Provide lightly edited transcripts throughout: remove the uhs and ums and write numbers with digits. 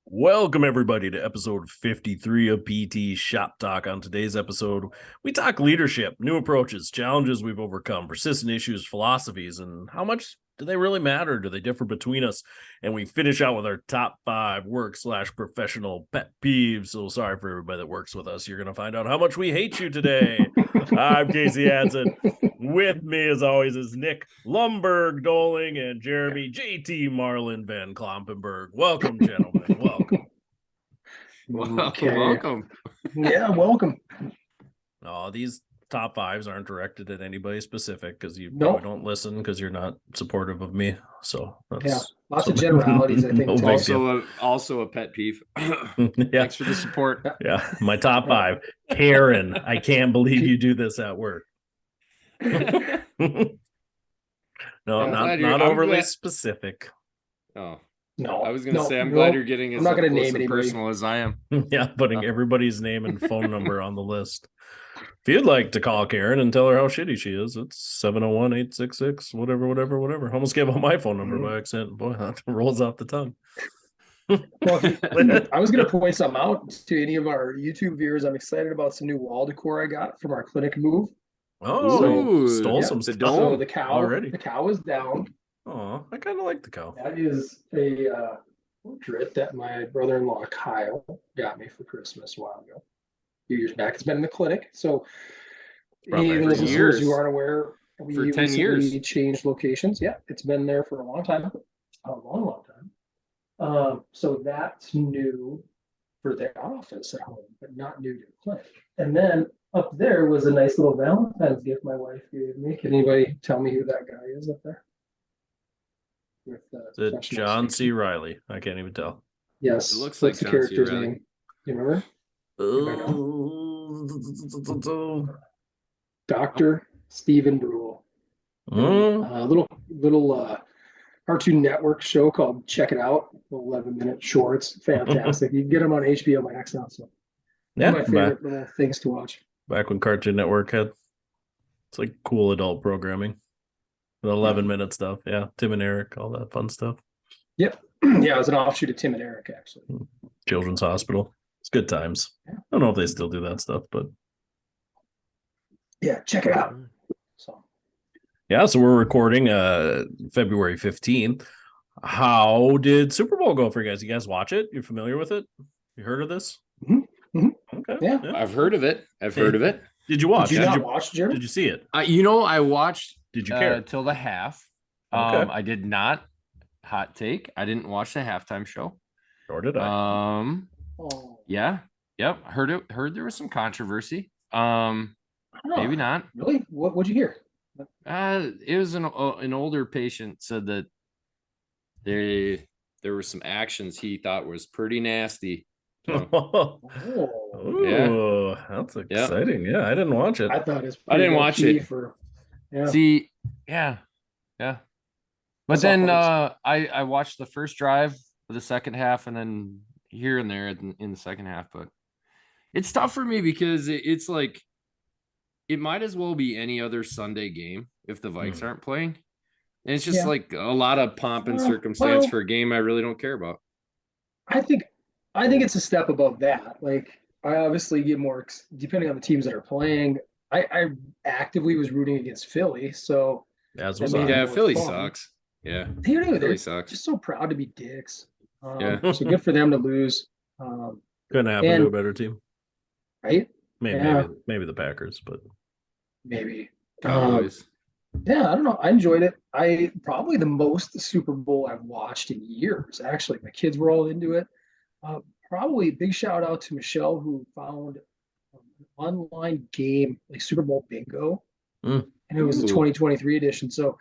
Welcome, everybody, to episode 53 of PT Shop Talk. On today's episode, we talk leadership, new approaches, challenges we've overcome, persistent issues, philosophies, and how much do they really matter? Do they differ between us? And we finish out with our top 5 work/professional pet peeves. So sorry for everybody that works with us. You're going to find out how much we hate you today. I'm Casey Hansen. With me, as always, is Nick Lumberg Doling and Jeremy JT Marlin Van Klompenberg. Welcome, gentlemen. Welcome. Welcome. Yeah, welcome. Oh, these top 5s aren't directed at anybody specific because you Nope. probably don't listen because you're not supportive of me. So that's Lots of generalities, I think. No big deal. Also a pet peeve. Yeah. Thanks for the support. Yeah, my top 5. Karen, I can't believe you do this at work. No, not overly specific. Oh, No, I was going to say, I'm glad you're getting as I'm not gonna close name and anybody. personal as I am. Yeah, putting everybody's name and phone number on the list. If you'd like to call Karen and tell her how shitty she is, it's 701-866, whatever. Almost gave out my phone number by accident. Boy, that rolls off the tongue. Well, I was going to point something out to any of our YouTube viewers. I'm excited about some new wall decor I got from our clinic move. Oh, Ooh, stole yeah, some the stuff dome. So the cow already. The cow is down. Oh, I kind of like the cow. That is a portrait that my brother-in-law Kyle got me for Christmas a while ago. A few years back. It's been in the clinic. So any of Probably those for listeners years. who aren't aware, we For 10 recently years. changed locations. Yeah, it's been there for a long time. A long time. So that's new for the office at home, but not new to the clinic. And then up there was a nice little Valentine's gift my wife gave me. Can anybody tell me who that guy is up there? With Is it professional John safety? C. Riley? I can't even tell. Yes. It looks What's like the John C. character's Reilly. name? You remember? Oh. Dr. Stephen Brule. Little Cartoon Network show called Check It Out, 11-minute shorts. Fantastic. You can get them on HBO Max now. So Yeah, one of my favorite little things to watch. back when Cartoon Network had it's like cool adult programming. The 11-minute stuff. Yeah, Tim and Eric, all that fun stuff. Yep. Yeah, it was an offshoot of Tim and Eric, actually. Children's Hospital. It's good times. Yeah. I don't know if they still do that stuff, but Yeah, check it out. So yeah, so we're recording February 15th. How did Super Bowl go for you guys? You guys watch it? You familiar with it? You heard of this? Mm-hmm. Mm-hmm. Okay. Yeah. I've heard of it. Did you watch? Did you not watch, Jeremy? Did you see it? I watched Did you care? till the half. Okay. I did not. Hot take. I didn't watch the halftime show. Or did I? Oh, Yeah. Yep. Heard there was some controversy. Maybe not. Really? What'd you hear? It was an older patient said that there were some actions he thought was pretty nasty. So, Oh, Ooh, that's exciting. Yeah, I didn't watch it. I thought it's. I didn't watch it. Yeah. See, yeah. But then I watched the first drive of the second half, and then here and there in the second half. But it's tough for me because it's like it might as well be any other Sunday game if the Vikes aren't playing. And it's just like a lot of pomp and circumstance for a game I really don't care about. I think it's a step above that. Like, I obviously get more depending on the teams that are playing. I actively was rooting against Philly, so As that was made I. it Yeah, more Philly fun. sucks. Yeah, They do. They're Philly sucks. just so proud to be dicks. Yeah. So good for them to lose. Couldn't happen to a better team. Right? Maybe the Packers, but Maybe. Cowboys. Yeah, I don't know. I enjoyed it. I probably the most Super Bowl I've watched in years. Actually, my kids were all into it. Probably big shout out to Michelle who found an online game like Super Bowl Bingo, and it was the 2023 edition. So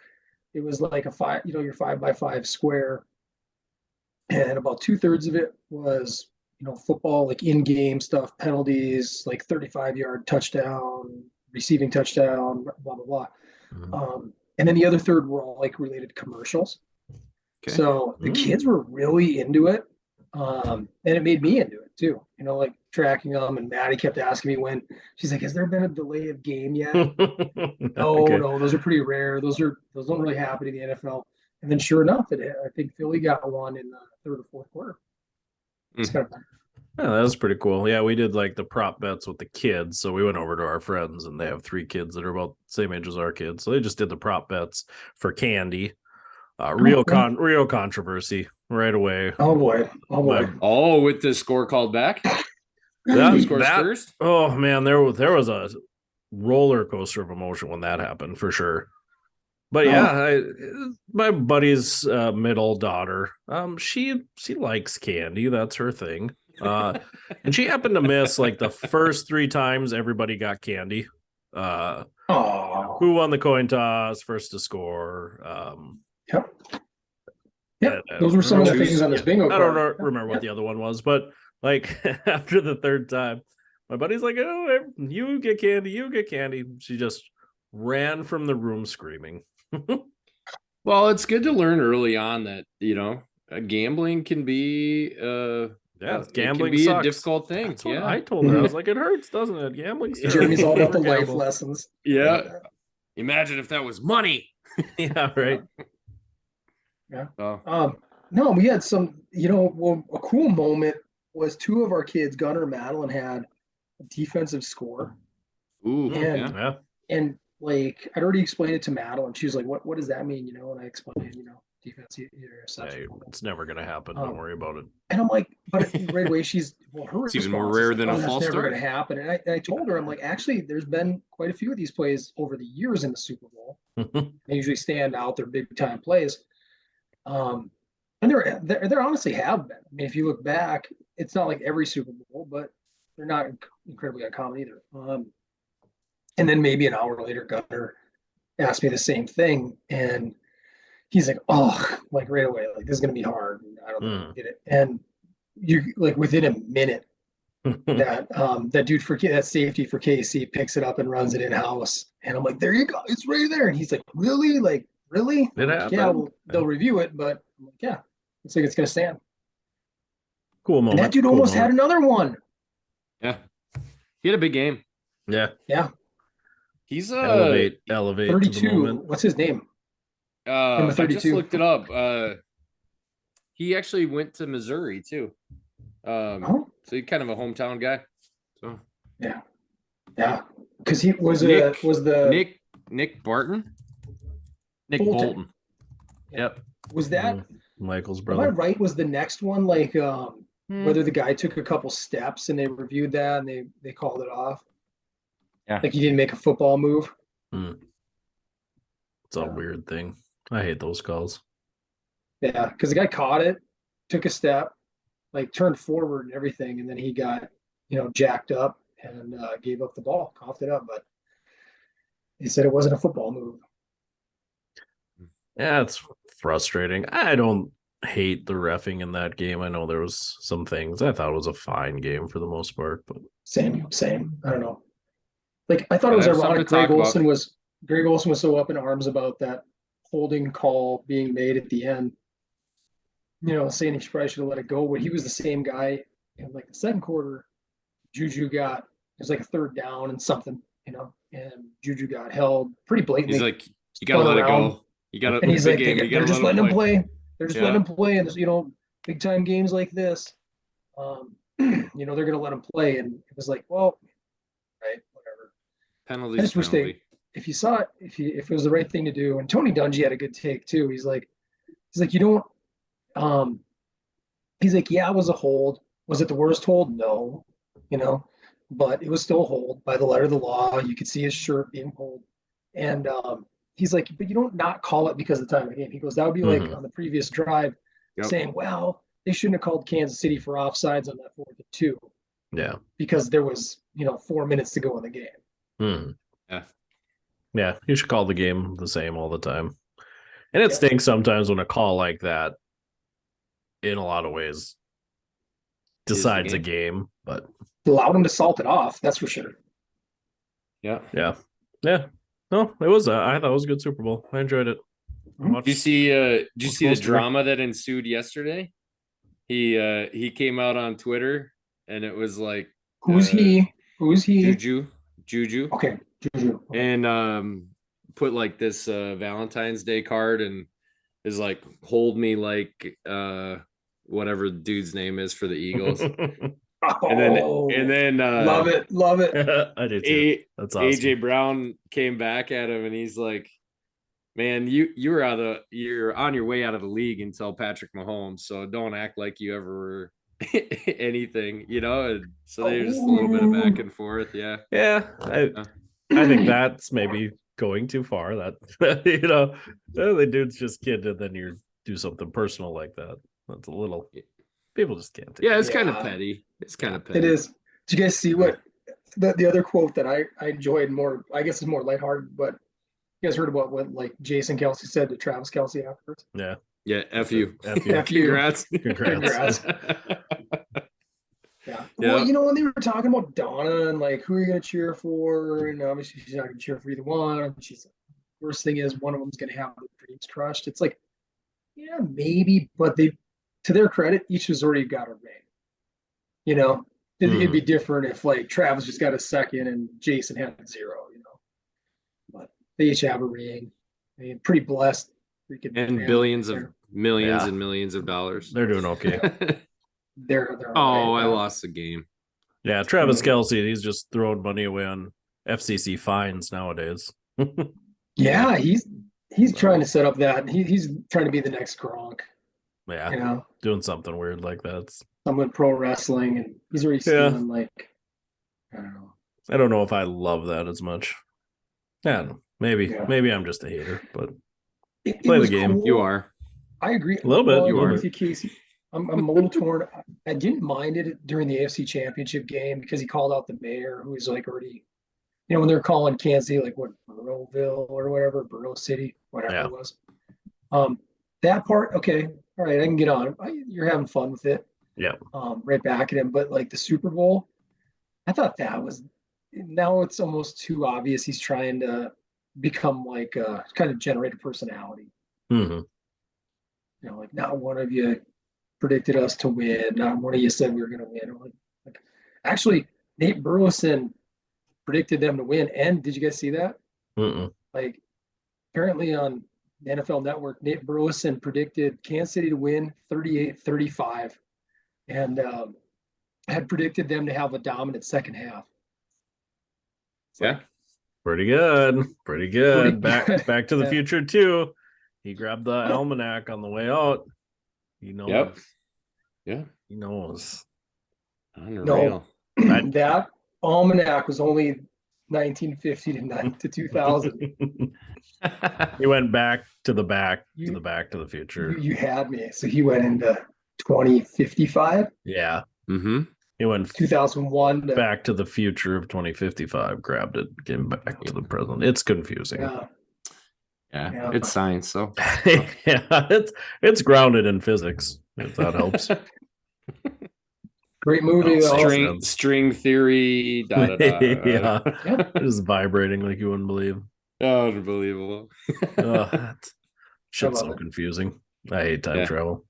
it was like your 5x5 square, and about 2/3 of it was football, like in-game stuff, penalties, like 35-yard touchdown, receiving touchdown, blah blah blah. And then the other third were all like related commercials. Okay. So the kids were really into it. And it made me into it too, like tracking them. And Maddie kept asking me when. She's like, "Has there been a delay of game yet?" No, those are pretty rare. Those don't really happen in the NFL. And then sure enough, I think Philly got one in the third or fourth quarter. It's kind of fun. Yeah, that was pretty cool. Yeah, we did like the prop bets with the kids. So we went over to our friends, and they have 3 kids that are about the same age as our kids. So they just did the prop bets for candy. Real controversy right away. Oh boy. Oh boy. Oh, with the score called back? That, Who scores first? Oh man, there was a roller coaster of emotion when that happened for sure. But yeah, my buddy's middle daughter, she likes candy. That's her thing. And she happened to miss like the first 3 times everybody got candy. Who won the coin toss, first to score. Yep. Yep. Those were some of the things on this bingo card. I don't remember what the other one was, but like after the 3rd time, my buddy's like, "Oh, you get candy, you get candy." She just ran from the room screaming. Well, it's good to learn early on that, gambling can be gambling can be sucks. a difficult thing. That's what I told her. I was like, it hurts, doesn't it? Gambling. Jeremy's all about the life lessons. Yeah. Imagine if that was money. Yeah, right. Yeah. Oh. No, we had some, a cool moment was 2 of our kids, Gunnar and Madeline, had a defensive score. Ooh, yeah. And like I'd already explained it to Madeline. She was like, what does that mean? And I explained, defense interception. It's never gonna happen. Don't worry about it. And I'm like, but right away she's her it's even more rare than a false start. start. Never gonna happen. And I told her, I'm like, actually, there's been quite a few of these plays over the years in the Super Bowl. They usually stand out. They're big time plays. And there honestly have been. I mean, if you look back, it's not like every Super Bowl, but they're not incredibly uncommon either. And then maybe an hour later, Gunnar asked me the same thing, and he's like, "Oh, like right away, like this is gonna be hard. And I don't think I can get it." And you like within a minute, that dude that safety for KC picks it up and runs it in house, and I'm like, "There you go, it's right there." And he's like, "Really? Like really?" Like, yeah, they'll review it, but I'm like, yeah, looks like it's gonna stand. Cool moment. And that dude almost had another one. Yeah, he had a big game. Yeah. He's elevate 32. What's his name? I just looked it up. He actually went to Missouri too. So he's kind of a hometown guy. So yeah, because he was Nick Barton. Nick Bolton. Yep. Was that Michael's am brother? I right? Was the next one like whether the guy took a couple steps and they reviewed that and they called it off? Yeah. Like he didn't make a football move. It's a weird thing. I hate those calls. Yeah, because the guy caught it, took a step, like turned forward and everything, and then he got, jacked up and gave up the ball, coughed it up. But he said it wasn't a football move. Yeah, it's frustrating. I don't hate the reffing in that game. I know there was some things. I thought it was a fine game for the most part, but same. I don't know. Like I thought it was ironic. Greg Olson was so up in arms about that holding call being made at the end. Saying he probably should have let it go. But he was the same guy in like the second quarter. Juju it was like a 3rd down and something, and Juju got held pretty blatantly. He's like, you gotta let it go. You gotta. And he's like, they're just letting him play. They're just letting him play, and big time games like this, they're gonna let him play. And it was like, well, right, whatever. Penalties. I just wish if you saw it, if it was the right thing to do. And Tony Dungy had a good take too. He's like, you don't. He's like, yeah, it was a hold. Was it the worst hold? No, but it was still a hold by the letter of the law. You could see his shirt being pulled, and he's like, but you don't not call it because of the time of the game. He goes, that would be like on the previous drive saying, well, they shouldn't have called Kansas City for offsides on that 4th and 2. Yeah. Because there was, 4 minutes to go in the game. Yeah. You should call the game the same all the time. And it stinks sometimes when a call like that, in a lot of ways, decides a game, but allowed them to salt it off. That's for sure. Yeah. No, it was. I thought it was a good Super Bowl. I enjoyed it. Did you see the drama that ensued yesterday? He came out on Twitter and it was like, who's he? Juju. Okay, Juju. And put like this Valentine's Day card and is like, hold me like what whatever the dude's name is for the Eagles. Oh, and then love it. I do too. That's awesome. AJ Brown came back at him and he's like, man, you're on your way out of the league until Patrick Mahomes, so don't act like you ever were anything, And so there's just a little bit of back and forth. Yeah. I think that's maybe going too far. That the dude's just kid, and then you do something personal like that. That's a little. People just can't. It's kind of petty. It's kind of petty. It is. Did you guys see what the other quote that I enjoyed more? I guess it's more lighthearted, but you guys heard about what like Jason Kelce said to Travis Kelce afterwards? Yeah. Yeah. F you. F you. Congrats. Yeah. Well, when they were talking about Donna and like who are you going to cheer for, and obviously she's not going to cheer for either one. And she's worst thing is one of them's going to have their dreams crushed. It's like, yeah, maybe, but to their credit, each has already got a ring. It'd be different if like Travis just got a second and Jason had 0. But they each have a ring. I mean, pretty blessed. And millions and millions of dollars. They're doing okay. They're I lost the game. Yeah, Travis Kelce, he's just throwing money away on FCC fines nowadays. Yeah, he's trying to set up that. He's trying to be the next Gronk. Yeah, doing something weird like that. Someone pro wrestling, and he's already stealing like, I don't know. I don't know if I love that as much. I don't know. Maybe I'm just a hater, but play the game. Cool. You are. I agree. A little bit. You are with you, Casey. I'm a little torn. I didn't mind it during the AFC Championship game because he called out the mayor, who was like already, when they're calling Kansas City like what Burrowville or whatever, Burrow City, whatever it was. That part, okay, all right, I can get on. You're having fun with it. Yeah. Right back at him, but like the Super Bowl, I thought that was. Now it's almost too obvious he's trying to become like kind of generate a personality. Mm-hmm. Like not one of you predicted us to win. Not one of you said we were going to win. Like, actually, Nate Burleson predicted them to win. And did you guys see that? Mm-mm. Like, apparently on the NFL Network, Nate Burleson predicted Kansas City to win 38-35 and had predicted them to have a dominant second half. Yeah. Pretty good. Back to the future, too. He grabbed the almanac on the way out. He knows. Yep. Yeah. He knows. Unreal. No, that almanac was only 1950 to 2000. He went back to the back to the future. You had me. So he went into 2055. Yeah. Mm-hmm. He went 2001 back to the future of 2055. Grabbed it, came back to the present. It's confusing. Yeah, it's science, so yeah, it's grounded in physics, if that helps. Great movie. String theory. Yeah, just vibrating like you wouldn't believe. Oh, unbelievable. Shit's so confusing. I hate time travel.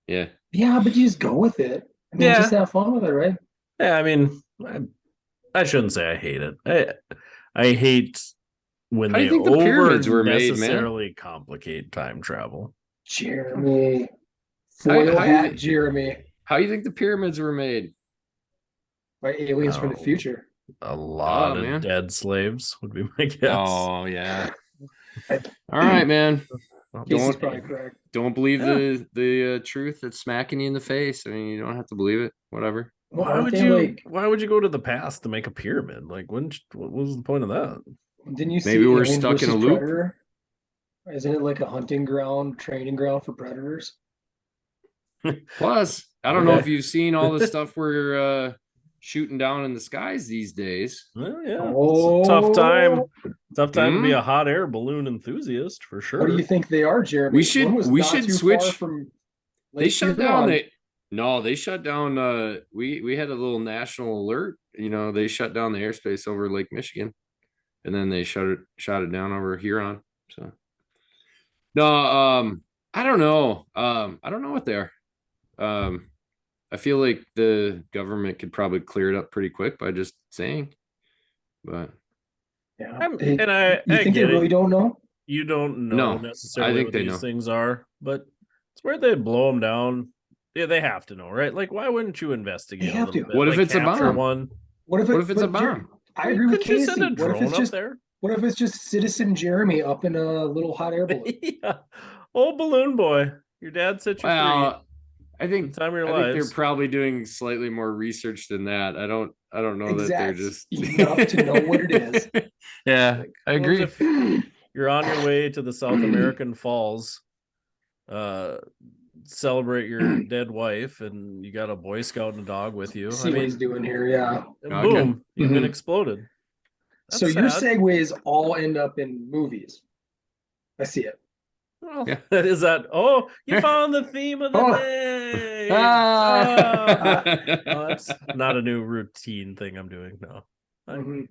Yeah, but you just go with it. I mean, just have fun with it, right? Yeah, I mean, I shouldn't say I hate it. I hate when they necessarily complicate time travel. Jeremy. Jeremy. How do you think the pyramids were made? By aliens from the future. A lot of dead slaves would be my guess. Oh, yeah. All right, man. Don't believe the truth that's smacking you in the face. I mean, you don't have to believe it. Whatever. Why would you go to the past to make a pyramid? Like, what was the point of that? Didn't you see maybe we're stuck in a loop? Predator? Isn't it like a hunting ground, training ground for predators? Plus, I don't know if you've seen all the stuff we're shooting down in the skies these days. Well, yeah, it's a tough time. Tough time to be a hot air balloon enthusiast for sure. What do you think they are, Jeremy? We should switch. They shut down. They shut down. We had a little national alert. They shut down the airspace over Lake Michigan, and then they shot it down over Huron. So no, I don't know. I don't know what they are. I feel like the government could probably clear it up pretty quick by just saying, but yeah. I think they really don't know? You don't know necessarily what these things are, but it's where they blow them down Yeah, they have to know, right? Like, why wouldn't you They investigate a have little to. bit? What if Like, it's a capture bomb? one. What if What if it's a Jeremy, bomb? I Well, agree with couldn't you send Casey. a What if drone it's up just there? what if it's just Citizen Jeremy up in a little hot air balloon? Yeah. Old balloon boy. Your dad set you free. Well, I The think time of your they're lives. probably doing slightly more research than that. I don't know that they're Exact. just Enough to know what it is. Yeah, Like, I well, agree. if you're on your way to the South American Falls, celebrate your dead wife, and you got a Boy Scout and a dog with you. See what he's doing here. Yeah. Boom, you've been Mhm. exploded. So That's your sad. segues all end up in movies. I see it. Well, Yeah. is that? Oh, you found the theme of the Oh. day. Oh, that's not a new routine thing I'm doing. No, Mhm.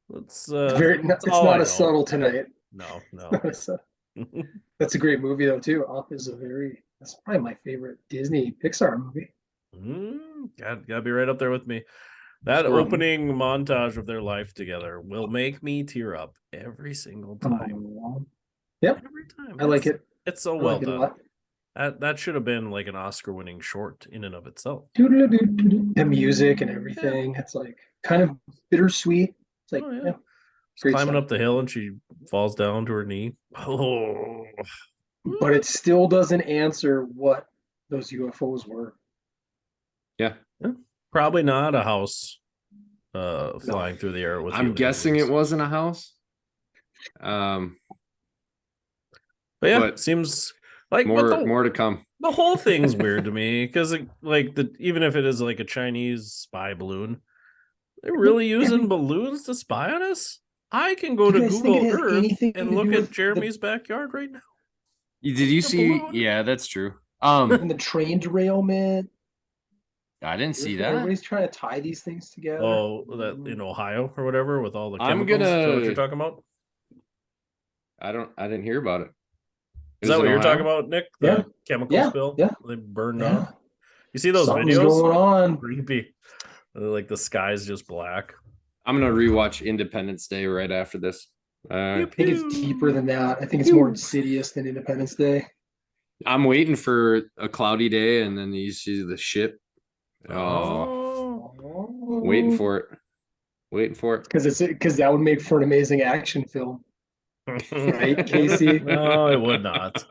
let's. It's That's all I not know. as subtle tonight. No. That's a great movie though too. Up is that's probably my favorite Disney Pixar movie. Gotta be right up there with me. That opening montage of their life together will make me tear up every single time. Yep, Every time. I like it. It's so I well like it a done. lot. That should have been like an Oscar-winning short in and of itself. The music and everything. It's like kind of bittersweet. It's like, Oh yeah. yeah, She's great climbing stuff. up the hill and she falls down to her knee. Oh, But it still doesn't answer what those UFOs were. Yeah. probably not a house No. flying through the air with I'm you guessing aliens. it wasn't a house. But yeah, but seems like more to come. The whole thing's weird to me because even if it is like a Chinese spy balloon, they're really using balloons to spy on us. I can go Do to you guys think it Google has Earth anything and to look do at with Jeremy's backyard right now. Did you a see? balloon. Yeah, that's true. and the train derailment? I didn't see that. Everybody's trying to tie these things together. Oh, that in Ohio or whatever with all the I'm chemicals. Is that what gonna- you're talking about? I didn't hear about it. Is that what in you're talking Ohio? about, Nick? Yeah. The chemical Yeah. spill? Yeah. They burned Yeah. off. You see those Something's videos? going on. Creepy. Like the sky's just black. I'm gonna rewatch Independence Day right after this. I think it's deeper than that. I think it's more insidious than Independence Day. I'm waiting for a cloudy day, and then you see the ship. Oh, waiting for it. Waiting for it. Because that would make for an amazing action film, right, Casey? No, it would not.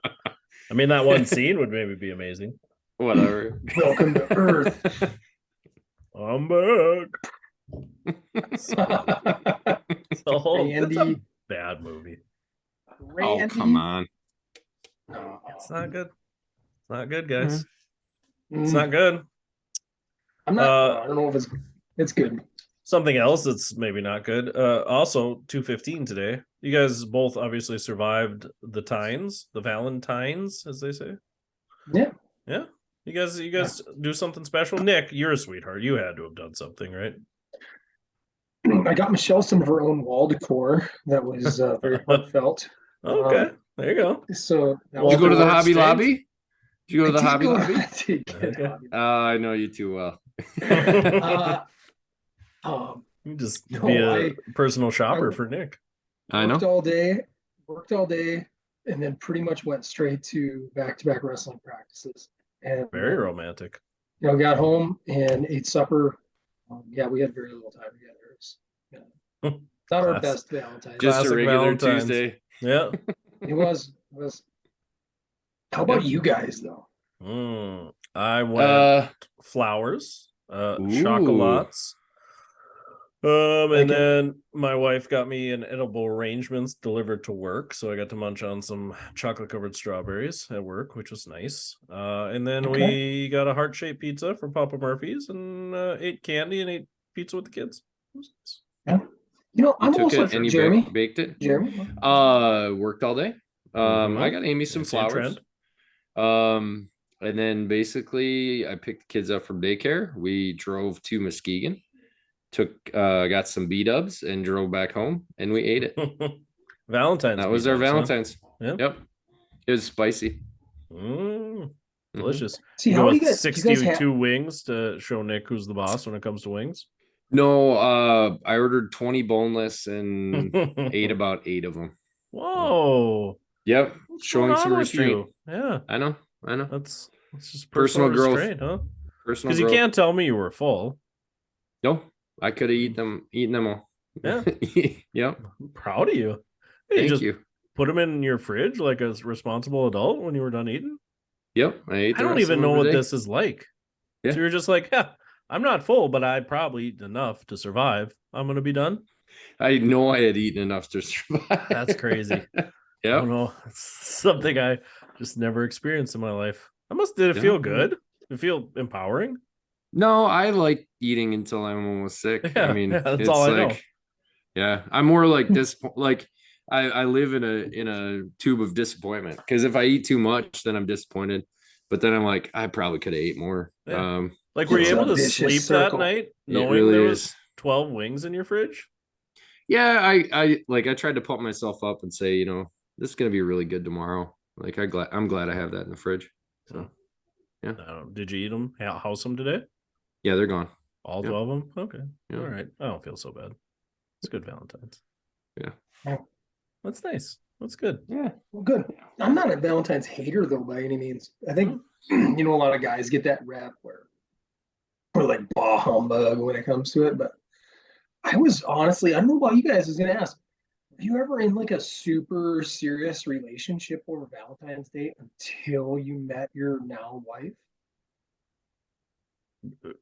I mean, that one scene would maybe be amazing. Whatever. Welcome to Earth. I'm back. That's a bad movie. Randy. Oh, come on. It's not good. It's not good, guys. Mm. It's not good. I don't know if it's good. Something else that's maybe not good. Also, 2:15 today. You guys both obviously survived the Valentines, as they say. Yeah. Yeah. You guys do something special. Nick, you're a sweetheart. You had to have done something, right? I got Michelle some of her own wall decor that was very heartfelt. Okay, there you go. So Did you go to the Hobby exchange? Lobby? Did you go to the I did Hobby go- Lobby? I did get Okay. Hobby I know you too well. You just No, be a personal shopper I- for Nick. I know. worked all day, and then pretty much went straight to back-to-back wrestling practices. And Very romantic. got home and ate supper. We had very little time together. It was, not our Class- best Valentine's. Just a Classic regular Valentine's. Tuesday. Yeah. It was. How about you guys though? I went flowers, Ooh. chocolates. And Like it. then my wife got me an edible arrangements delivered to work, so I got to munch on some chocolate covered strawberries at work, which was nice. And then we got a heart-shaped pizza from Papa Murphy's and ate candy and ate pizza with the kids. It was nice. Yeah. You I'm took also it and you Jeremy. baked it? Jeremy. Worked all day. Mhm. I got Amy some Same flowers. trend. And then basically I picked the kids up from daycare. We drove to Muskegon, got some B-dubs and drove back home, and we ate it. Valentine's. That was our B-dubs, huh? Valentine's. Yep. Yep. It was spicy. Delicious. See, You how go do you with guys? Do you guys 62 have? wings to show Nick who's the boss when it comes to wings. No, I ordered 20 boneless and ate about 8 of them. Whoa. Yep. What's Showing going some on with restraint. you? Yeah. I know. That's It's just Personal growth. restraint, huh? Personal Because you growth. can't tell me you were full. No, I could have eaten them all. Yeah. Yep. I'm proud of you. Hey, you Thank just you. put them in your fridge like a responsible adult when you were done eating. Yep. I ate I the don't rest of even them know what today. this is like. Yeah. So you're just like, yeah, I'm not full, but I probably eaten enough to survive. I'm gonna be done. I know I had eaten enough to survive. That's crazy. I Yep. don't know. It's something I just never experienced in my life. Did it Yeah. feel good? Did it feel empowering? No, I like eating until I'm almost sick. Yeah, I mean, that's all it's I know. like, yeah, I'm more like this. Like, I live in a tube of disappointment because if I eat too much, then I'm disappointed. But then I'm like, I probably could have ate more. Yeah. Like, were you It's a able to vicious sleep that circle. night It knowing there really was is. 12 wings in your fridge? Yeah, I tried to pump myself up and say, this is gonna be really good tomorrow. Like I'm glad I have that in the fridge. So yeah. Did you eat them? House them today? Yeah, they're gone. All Yep. 12 of them? Okay. Yep. All right. I don't feel so bad. It's good Valentine's. Yeah. That's nice. That's good. Yeah. Well, good. I'm not a Valentine's hater though by any means. I think a lot of guys get that rap where we're like bah humbug when it comes to it. But I was honestly, I don't know about you guys. I was gonna ask, have you ever in like a super serious relationship over Valentine's Day until you met your now wife?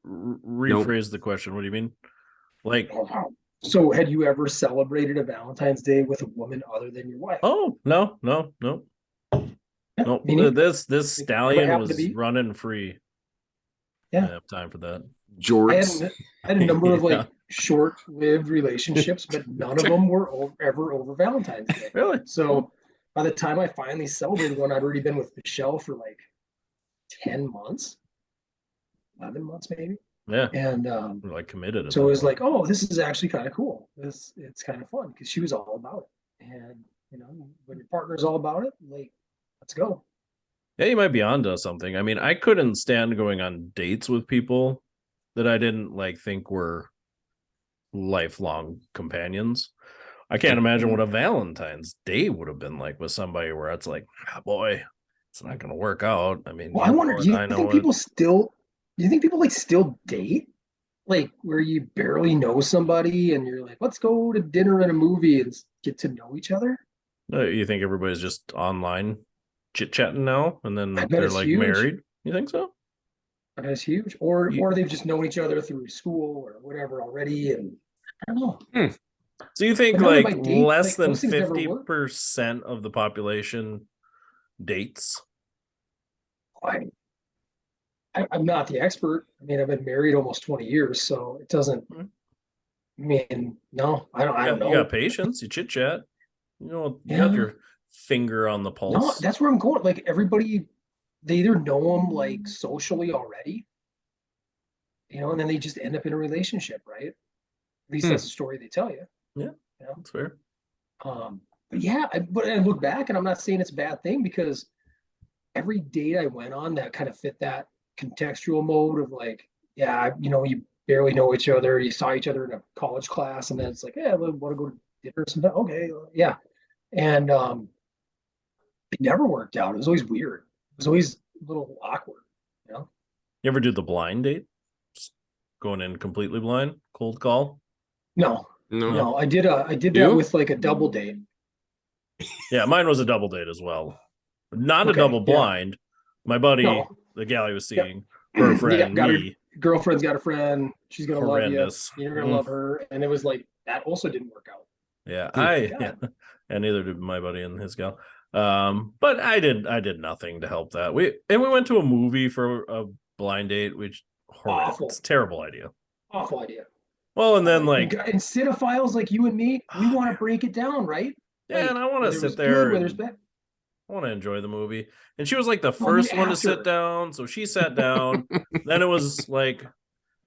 Rephrase the question. What do you mean? Like, So had you ever celebrated a Valentine's Day with a woman other than your wife? oh, no. Yeah, No, me neither. this Never stallion happened to was be. running free. Yeah. I don't have time for that. Jorts. I had a number of Yeah. like short-lived relationships, but none of them were ever over Valentine's Day. Really? So by the time I finally celebrated one, I'd already been with Michelle for like 10 months, 11 months maybe. Yeah. And We're like committed. so it was like, oh, this is actually kind of cool. It's kind of fun because she was all about it. And when your partner's all about it, like, let's go. Yeah, you might be onto something. I mean, I couldn't stand going on dates with people that I didn't like think were lifelong companions. I can't imagine what a Valentine's Day would have been like with somebody where it's like, boy, it's not going to work out. I mean, Well, I wonder, do you I know think it. people still, do you think people like still date? Like where you barely know somebody and you're like, let's go to dinner and a movie and get to know each other? You think everybody's just online chit-chatting now and then I bet they're it's like huge. married? You think so? I bet it's huge. Or You- they've just known each other through school or whatever already. And I don't know. So you think But none of like my date, less like than those things never work. 50% of the population dates? I'm not the expert. I mean, I've been married almost 20 years, so it doesn't. I mean, no, I don't know. You got patience. You chit chat. You got your finger on the No, pulse. that's where I'm going. Like everybody, they either know them like socially already, and then they just end up in a relationship, right? At least that's the story they tell you. Yeah, that's fair. But yeah, but I look back and I'm not saying it's a bad thing because every date I went on that kind of fit that contextual mode of like, yeah, you barely know each other. You saw each other in a college class, and then it's like, yeah, I want to go to dinner sometime. Okay, yeah, and it never worked out. It was always weird. It was always a little awkward. You ever do the blind date? Just going in completely blind, cold call? No. I did that with like a double date. Yeah, mine was a double date as well. Not Okay, a double yeah. blind. My buddy, No. the gal he was seeing, her friend, got me. her girlfriend's got a friend. She's gonna Horrendous. love you. You're gonna love her. And it was like that also didn't work out. Yeah, God. and neither did my buddy and his gal. But I did nothing to help that. We went to a movie for a blind date, which Awful. It's a terrible idea. Awful idea. Well, and then like in cinephiles like you and me, we want to break it down, right? Yeah, like, and I want to sit there. Good, whether it's bad. I want to enjoy the movie. And she was like the first one to sit down, so she sat down. Then it was like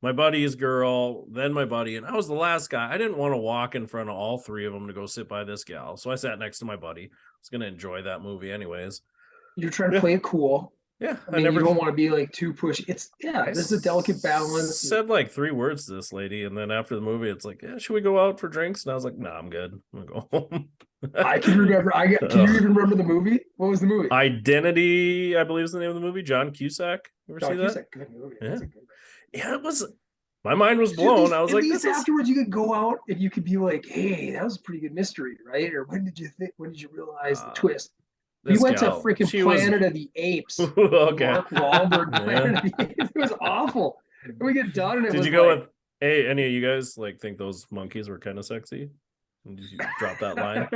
my buddy's girl, then my buddy, and I was the last guy. I didn't want to walk in front of all three of them to go sit by this gal. So I sat next to my buddy. I was going to enjoy that movie anyways. You're trying to play it cool. Yeah, I mean, you don't want to be like too pushy. It's there's a delicate balance. Said like 3 words to this lady, and then after the movie, it's like, yeah, should we go out for drinks? And I was like, no, I'm good. I'm gonna go home. I can remember. Can you even remember the movie? What was the movie? Identity, I believe is the name of the movie. John Cusack. You ever see that? Cusack, good movie. Yeah. That's a good Yeah, it was. My mind was blown. I was at like, least this afterwards, you could go out and you could be like, "Hey, that was a pretty good mystery, right?" Or when did you think? When did you realize the twist? We went to freaking Planet of the Apes. Okay. Mark Wahlberg, Planet of the Apes. It was awful. And we get done, and it Did was you go like, with? Hey, any of you guys like think those monkeys were kind of sexy? Did you drop that line?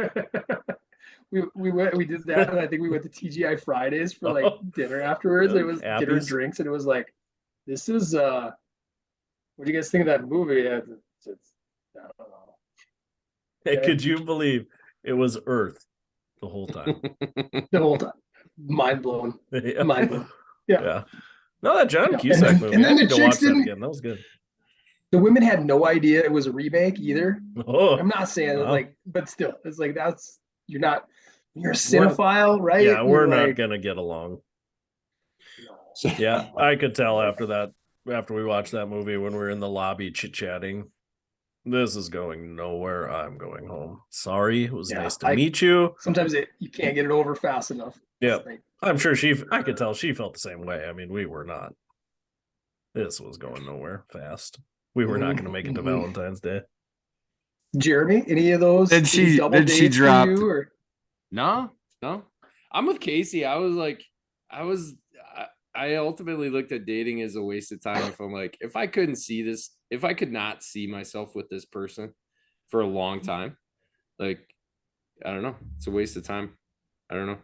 we did that, and I think we went to TGI Fridays for like dinner afterwards. It was dinner and drinks, and it was like, this is what do you guys think of that movie? It's I don't know. Hey, could you believe it was Earth the whole time? The whole time, mind blown. Yeah. Mind blown. Yeah. Yeah. No, that John Cusack movie. And then I the need to watch chicks that didn't. again. That was good. The women had no idea it was a remake either. Oh, I'm not saying that, wow. like, but still, it's like you're a cinephile, right? Yeah, we're You're not gonna get along. No. Yeah, I could tell after we watched that movie when we were in the lobby chit-chatting. This is going nowhere. I'm going home. Sorry. It was nice to meet you. Sometimes you can't get it over fast enough. Yeah. I'm sure I could tell she felt the same way. I mean, we were not. This was going nowhere fast. We were not going to make it to Valentine's Day. Jeremy, any of those? Did she drop? No. I'm with Casey. I ultimately looked at dating as a waste of time. If I couldn't see this, if I could not see myself with this person for a long time, I don't know. It's a waste of time. I don't know.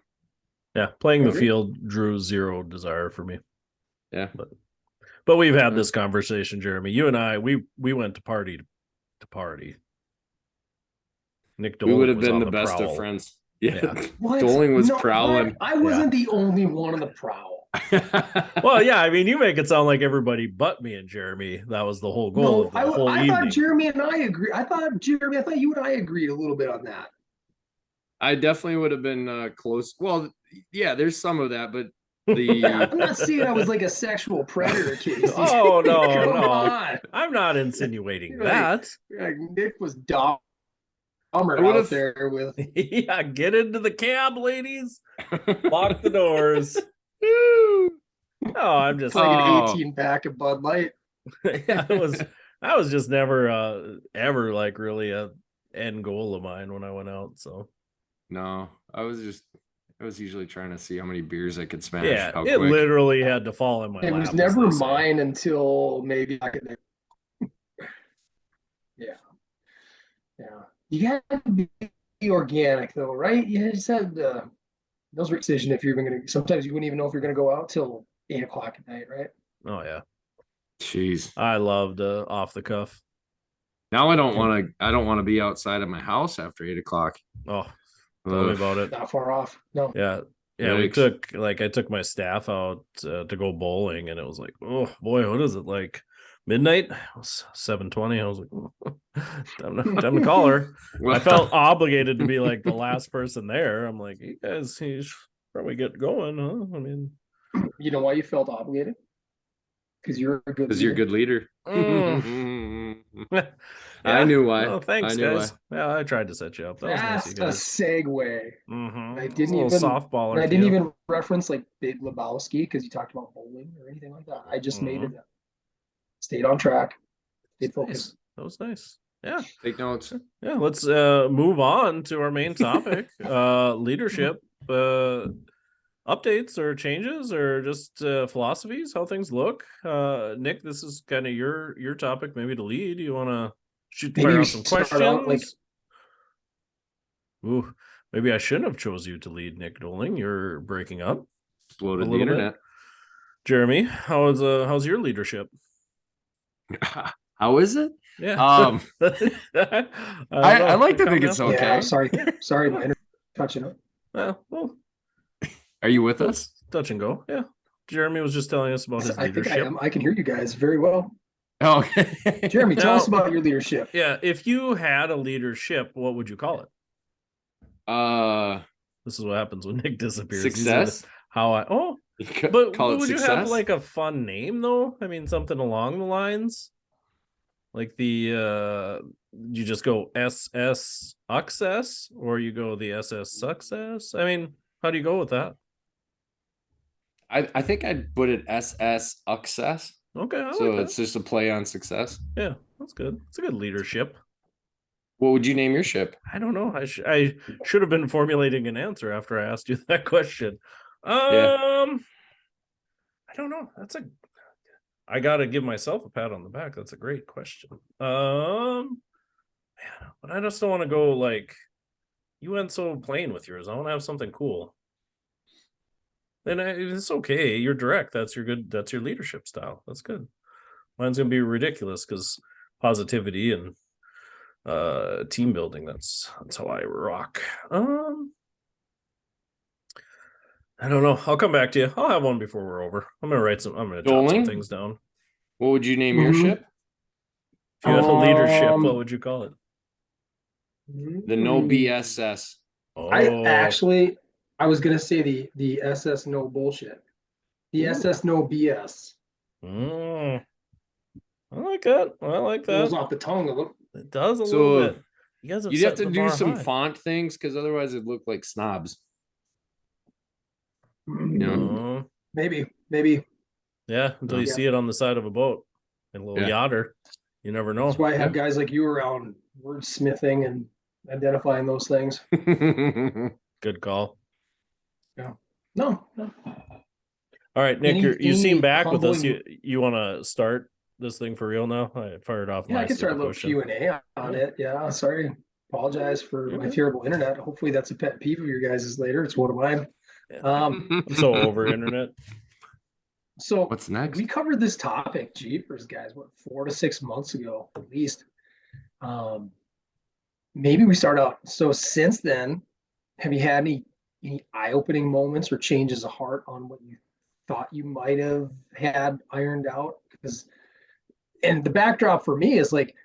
Yeah, playing the field drew zero desire for me. Yeah, but we've had this conversation, Jeremy. You and I, we went to party to party. Nick Doling, we would have been the best of friends. Yeah. Doling was prowling. I wasn't the only one on the prowl. Well, yeah, I mean, you make it sound like everybody but me and Jeremy. That was the whole goal of the whole evening. I thought Jeremy and I agree. I thought you and I agreed a little bit on that. I definitely would have been close. Well, yeah, there's some of that, but I'm not saying I was like a sexual predator, Casey. Oh no. I'm not insinuating that. Nick was dumb. Out there with yeah, get into the cab, ladies. Lock the doors. No, I'm just like an 18 pack of Bud Light. Yeah, that was just never ever like really a end goal of mine when I went out. So no, I was usually trying to see how many beers I could smash. Yeah, it literally had to fall in my lap. It was never mine until maybe I could. Yeah. You got to be organic, though, right? You just had those decision if you're even going to. Sometimes you wouldn't even know if you're going to go out till 8:00 at night, right? Oh yeah. Jeez, I loved off the cuff. Now I don't want to be outside of my house after 8:00. Oh, tell me about it. Not far off. No. Yeah. I took my staff out to go bowling, and it was like, oh boy, what is it like? Midnight? It was 7:20. I was like, time to call her. I felt obligated to be like the last person there. I'm like, you guys should probably get going, huh? I mean, you know why you felt obligated? Because you're a good leader. Yeah. I knew why. Oh, thanks, guys. Yeah, I tried to set you up. That's nice, a segue. Mm-hmm. I didn't even softball. I didn't even reference like Big Lebowski because you talked about bowling or anything like that. I just made it. Stayed on track. Stayed focused. Nice. That was nice. Yeah. Take notes. Yeah. Let's move on to our main topic. Leadership. Updates or changes or just philosophies, how things look. Nick, this is kind of your topic, maybe to lead. You want to fire out some questions? Ooh, maybe I shouldn't have chose you to lead, Nick Doling. You're breaking up. Exploded the internet. Bit. Jeremy, how's your leadership? How is it? Yeah. I like to think it's okay. Yeah, sorry, my internet touching up. Well. Are you with us? Touch and go. Yeah. Jeremy was just telling us about his leadership. I think I am. I can hear you guys very well. Oh, okay. Jeremy, tell us about your leadership. Yeah. If you had a leadership, what would you call it? This is what happens when Nick disappears. Success. How I But Call it would you have success. like a fun name though? I mean, something along the lines like the you just go SS Success or you go the SS Success? I mean, how do you go with that? I think I'd put it SS success. Okay, I like So that. it's just a play on success. Yeah, that's good. It's a good leadership. What would you name your ship? I don't know. I should have been formulating an answer after I asked you that question. Yeah. I don't know. I gotta give myself a pat on the back. That's a great question. Man, but I just don't want to go like you went so plain with yours. I want to have something cool. Then it's okay. You're direct. That's your good. That's your leadership style. That's good. Mine's gonna be ridiculous because positivity and team building. That's how I rock. I don't know. I'll come back to you. I'll have one before we're over. I'm gonna jot some Doling? things down. What would you name your Mhm. ship? If you had a leadership, what Um, would you call it? The no BSS. Oh, I was gonna say the SS no bullshit. The Ooh. SS no BS. Mm, I like that. I like Rolls that. off the tongue a little. It does a little So bit. You guys have you'd have set to the do bar some high. font things because otherwise it'd look like snobs. You know? Oh, Maybe. yeah, until you Yeah. see it on the side of a boat, a little Yeah. yachter. You never That's know. why I have Yeah. guys like you around wordsmithing and identifying those things. Good call. Yeah. No. All right, Nick, you seem Any back with us. humbling. You want to start this thing for real now? I fired off Yeah, I my can start a stupid little question. Q&A on Yeah. it. Yeah, sorry. Apologize for my Okay. terrible internet. Hopefully that's a pet peeve of your guys' later. It's one of mine. Yeah. Um, I'm so over internet. so What's next? we covered this topic, jeepers, guys, what 4 to 6 months ago, at least. Maybe we start out. So since then, have you had any eye-opening moments or changes of heart on what you thought you might have had ironed out? Because and the backdrop for me is like,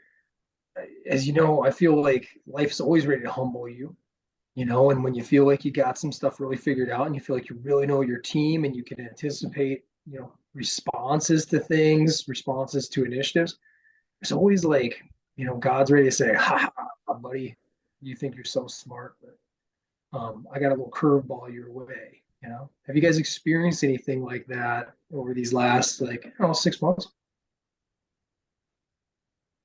as you know, I feel like life's always ready to humble you, and when you feel like you got some stuff really figured out and you feel like you really know your team and you can anticipate, responses to things, responses to initiatives, there's always like, God's ready to say, ha ha, buddy, you think you're so smart, but I got a little curveball your way. Have you guys experienced anything like that over these last, like, I don't know, 6 months?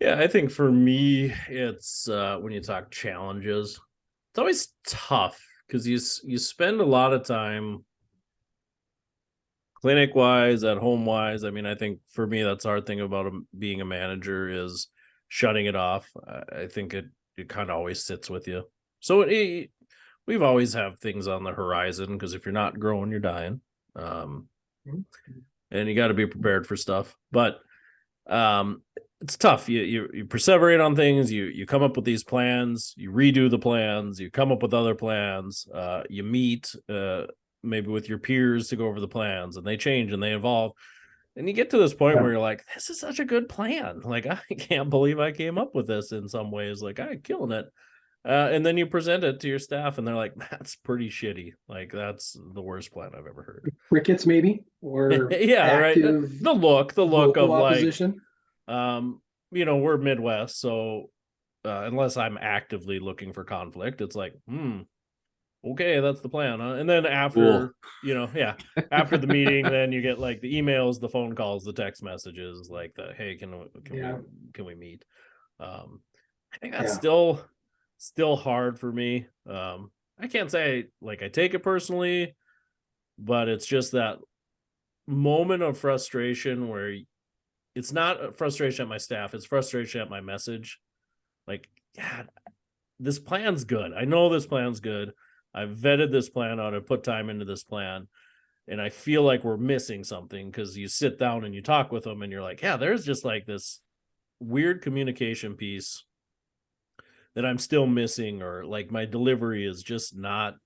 Yeah, I think for me, it's when you talk challenges, it's always tough because you spend a lot of time clinic wise, at home wise. I mean, I think for me, that's the hard thing about being a manager is shutting it off. I think it kind of always sits with you. So we've always have things on the horizon because if you're not growing, you're dying. Mhm. And you got to be prepared for stuff. But it's tough. You perseverate on things. You come up with these plans. You redo the plans. You come up with other plans. You meet maybe with your peers to go over the plans, and they change and they evolve. And you get to this point Yeah. where you're like, "This is such a good plan. Like, I can't believe I came up with this." In some ways, like, I'm killing it. And then you present it to your staff, and they're like, "That's pretty shitty. Like, that's the worst plan I've ever heard." Crickets, maybe, or Yeah, right. active The look of vocal like, opposition. um, we're Midwest, so unless I'm actively looking for conflict, it's like, okay, that's the plan. Huh? And then Cool. after, yeah, after the meeting, then you get like the emails, the phone calls, the text messages, like the hey, Yeah. can we meet? I think that's Yeah. still hard for me. I can't say like I take it personally, but it's just that moment of frustration where it's not a frustration at my staff, it's frustration at my message. Like, God, this plan's good. I know this plan's good. I've vetted this plan out. I put time into this plan. And I feel like we're missing something because you sit down and you talk with them and you're like, yeah, there's just like this weird communication piece that I'm still missing, or like my delivery is just not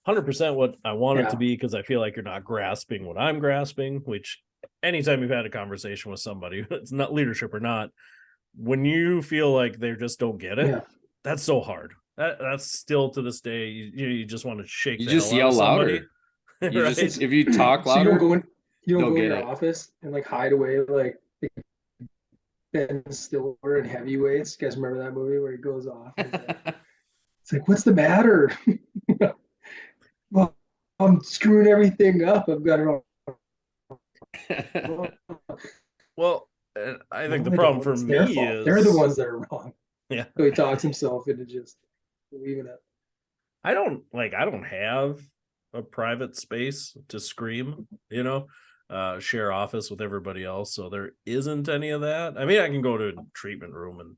100% what I want it to Yeah. be because I feel like you're not grasping what I'm grasping, which anytime you've had a conversation with somebody, it's not leadership or not, when you feel like they just don't get it, Yeah. that's so hard. That's still to this day, you just want to shake You the just hell out yell of somebody. louder. You right? just if you talk So louder, you don't they'll go in get your it. office and like hide away like Ben Stiller in Heavyweights. You guys remember that movie where he goes off? And it's like, what's the matter? Well, I'm screwing everything up. I've got it all wrong. Well, I think the No, I problem don't. for It's their me fault. They're the is, ones that are wrong. yeah, So he talks himself into just believing it. I don't have a private space to scream, share office with everybody else. So there isn't any of that. I mean, I can go to a treatment room and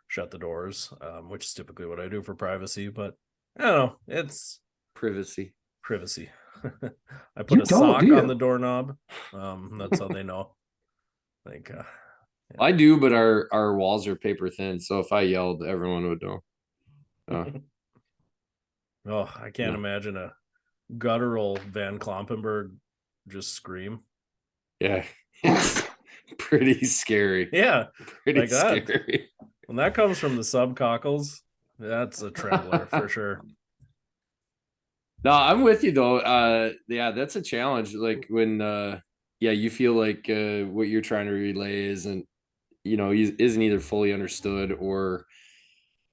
shut the doors, which is typically what I do for privacy, but I don't know. It's Privacy. privacy. I put You a don't, do sock on you? the doorknob. That's how they know. Like, yeah. I do, but our walls are paper thin, so if I yelled, everyone would know. Oh, I can't No. imagine a guttural Van Klompenberg just scream. Yeah, it's pretty scary. Yeah, Pretty like that. scary. When that comes from the subcockles, that's a trembler for sure. No, I'm with you though. Yeah, that's a challenge. Like when yeah, you feel like what you're trying to relay isn't, isn't either fully understood or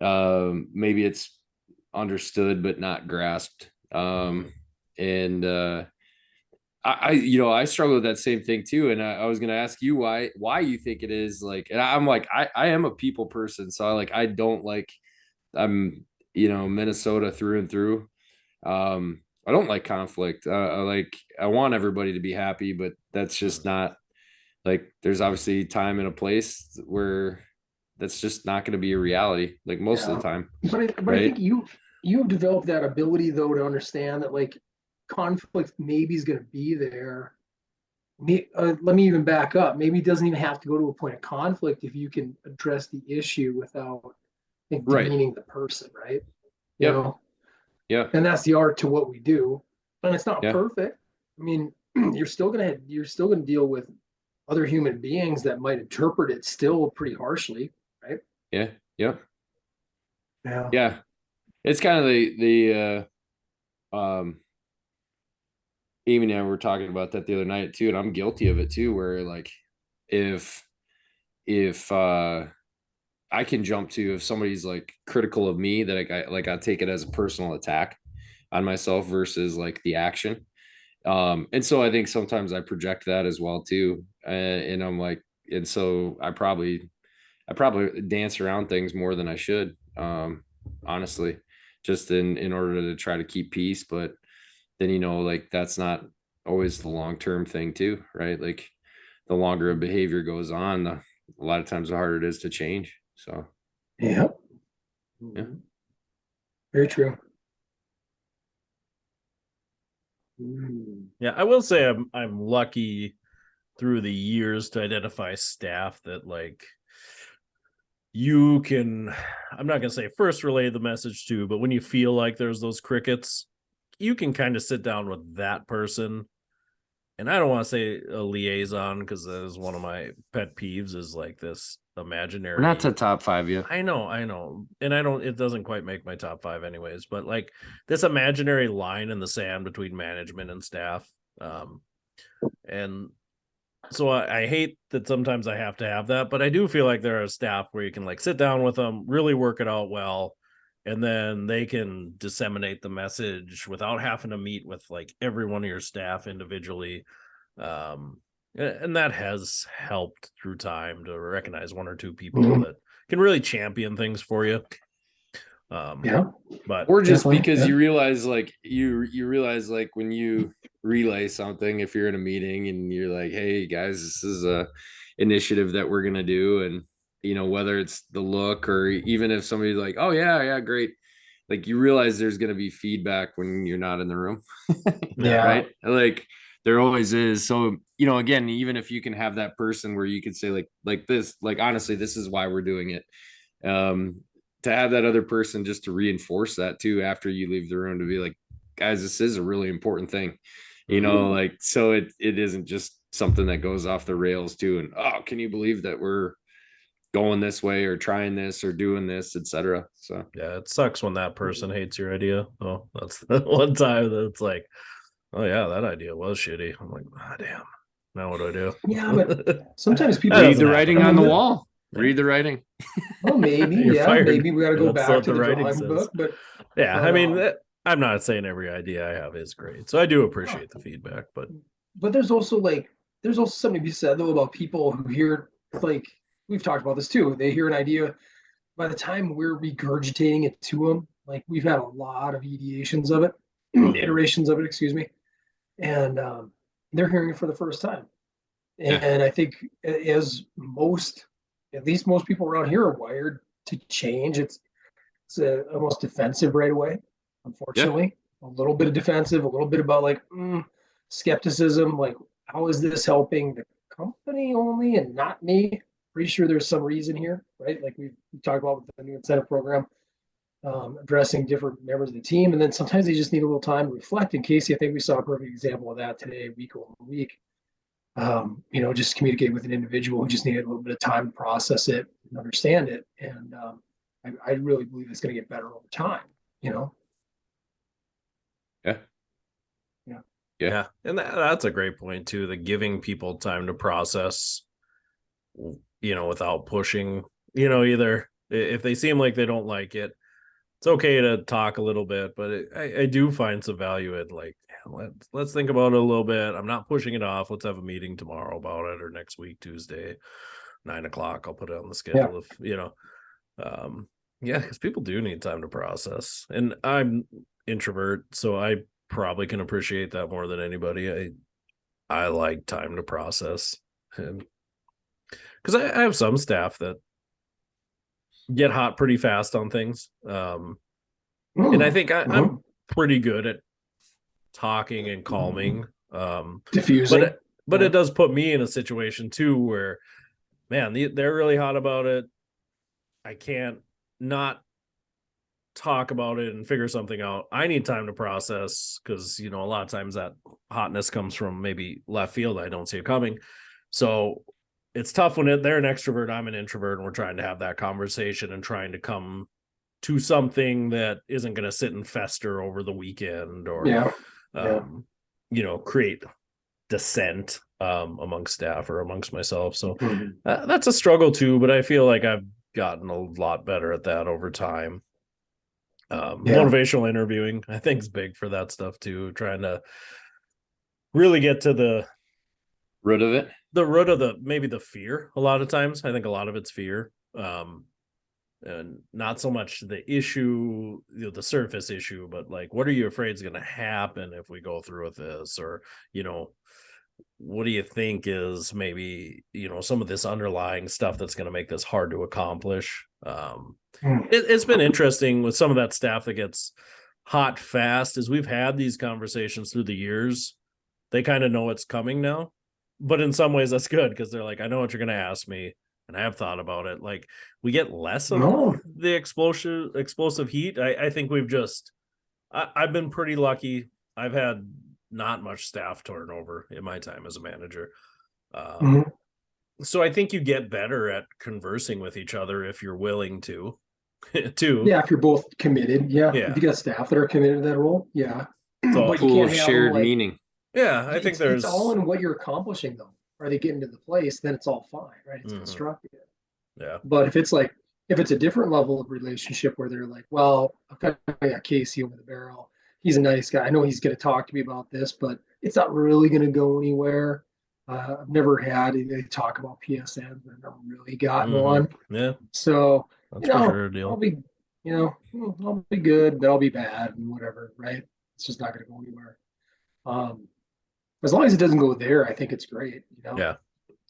maybe it's understood but not grasped. And I struggle with that same thing too. And I was gonna ask you why you think it is like, and I'm like, I am a people person, so I don't like, I'm, Minnesota through and through. I don't like conflict. I want everybody to be happy, but that's just not, like, there's obviously time and a place where that's just not going to be a reality, like most of the time. But I Right. think you've developed that ability though to understand that like conflict maybe is going to be there. Let me even back up. Maybe it doesn't even have to go to a point of conflict if you can address the issue without like, Right. demeaning the person, right? You Yep. know, Yeah. and that's the art to what we do. And it's not Yeah. perfect. I mean, you're still gonna deal with other human beings that might interpret it still pretty harshly, right? Yeah. Yep. Yeah. Yeah. It's kind of the Amy and I were talking about that the other night too, and I'm guilty of it too, where like if if I can jump to, if somebody's like critical of me, that I take it as a personal attack on myself versus like the action. And so I think sometimes I project that as well too. And I'm like, and so I probably dance around things more than I should, honestly, just in order to try to keep peace. But then, like that's not always the long-term thing too, right? Like the longer a behavior goes on, a lot of times the harder it is to change. So Yeah. yeah. Very true. Yeah, I will say I'm lucky through the years to identify staff that like you can, I'm not gonna say first relay the message to, but when you feel like there's those crickets, you can kind of sit down with that person. And I don't want to say a liaison because that is one of my pet peeves, is like this We're not to imaginary. top five yet. I know. And it doesn't quite make my top 5 anyways, but like this imaginary line in the sand between management and staff. And so I hate that sometimes I have to have that, but I do feel like there are staff where you can like sit down with them, really work it out well, and then they can disseminate the message without having to meet with like every one of your staff individually. And that has helped through time to recognize 1 or 2 people that can really champion things for you. Yeah. But Or just Definitely, because yeah. you realize like when you relay something, if you're in a meeting and you're like, hey guys, this is a initiative that we're gonna do, and whether it's the look or even if somebody's like, oh yeah, great, like you realize there's gonna be feedback when you're not in the room. yeah, Right, like there always is. So again, even if you can have that person where you could say like this, like honestly, this is why we're doing it, um to have that other person just to reinforce that too after you leave the room, to be like, guys, this is a really important thing, like, so it isn't just something that goes off the rails too, and oh, can you believe that we're going this way or trying this or doing this, etc. So yeah, it sucks when that person hates your idea. Oh, that's the one time that it's like, oh yeah, that idea was shitty. I'm like, damn. Now what do I do? Yeah, but sometimes That people Read doesn't the happen writing on the often. wall. Yeah. Read the writing. well, maybe, You're yeah, fired. maybe we got to go That's back what to the the writing drawing says. book. But Yeah, but I mean, I'm not saying every idea I have is great, so I do no. appreciate the feedback. But But there's also something to be said though about people who hear, like, we've talked about this too. They hear an idea, by the time we're regurgitating it to them, like we've had a lot of ideations of it, mhm. iterations of it, excuse me, and they're hearing it for the first time. Yeah. And I think as most, at least most people around here are wired to change. It's almost defensive right away, Yeah. unfortunately. A little bit of defensive, a little bit about like skepticism, like how is this helping the company only and not me? Pretty sure there's some reason here, right? Like we talked about with the new incentive program, addressing different members of the team, and then sometimes they just need a little time to reflect. And Casey, I think we saw a perfect example of that today, week over week. Just communicate with an individual who just needed a little bit of time to process it and understand it. And I really believe it's going to get better over time, you know? Yeah. Yeah. Yeah, and that's a great point too. The giving people time to process, without pushing. Either if they seem like they don't like it, it's okay to talk a little bit, but I do find some value in like, let's think about it a little bit. I'm not pushing it off. Let's have a meeting tomorrow about it, or next week, Tuesday, 9 o'clock. I'll put it on the Yeah. schedule um, yeah, because people do need time to process, and I'm introvert, so I probably can appreciate that more than anybody. I like time to process, and because I have some staff that get hot pretty fast on things. And I think I'm pretty good at talking and calming. Diffusing. But it does put me in a situation too where, man, they're really hot about it. I can't not talk about it and figure something out. I need time to process because a lot of times that hotness comes from maybe left field. I don't see it coming. So it's tough when they're an extrovert, I'm an introvert, and we're trying to have that conversation and trying to come to something that isn't going to sit and fester over the weekend or create dissent amongst staff or amongst myself. So that's a struggle too, but I feel like I've gotten a lot better at that over time. Motivational interviewing, I think, is big for that stuff too, trying to really get to the root of it. The root of maybe the fear. A lot of times I think a lot of it's fear, and not so much the issue, the surface issue, but like, what are you afraid is going to happen if we go through with this? Or what do you think is maybe some of this underlying stuff that's going to make this hard to accomplish? It's been interesting with some of that staff that gets hot fast, as we've had these conversations through the years. They kind of know it's coming now, but in some ways that's good because they're like, I know what you're going to ask me, and I have thought about it. Like, we get less of the explosive heat. I think I've been pretty lucky. I've had not much staff turnover in my time as a manager. So I think you get better at conversing with each other if you're willing to. Too. Yeah, if you're both committed. Yeah. Yeah. If you got staff that are committed to that role. Yeah. So but you can't have shared them, like, meaning. Yeah, I think it's all in what you're accomplishing though. Are they getting to the place? Then it's all fine, right? It's constructive. Yeah. But if it's a different level of relationship where they're like, well, I've got Casey over the barrel. He's a nice guy. I know he's going to talk to me about this, but it's not really going to go anywhere. I've never had they talk about PSN, but I've never really gotten one. Yeah. So that's for sure a deal. I'll be good, but I'll be bad and whatever, right? It's just not going to go anywhere. As long as it doesn't go there, I think it's great. Yeah.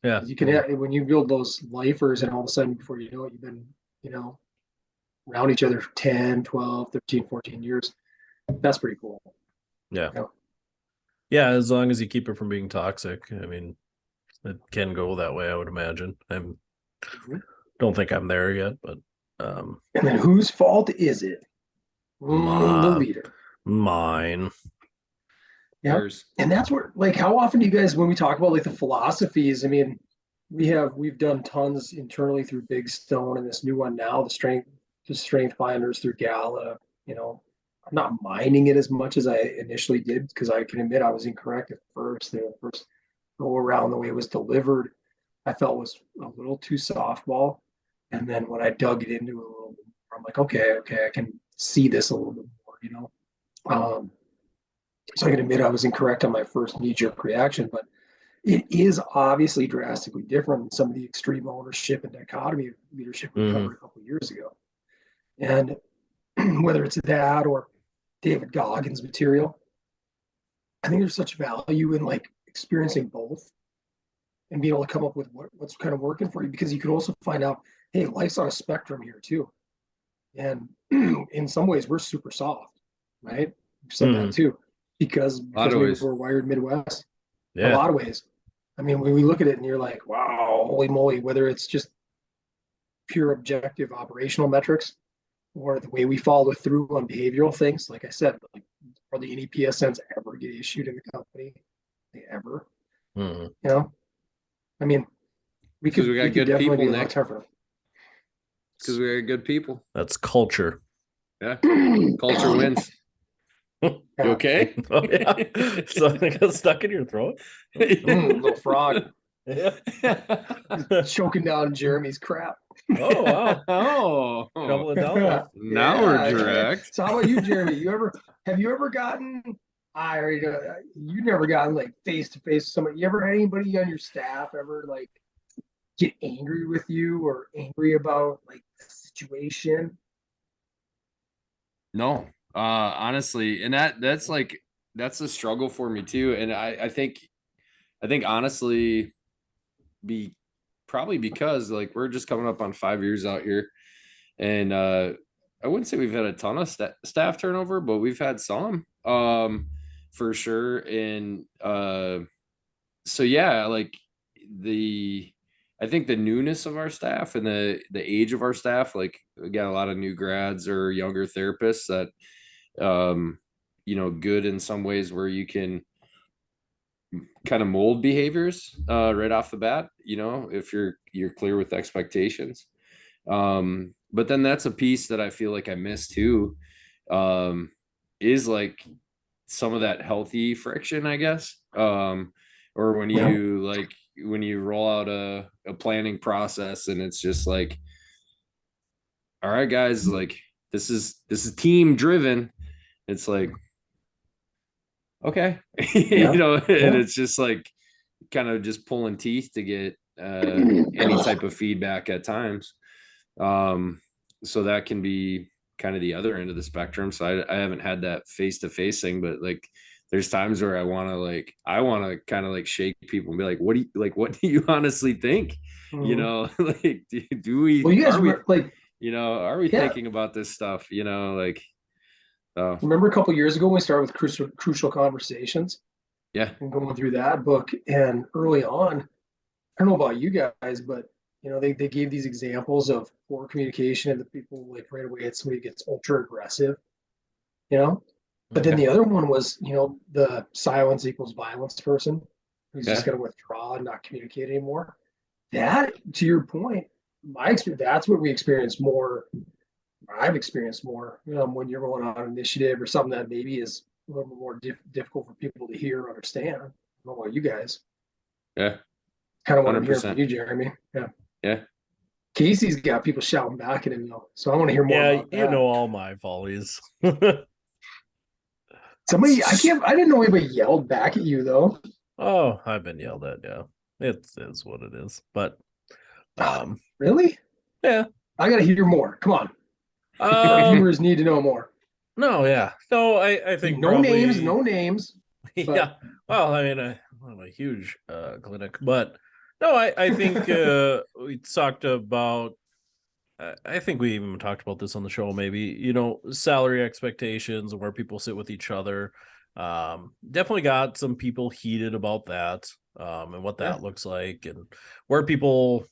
Yeah. You can have, when you build those lifers and all of a sudden before you know it, you've been, around each other for 10, 12, 13, 14 years. That's pretty cool. Yeah. Yeah, as long as you keep it from being toxic. I mean, it can go that way, I would imagine. Don't think I'm there yet, but and then whose fault is it? The leader. Mine. Yeah. And that's where, like, how often do you guys, when we talk about like the philosophies, I mean, we've done tons internally through Big Stone and this new one now, the strength finders through Gala, not minding it as much as I initially did, because I can admit I was incorrect at first. The first go around, the way it was delivered, I felt was a little too softball. And then when I dug it into it a little bit more, I'm like, okay, I can see this a little bit more, you know. So I can admit I was incorrect on my first knee-jerk reaction, but it is obviously drastically different than some of the extreme ownership and dichotomy of leadership we covered a couple of years ago. And whether it's that or David Goggins material, I think there's such value in like experiencing both and being able to come up with what's kind of working for you, because you can also find out, hey, life's on a spectrum here too. And in some ways we're super soft, right? We've said that too, because we're wired Midwest. In a lot of ways. I mean, when we look at it and you're like, wow, holy moly, whether it's just pure objective operational metrics or the way we follow through on behavioral things, like I said, like, are the any PSNs ever get issued in the company? Ever? You know? I mean, we could good definitely people, be a lot tougher. Because we got good people. That's culture. Yeah. Culture wins. You okay? Oh, yeah. So it got stuck in your throat. Little frog. Yeah. Choking down Jeremy's crap. Oh wow. Oh. Double it down. Now we're direct. So how about you, Jeremy? Have you ever gotten, I already know, you never gotten like face to face with somebody. You ever had anybody on your staff ever like get angry with you or angry about like the situation? No, honestly, and that's a struggle for me too. And I think honestly, probably because like we're just coming up on 5 years out here, and I wouldn't say we've had a ton of staff turnover, but we've had some, for sure. And so yeah, like I think the newness of our staff and the age of our staff, like we got a lot of new grads or younger therapists that, good in some ways where you can kind of mold behaviors right off the bat, if you're clear with expectations. But then that's a piece that I feel like I miss too, is like some of that healthy friction, I guess. Or when you roll out a planning process and it's just like, all right, guys, like this is team driven. It's like, okay, and it's just like kind of just pulling teeth to get any type of feedback at times. So that can be kind of the other end of the spectrum. So I haven't had that face-to-face thing, but like there's times where I want to kind of like shake people and be like, what do you honestly think? Like, do we, well, you guys were like, are we thinking about this stuff? Like, remember a couple years ago when we started with crucial conversations? Yeah. And going through that book, and early on, I don't know about you guys, but they gave these examples of poor communication and the people like right away it's somebody gets ultra aggressive, but then the other one was, the silence equals violence person who's just going to withdraw and not communicate anymore. That, to your point, my experience, that's what we experience more. I've experienced more, when you're going on an initiative or something that maybe is a little bit more difficult for people to hear or understand. I don't know about you guys. Yeah. Kind of what I'm hearing from you, Jeremy. Yeah. Yeah. Casey's got people shouting back at him though, so I want to hear more about that. You know all my follies. Somebody, I didn't know anybody yelled back at you though. Oh, I've been yelled at, yeah. It is what it is. But really? Yeah. I gotta hear more. Come on. Our viewers need to know more. No, yeah. No, I think no names. But... Yeah. Well, I mean, I'm a huge clinic, but no, I think we talked about. I think we even talked about this on the show. Maybe salary expectations and where people sit with each other. Definitely got some people heated about that, and what that looks like, and where people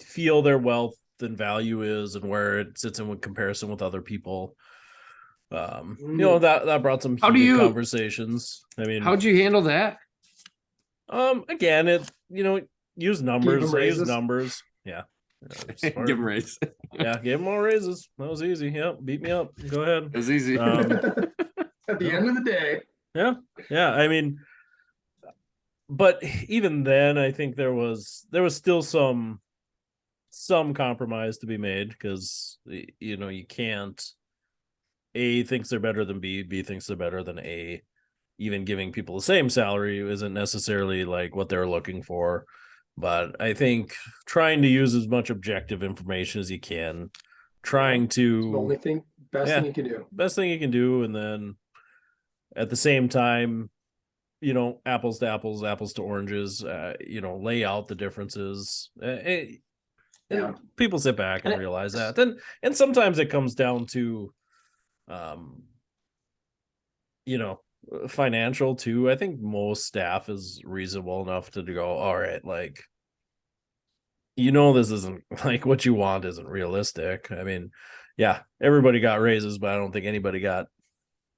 feel their wealth and value is, and where it sits in comparison with other people. That brought some heated conversations. I mean, how'd you handle that? Again, use numbers. I use numbers. Yeah. Smart. Give him raise. Yeah, gave them all raises. That was easy. Yep, beat me up. Go ahead. It was easy. At the end of the day. Yeah, yeah. I mean, but even then, I think there was still some compromise to be made because you can't. A thinks they're better than B. B thinks they're better than A. Even giving people the same salary isn't necessarily like what they're looking for. But I think trying to use as much objective information as you can, trying to the only thing, best thing you can do. Best thing you can do, and then at the same time, apples to apples, apples to oranges, lay out the differences. And people sit back and realize that. And sometimes it comes down to, financial too. I think most staff is reasonable enough to go, all right, like, this isn't like what you want isn't realistic. I mean, yeah, everybody got raises, but I don't think anybody got,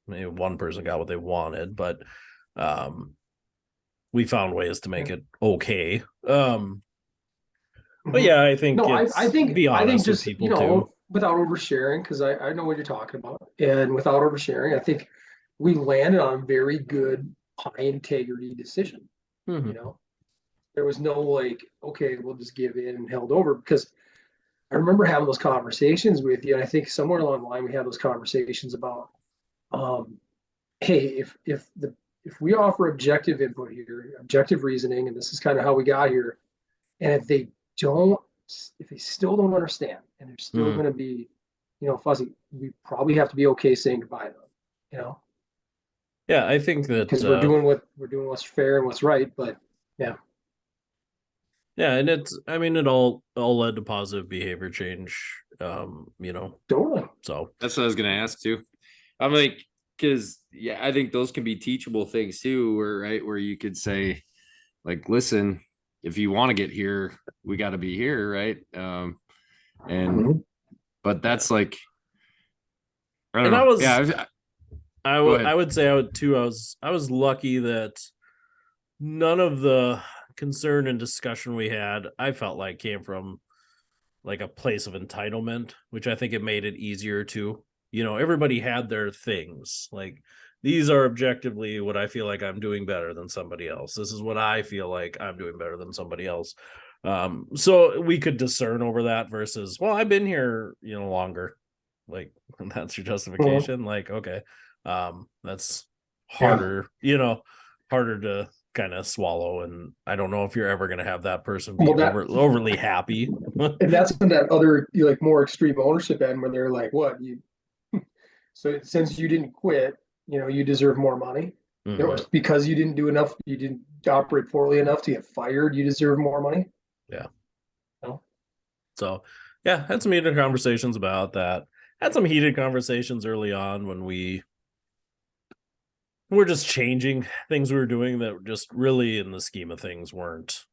maybe one person got what they wanted, but we found ways to make it okay. But yeah, I think I think be honest just with people too. Without oversharing, because I know what you're talking about, and without oversharing, I think we landed on a very good high integrity decision. Mm-hmm. There was no like, okay, we'll just give in and held over, because I remember having those conversations with you, and I think somewhere along the line we had those conversations about, hey, if we offer objective input here, objective reasoning, and this is kind of how we got here, and if they still don't understand and they're still going to be, fuzzy, we probably have to be okay saying goodbye to them, Yeah, I think that because we're doing what's fair and what's right, but yeah. Yeah, and it all led to positive behavior change. Totally. So that's what I was gonna ask too. I'm like, because I think those can be teachable things too, where you could say, like, listen, if you want to get here, we got to be here, right? But that's like, I don't know. I would say I was lucky that none of the concern and discussion we had, I felt like, came from like a place of entitlement, which I think it made it easier to, everybody had their things. Like, these are objectively what I feel like I'm doing better than somebody else. This is what I feel like I'm doing better than somebody else. So we could discern over that versus, well, I've been here, longer. Like, that's your justification. Like, okay. That's harder, harder to kind of swallow. And I don't know if you're ever going to have that person be overly happy. And that's in that other, like, more extreme ownership end where they're like, what, so since you didn't quit, you deserve more money. Because you didn't do enough, you didn't operate poorly enough to get fired, you deserve more money. Yeah. So yeah, had some heated conversations about that. Had some heated conversations early on when we're just changing things we were doing that just really, in the scheme of things, weren't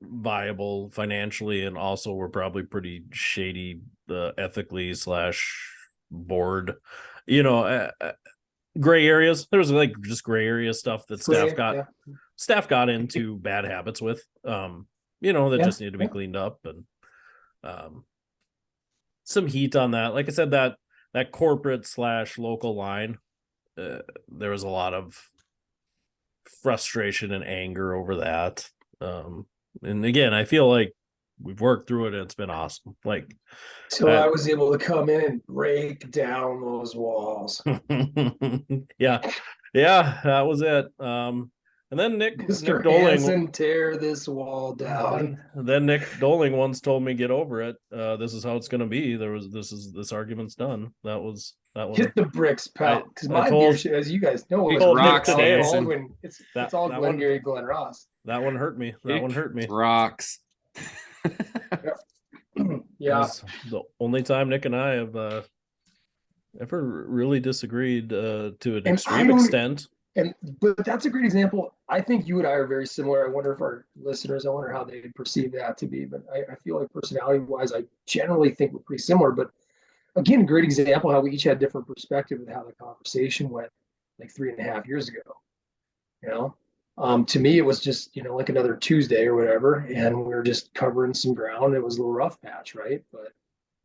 viable financially, and also were probably pretty shady ethically / board, gray areas. There was like just gray area stuff that staff got into bad habits with, that just needed to be cleaned up, and some heat on that. Like I said, that corporate / local line, there was a lot of frustration and anger over that. And again, I feel like we've worked through it and it's been awesome. Like, so I was able to come in and break down those walls. yeah, that was it. And then Nick Doling, tear this wall down. Then Nick Doling once told me, get over it. This is how it's going to be. This argument's done. That one. Hit the bricks, pal. Because my beer, as you guys know, it's rocks. It's all Glengarry, Glen Ross. That one hurt me. Rocks. Yeah. The only time Nick and I have ever really disagreed to an extreme extent. But that's a great example. I think you and I are very similar. I wonder if our listeners, how they perceive that to be. But I feel like personality-wise, I generally think we're pretty similar. But again, great example how we each had different perspective of how the conversation went like 3.5 years ago. To me, it was just, like another Tuesday or whatever, and we were just covering some ground. It was a little rough patch, right? But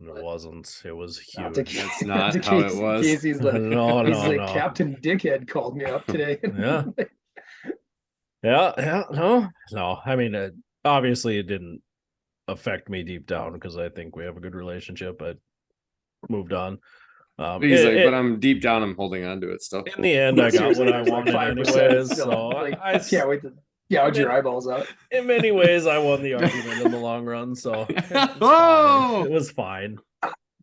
It wasn't. It was not to, huge. That's not to not how it was. Casey's like, No, he's no, like, no. Captain Dickhead called me up today. Yeah. Yeah, no. I mean, obviously, it didn't affect me deep down because I think we have a good relationship. I moved on. He's like, but I'm deep down, I'm holding on to it still. In the end, I got Seriously, what I it was like wanted 5% anyways. still. So Like, I can't wait to gouge your eyeballs out. in many ways, I won the argument in the long run. So Oh! it was fine.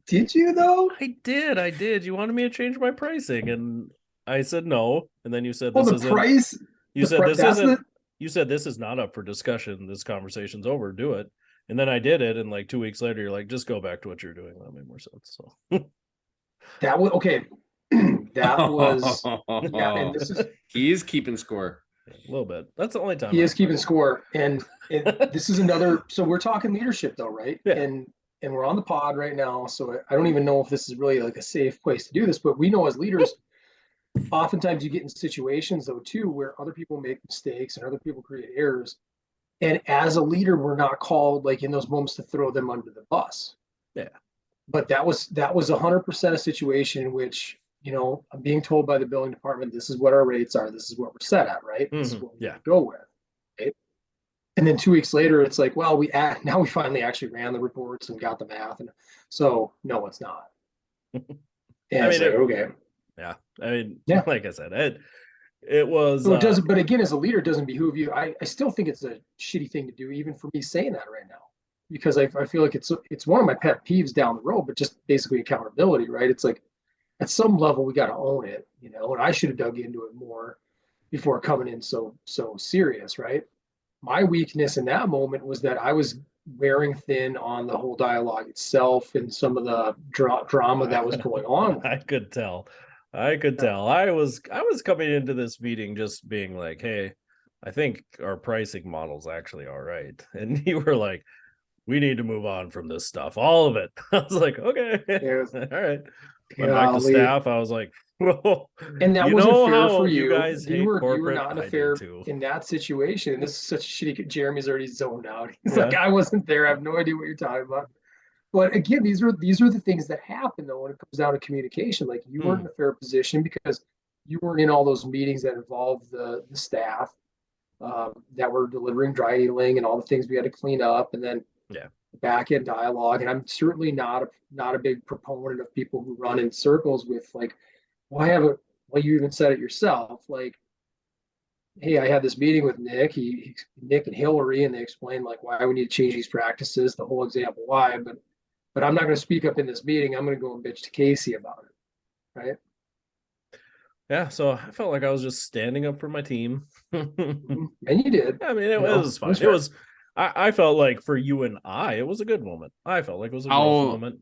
Did you though? I did. You wanted me to change my pricing, and I said no. And then you said Well, this the isn't. price. You said this that's isn't. You said this is not up for discussion. This conversation's over. Do it. And then I did it, and like 2 weeks later, you're like, just go back to what you're doing. That made more sense. So that was okay. That was yeah, and this is he is keeping score. a little bit. That's the only time he is keeping score, and this is another. So we're talking leadership, though, right? Yeah. And we're on the pod right now, so I don't even know if this is really like a safe place to do this, but we know as leaders, oftentimes you get in situations though too where other people make mistakes and other people create errors, and as a leader, we're not called like in those moments to throw them under the bus. Yeah. But that was 100% a situation in which I'm being told by the billing department, this is what our rates are, this is what we're set at, right? This is what we go with, right? And then 2 weeks later, it's like, well, now we finally actually ran the reports and got the math, and so no, it's not. And I mean, okay, yeah. I mean, yeah, like I said, it was. So it doesn't, but again, as a leader, it doesn't behoove you. I still think it's a shitty thing to do, even for me saying that right now, because I feel like it's one of my pet peeves down the road, but just basically accountability, right? It's like at some level we got to own it, and I should have dug into it more before coming in so serious, right? My weakness in that moment was that I was wearing thin on the whole dialogue itself and some of the drama that was going on. I could tell. I was coming into this meeting just being like, hey, I think our pricing model's actually all right. And you were like, we need to move on from this stuff. All of it. I was like, okay. All right. Went back to staff. I was like, whoa. And that wasn't fair for you guys you were corporate? not in a fair in that situation. This is such shitty. Jeremy's already zoned out. He's like, I wasn't there. I have no idea what you're talking about. But again, these are the things that happen though when it comes down to communication. Like you weren't in a fair position because you weren't in all those meetings that involved the staff that were delivering dry needling and all the things we had to clean up, and then back end dialogue. And I'm certainly not a big proponent of people who run in circles with like, well, you even said it yourself, like, hey, I had this meeting with Nick, Nick and Hillary, and they explained like why we need to change these practices, the whole example why, but I'm not going to speak up in this meeting. I'm going to go and bitch to Casey about it, right? Yeah, so I felt like I was just standing up for my team. And you did. I mean, it was fine. It was. I felt like for you and I, it was a good moment. I felt like it was a good moment.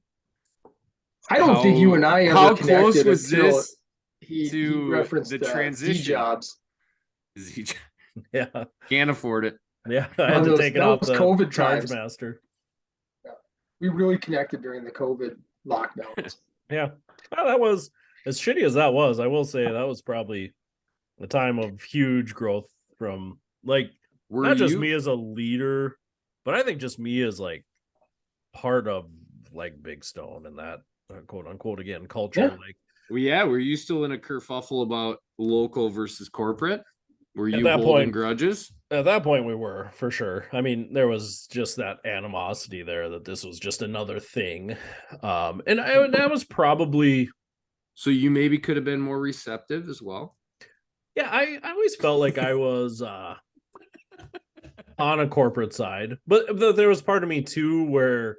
I don't think you and I ever how connected close was this he referenced the transition Z-jobs. Yeah, can't afford it. Yeah, I had to take it off the COVID charge times. master. Yeah. We really connected during the COVID lockdowns. Yeah, well, that was as shitty as that was. I will say that was probably a time of huge growth from like not just me as a leader, but I think just me as like part of like Big Stone and that quote unquote again culture. Yeah. Like, well, yeah, were you still in a kerfuffle about local versus corporate? Were you that holding point, grudges? At that point, we were for sure. I mean, there was just that animosity there that this was just another thing, and that was probably. So you maybe could have been more receptive as well. Yeah, I always felt like I was on a corporate side, but there was part of me too where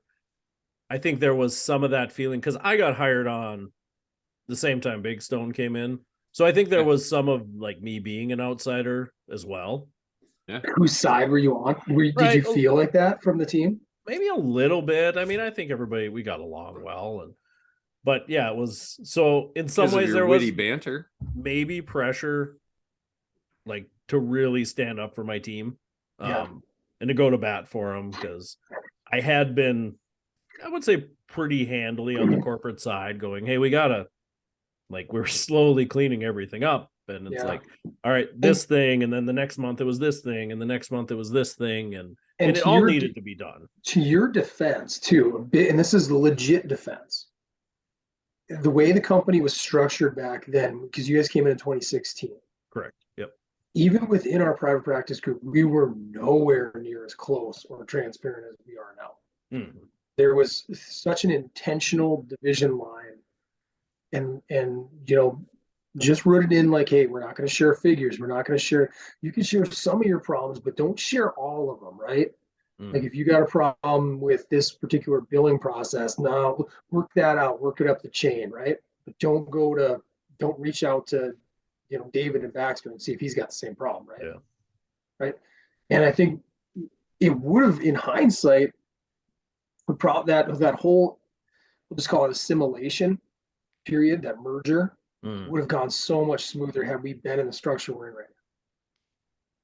I think there was some of that feeling because I got hired on the same time Big Stone came in. So I think there was some of like me being an outsider as well. Yeah. Whose side were you on? Did you feel like that from the team? Maybe a little bit. I mean, I think we got along well, but yeah, it was so in some ways there was banter, maybe pressure, like to really stand up for my team, and to go to bat for them because I had been, I would say, pretty handily on the corporate side, going, "Hey, we gotta." Like we're slowly cleaning everything up And it's Yeah. like, all right, this thing, and then the next month it was this thing, and the next month it was this thing, and And it all needed to be done. to your defense too, a bit, and this is legit defense. The way the company was structured back then, because you guys came in 2016, Correct. Yep. even within our private practice group, we were nowhere near as close or transparent as we are now. Mhm. There was such an intentional division line, and just rooted in like, hey, we're not going to share figures, we're not going to share. You can share some of your problems, but don't share all of them, right? Like Mhm. if you got a problem with this particular billing process, now work that out, work it up the chain, right? But don't reach out to, David and Baxter and see if he's got the same problem, right? Yeah. Right. And I think it would have, in hindsight, that whole, we'll just call it assimilation period, that merger Mhm. would have gone so much smoother had we been in the structure we're in right now.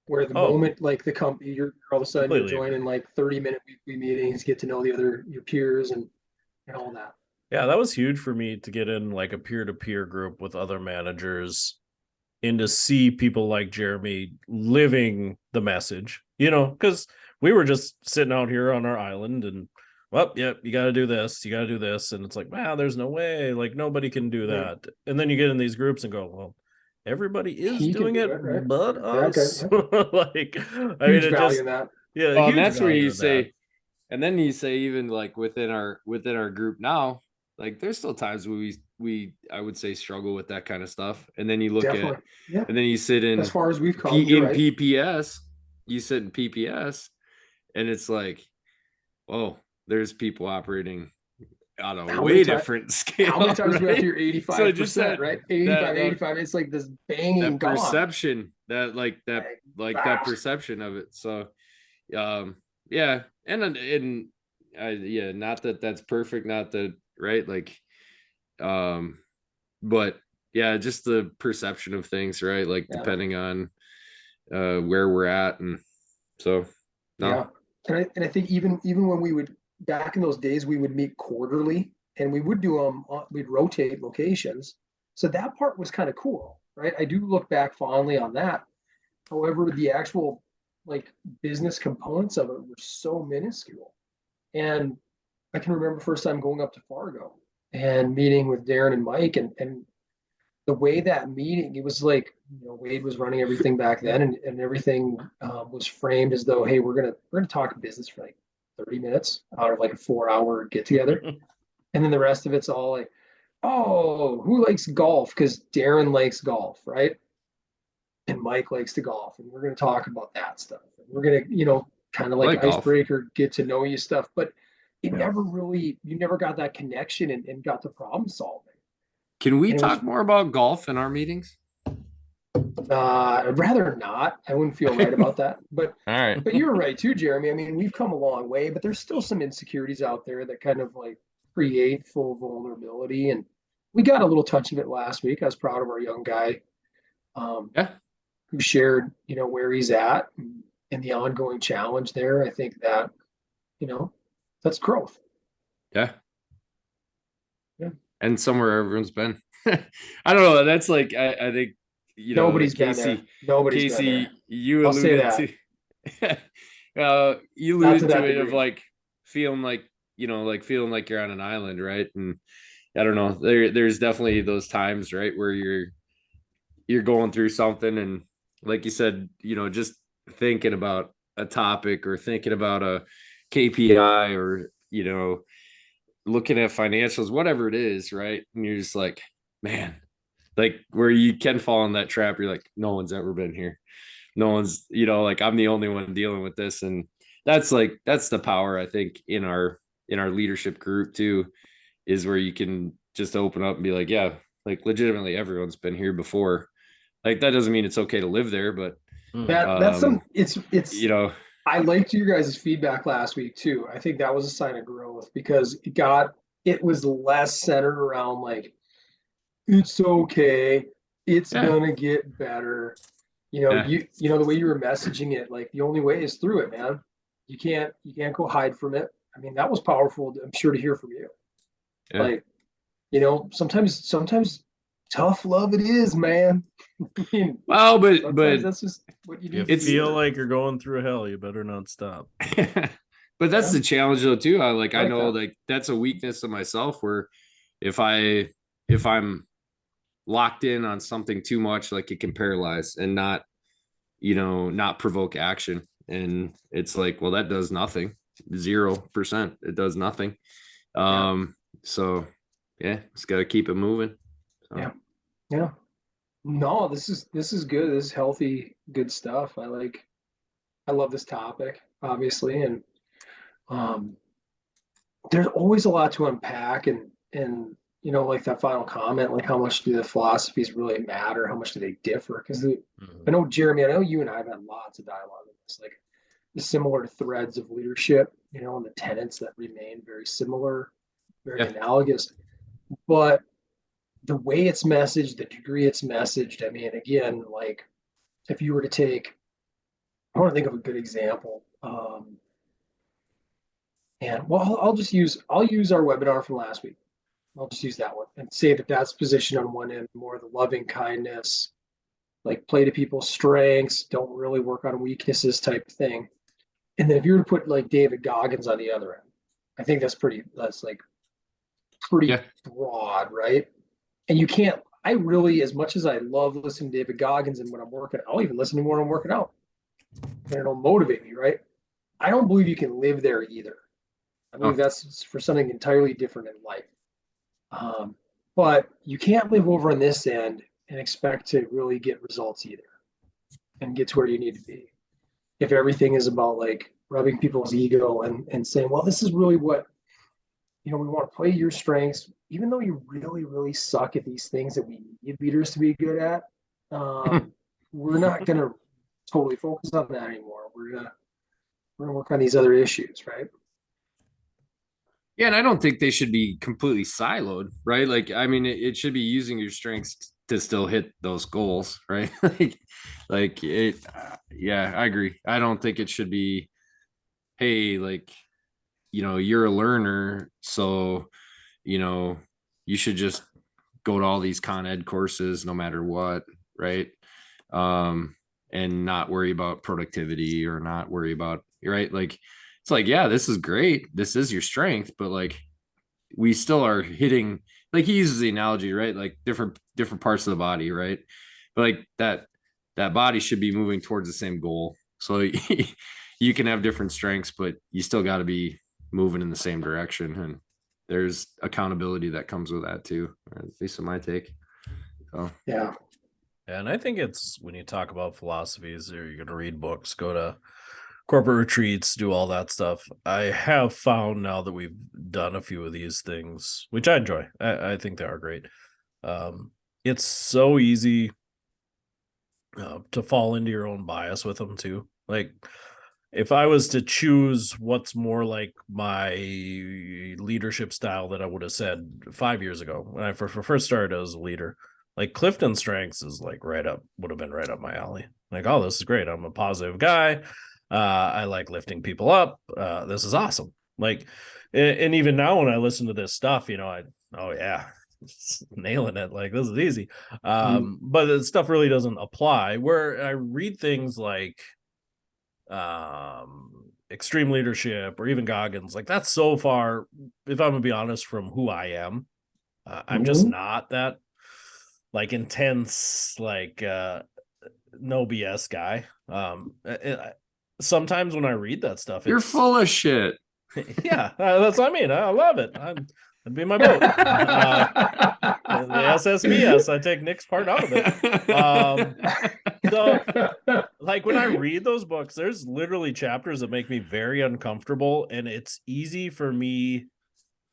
Where the Oh, moment like the company, you're all of a sudden you're completely agree. joining like 30-minute weekly meetings, get to know your peers and all that. Yeah, that was huge for me to get in like a peer-to-peer group with other managers and to see people like Jeremy living the message, because we were just sitting out here on our island and, well, yep, you got to do this, you got to do this. And it's like, wow, there's no way, like nobody can do Right. that. And then you get in these groups and go, well, everybody is He can doing do it, it, right? but Yeah, okay. us. Yeah. Like, I mean, Huge it value just, in that. yeah, Well, and huge that's where value you in that. say, and then you say even like within our group now, like there's still times where we I would say struggle with that kind of stuff. And then you look at, Definitely. Yeah. and then you sit As in far as we've come, you're in right. PPS, you sit in PPS, and it's like, oh, there's people operating on a How many way times different how many scale, times do we have to right? hear So just 85%, right? 85, that 85. It's like this banging that gone. perception, that perception of it. So yeah, and yeah, not that that's perfect, not that, right, like um but yeah, just the perception of things, right, like Yeah. depending on where we're at. And so no. Yeah. And I think even when we would back in those days, we would meet quarterly and we would do we'd rotate locations. So that part was kind of cool, right? I do look back fondly on that. However, the actual like business components of it were so minuscule. And I can remember first time going up to Fargo and meeting with Darren and Mike and the way that meeting, it was like, Wade was running everything back then, and everything was framed as though, hey, we're gonna talk business for like 30 minutes out of like a 4 hour get together, and then the rest of it's all like, oh, who likes golf? Because Darren likes golf, right? And Mike likes to golf, and we're gonna talk about that stuff. And we're gonna, kind of I like like golf. icebreaker, get to know you stuff, but Yeah. you never got that connection and got the problem solving. Can we And it was talk more about golf in our meetings? I'd rather not. I wouldn't feel right about that. But All right. but you're right too, Jeremy. I mean, we've come a long way, but there's still some insecurities out there that kind of like create full vulnerability. And we got a little touch of it last week. I was proud of our young guy Yeah. who shared, where he's at and the ongoing challenge there. I think that, you know, that's growth. Yeah. Yeah. And somewhere everyone's been. I don't know. That's like I think, Nobody's been there. Casey, Nobody's been there. you I'll say alluded that. to you Not to alluded to that it of degree. like feeling like, like feeling like you're on an island, right? And I don't know. There's definitely those times, right, where you're going through something, and like you said, just thinking about a topic or thinking about a KPI, or looking at financials, whatever it is, right? And you're just like, man, like where you can fall in that trap. You're like, no one's ever been here. No one's, like I'm the only one dealing with this. And that's the power, I think, in our leadership group too, is where you can just open up and be like, yeah, like legitimately everyone's been here before. Like that doesn't mean it's okay to live there, but That's some it's you know, I liked your guys' feedback last week too. I think that was a sign of growth because it was less centered around like it's okay, it's yeah, gonna get better. yeah, The way you were messaging it, like the only way is through it, man. You can't go hide from it. I mean, that was powerful, I'm sure, to hear from you. yeah, Like, sometimes tough love it is, man. I mean, Well, sometimes that's just what you If you need to feel hear. like you're going through hell, you better not stop. but that's Yeah, the challenge though too. I like know that. like that's a weakness of myself where if I'm locked in on something too much, like it can paralyze and not, not provoke action. And it's like, well, that does nothing. 0%. It does nothing. Yeah, So yeah, just got to keep it moving. So. yeah, yeah. No, this is good. This is healthy, good stuff. I love this topic, obviously, and um, there's always a lot to unpack, and like that final comment, like how much do the philosophies really matter? How much do they differ? Because I know Jeremy, I know you and I have had lots of dialogue on this, like the similar threads of leadership, and the tenets that remain very similar, very Yeah. analogous, but the way it's messaged, the degree it's messaged. I mean, again, like if you were to take, I want to think of a good example. And well, I'll use our webinar from last week. I'll just use that one and say that that's positioned on one end, more the loving kindness, like play to people's strengths, don't really work on weaknesses type of thing. And then if you were to put like David Goggins on the other end, I think that's like pretty Yeah. broad, right? And you can't, I really, as much as I love listening to David Goggins and when I'm working, I'll even listen to him when I'm working out and it'll motivate me, right? I don't believe you can live there either. I believe Oh, that's for something entirely different in life. Um, but you can't live over on this end and expect to really get results either and get to where you need to be. If everything is about like rubbing people's ego and saying, well, this is really what, we want to play your strengths, even though you really, really suck at these things that we need leaders to be good at. We're not going to totally focus on that anymore. We're gonna work on these other issues, right? yeah. And I don't think they should be completely siloed, right? Like, I mean, it should be using your strengths to still hit those goals, right? like it, yeah, I agree. I don't think it should be, hey, like, you're a learner, so you know you should just go to all these con ed courses no matter what, right? um and not worry about productivity or not worry about, right, like it's like, yeah, this is great, this is your strength, but like we still are hitting, like he uses the analogy, right, like different parts of the body, right, but like that body should be moving towards the same goal. So you can have different strengths, but you still got to be moving in the same direction. And there's accountability that comes with that too, at least in my take. So Yeah. And I think it's when you talk about philosophies, or you're going to read books, go to corporate retreats, do all that stuff. I have found now that we've done a few of these things, which I enjoy. I think they are great. It's so easy to fall into your own bias with them too. Like if I was to choose what's more like my leadership style that I would have said 5 years ago when I first started as a leader, like Clifton Strengths is like would have been right up my alley. Like, oh, this is great. I'm a positive guy. I like lifting people up. This is awesome. Like, and even now when I listen to this stuff, oh yeah, nailing it. Like this is easy. But the stuff really doesn't apply. Where I read things like extreme leadership or even Goggins, like that's so far, if I'm gonna be honest, from who I am. I'm just not that like intense, like no BS guy. Sometimes when I read that stuff, you're it's full of shit. yeah, that's what I mean. I love it. That'd be my boat. The SSBS, I take Nick's part out of it. So like when I read those books, there's literally chapters that make me very uncomfortable, and it's easy for me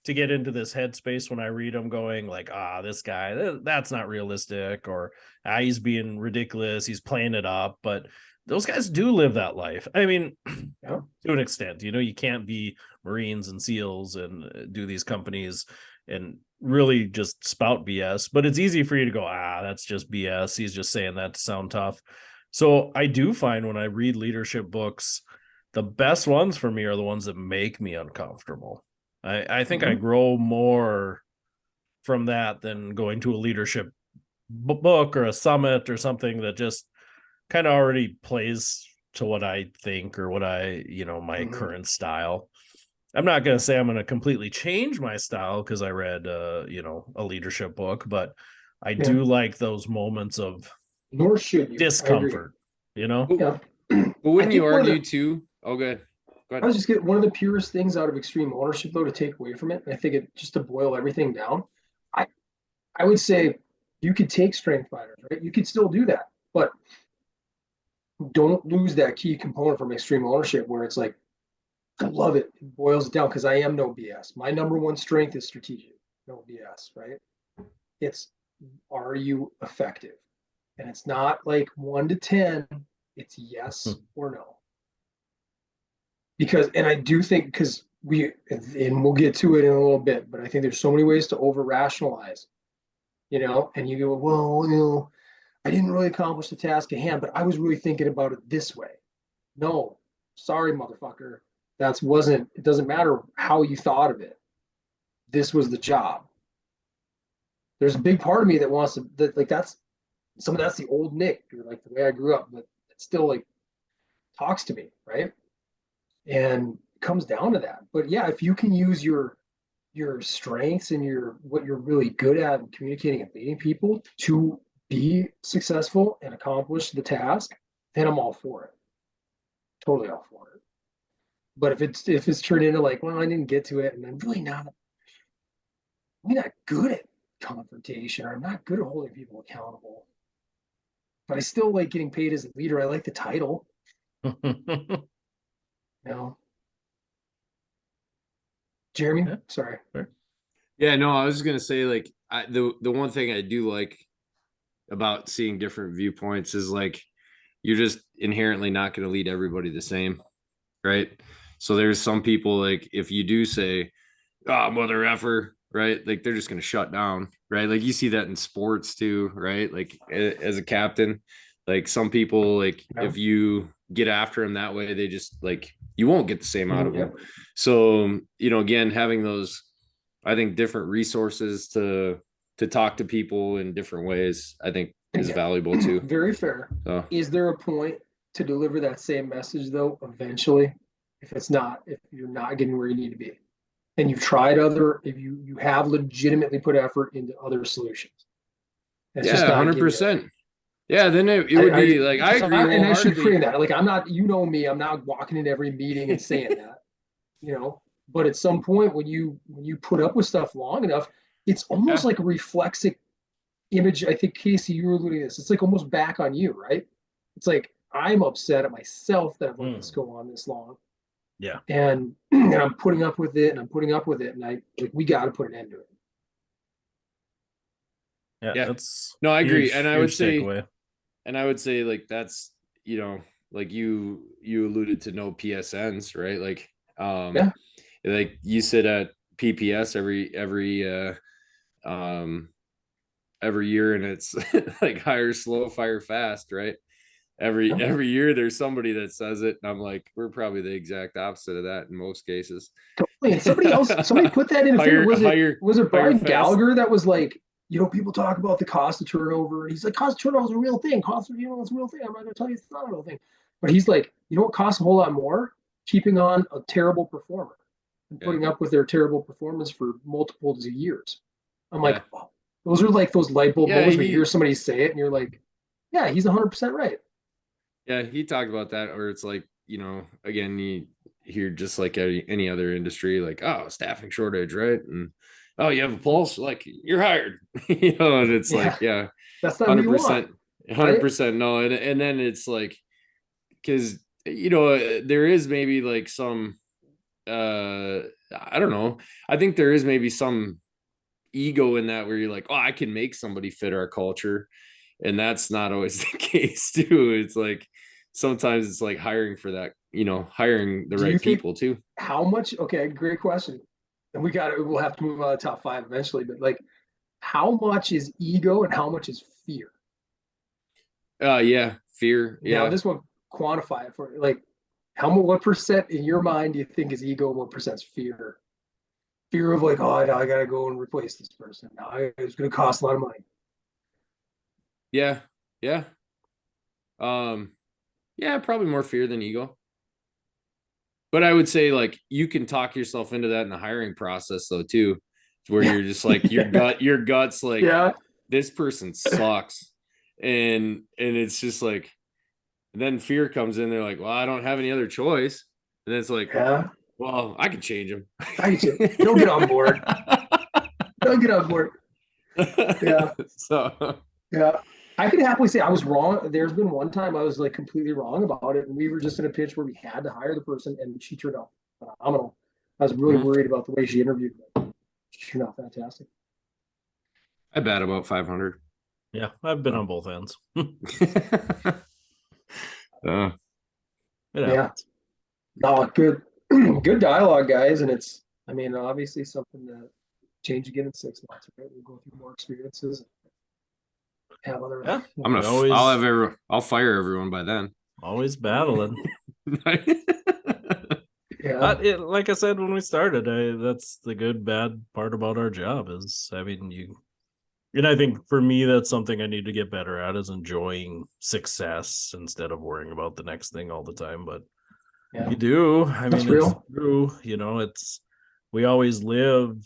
to get into this headspace when I read them, going like, this guy, that's not realistic, or he's being ridiculous, he's playing it up. But those guys do live that life. I mean, Yeah. to an extent, you can't be Marines and SEALs and do these companies and really just spout BS, but it's easy for you to go, that's just BS. He's just saying that to sound tough. So I do find when I read leadership books, the best ones for me are the ones that make me uncomfortable. I think I grow more from that than going to a leadership book or a summit or something that just kind of already plays to what I think or what I, my current style. I'm not going to say I'm going to completely change my style because I read, a leadership book, but I do like those moments of Nor should you. I agree. discomfort, Yeah. But I wouldn't you think one of argue the, too? Oh, good. Go I ahead. was just getting one of the purest things out of extreme ownership though to take away from it. And I think it just to boil everything down. I I would say you could take strength fighters, right? You could still do that, but don't lose that key component from extreme ownership where it's like, I love it. It boils it down because I am no BS. My number one strength is strategic, no BS, right? It's are you effective? And it's not like 1 to 10, it's yes or no. Because, and I do think, because and we'll get to it in a little bit, but I think there's so many ways to over rationalize, and you go, well, I didn't really accomplish the task at hand, but I was really thinking about it this way. No, sorry, motherfucker. It doesn't matter how you thought of it. This was the job. There's a big part of me that wants to, that's the old Nick, or like the way I grew up, but it still like talks to me, right? And it comes down to that. But yeah, if you can use your strengths and what you're really good at in communicating and leading people to be successful and accomplish the task, then I'm all for it. Totally all for it. But if it's turned into like, well, I didn't get to it, and I'm really not good at confrontation, or I'm not good at holding people accountable. But I still like getting paid as a leader. I like the title, you know. Jeremy, Yeah. sorry. Yeah, no, I was just gonna say like the one thing I do like about seeing different viewpoints is like you're just inherently not going to lead everybody the same, right? So there's some people like if you do say, "Oh, mother effer," right? Like they're just going to shut down, right? Like you see that in sports too, right? Like as a captain, like some people like Yeah. if you get after them that way, they just like you won't get the same out of them. Yep. So, again, having those I think different resources to talk to people in different ways, I think is valuable too. Very fair. So Is there a point to deliver that same message though, eventually? If you're not getting where you need to be, and if you have legitimately put effort into other solutions, it's just yeah, not getting you 100%. Yeah, then it there. would be like I agree And I should wholeheartedly. frame that. Like I'm not, me, I'm not walking in every meeting and saying that, you know. But at some point when you put up with stuff long enough, it's almost Yeah. like a reflexive image. I think Casey, you were alluding to this. It's like almost back on you, right? It's like I'm upset at myself that I've let this go on this long, Yeah. and I'm putting up with it, and I'm putting up with it, and we got to put an end to it. Yeah. Yeah. That's No, I agree. huge, huge takeaway. And I would say like that's, like you alluded to no PSNs, right? Like Yeah. like you sit at PPS um every year and it's like hire slow, fire fast, right? Yeah. Every year there's somebody that says it, and I'm like, we're probably the exact opposite of that in most cases. Totally. And somebody put that in a thing. hire Was it hire was it hire Brian fast. Gallagher that was like, people talk about the cost of turnover, and he's like, cost of turnover is a real thing. Cost of it's a real thing. I'm not going to tell you it's not a real thing, but he's like, what costs a whole lot more? Keeping on a terrible performer and Yeah. putting up with their terrible performance for multiples of years. I'm like, Yeah. oh, those are like those light bulb Yeah, moments where you hear somebody say it, and you're like, yeah, he's 100% right. he talked about that, or it's like, again, you hear just like any other industry, like, oh, staffing shortage, right? And oh, you have a pulse, like you're hired, and it's Yeah, like, yeah, that's not what you want, 100%, right? 100%. No, and then it's like, because there is maybe like some, I don't know. I think there is maybe some ego in that where you're like, oh, I can make somebody fit our culture, and that's not always the case too. It's like sometimes it's like hiring for that, hiring the Do you right think people too. how much? Okay, great question. And we'll have to move on to the top five eventually, but like, how much is ego and how much is fear? Yeah, fear. Now, Yeah. this one, quantify it for like, what percent in your mind do you think is ego and what percent is fear? Fear of like, oh, I gotta go and replace this person. Now it's going to cost a lot of money. Yeah. Yeah. Yeah, probably more fear than ego. But I would say like you can talk yourself into that in the hiring process though too, where you're just like your gut's like Yeah. this person sucks. And it's just like then fear comes in, they're like, well, I don't have any other choice. And then it's like, Yeah. well, I can change him. He'll get on board. He'll get on board. Yeah. So Yeah. I can happily say I was wrong. There's been one time I was like completely wrong about it. And we were just in a pitch where we had to hire the person and she turned out phenomenal. I was really worried about the way she interviewed, but she turned out fantastic. I bet about 500. Yeah, I've been on both ends. It Yeah. happens. No, good, good dialogue, guys. And it's, I mean, obviously something to change again in 6 months, right? We'll go through more experiences, have other, Yeah, I'm gonna. always, I'll fire everyone by then. always battling. yeah, Like I said when we started, that's the good bad part about our job is having you. And I think for me, that's something I need to get better at is enjoying success instead of worrying about the next thing all the time. But yeah, you do. I that's mean, it's real. true. You know, we always live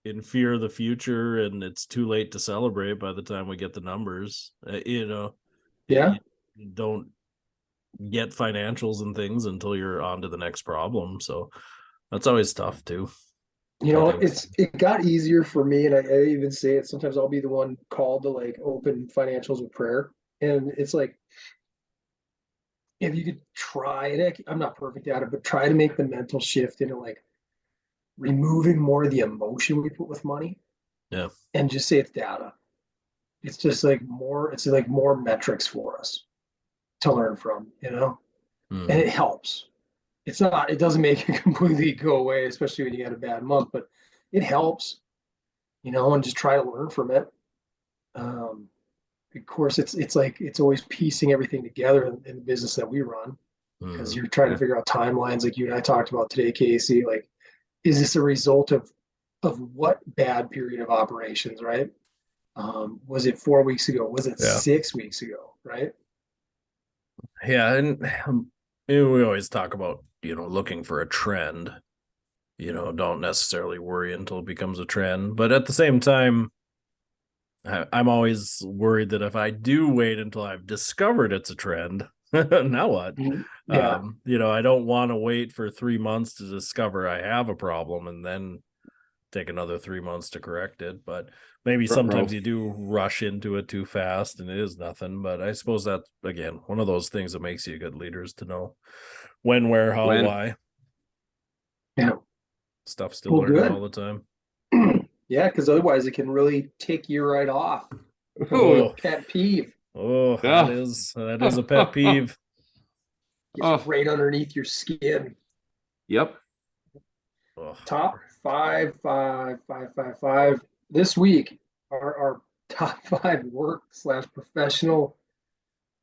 in fear of the future, and it's too late to celebrate by the time we get the numbers. You know, Yeah. you don't get financials and things until you're on to the next problem. So that's always tough too. You I know, think. it got easier for me, and I even say it sometimes. I'll be the one called to like open financials with prayer, and it's like if you could try it, I'm not perfect at it, but try to make the mental shift into like removing more of the emotion we put with money, Yeah. and just say it's data. It's just like more. It's like more metrics for us to learn from, you know, and it helps. It's not. It doesn't make it completely go away, especially when you got a bad month, but it helps, you know, and just try to learn from it. Um, of course, it's like it's always piecing everything together in the business that we run because you're trying to figure out timelines, like you and I talked about today, Casey. Like, is this a result of what bad period of operations, right? Was it 4 weeks ago? Was it 6 weeks ago? Right? Yeah, and we always talk about looking for a trend. Don't necessarily worry until it becomes a trend, but at the same time, I'm always worried that if I do wait until I've discovered it's a trend, now what? Yeah. I don't want to wait for 3 months to discover I have a problem and then take another 3 months to correct it. But maybe sometimes you do rush into it too fast and it is nothing. But I suppose that's, again, one of those things that makes you good leaders to know when, where, how, why. Yeah. Stuff still learning good. all the time. Yeah, because otherwise it can really take you right off. Oh, pet peeve. Oh, that is a pet peeve. It's right underneath your skin. Yep. Top five this week are our top 5 work/professional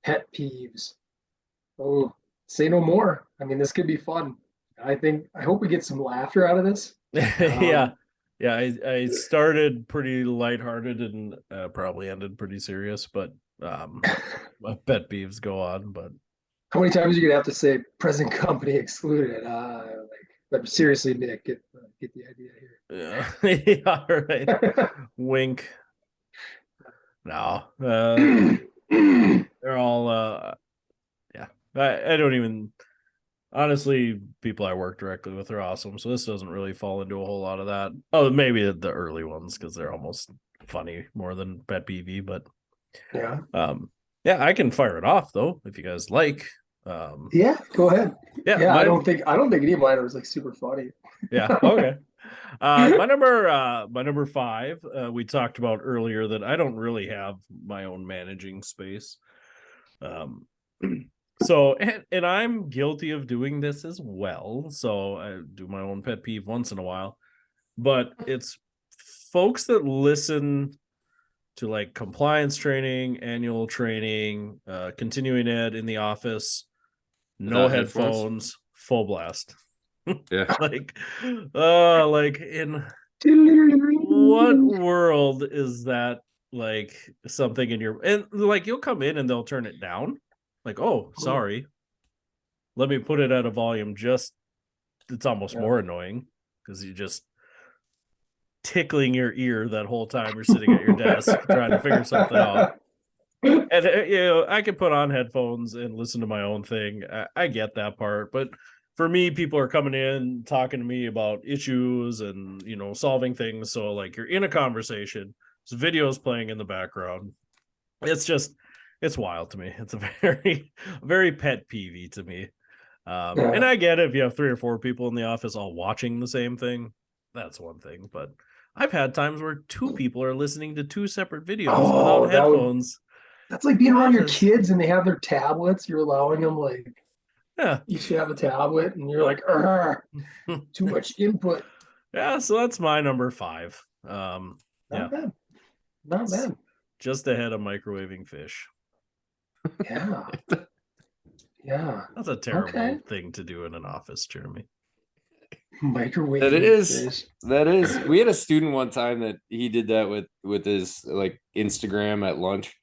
pet peeves. Oh, say no more. I mean, this could be fun. I hope we get some laughter out of this. Yeah. I started pretty lighthearted and probably ended pretty serious, but my pet peeves go on. But how many times are you gonna have to say present company excluded? But seriously, Nick, get the idea here. Yeah, all right. Wink. No, they're all. Yeah, I don't even. Honestly, people I work directly with are awesome, so this doesn't really fall into a whole lot of that. Oh, maybe the early ones because they're almost funny more than pet peeve. But yeah, I can fire it off though if you guys like. Yeah, go ahead. Yeah, I don't think any of mine was like super funny. Yeah, okay. My number 5, we talked about earlier that I don't really have my own managing space. So and I'm guilty of doing this as well. So I do my own pet peeve once in a while, but it's folks that listen to like compliance training, annual training, continuing ed in the office, no headphones, full blast. Yeah. like in what world is that like something in your, and like you'll come in and they'll turn it down. Like, oh, sorry. Let me put it at a volume just, it's almost more annoying because you just tickling your ear that whole time you're sitting at your desk trying to figure something out. And I can put on headphones and listen to my own thing. I get that part, but for me, people are coming in talking to me about issues and solving things. So like you're in a conversation, there's videos playing in the background. It's wild to me. It's a very pet peeve to me. And I get it if you have 3 or 4 people in the office all watching the same thing, that's one thing. But I've had times where 2 people are listening to 2 separate videos without headphones. That's like being around your kids and they have their tablets. You're allowing them you should have a tablet and you're like, too much input. Yeah, so that's my number 5. Not bad. Just ahead of microwaving fish. Yeah. Yeah. That's a terrible thing to do in an office, Jeremy. Microwave. That is. We had a student one time that he did that with his like Instagram at lunch.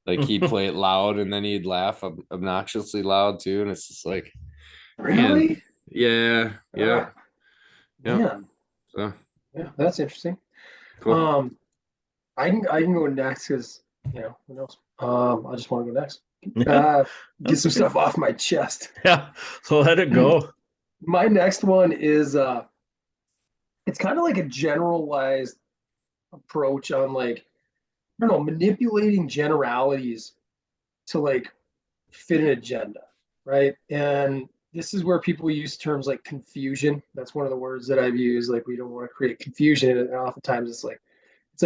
Like he'd play it loud and then he'd laugh obnoxiously loud too. And it's just like, really? Man, yeah. So yeah, that's interesting. Cool. I can go next because who knows? I just want to go next. Get some stuff off my chest. Yeah, so let it go. My next one is it's kind of like a generalized approach on like, I don't know, manipulating generalities to fit an agenda, right? And this is where people use terms like confusion. That's one of the words that I've used. Like, we don't want to create confusion, and oftentimes it's like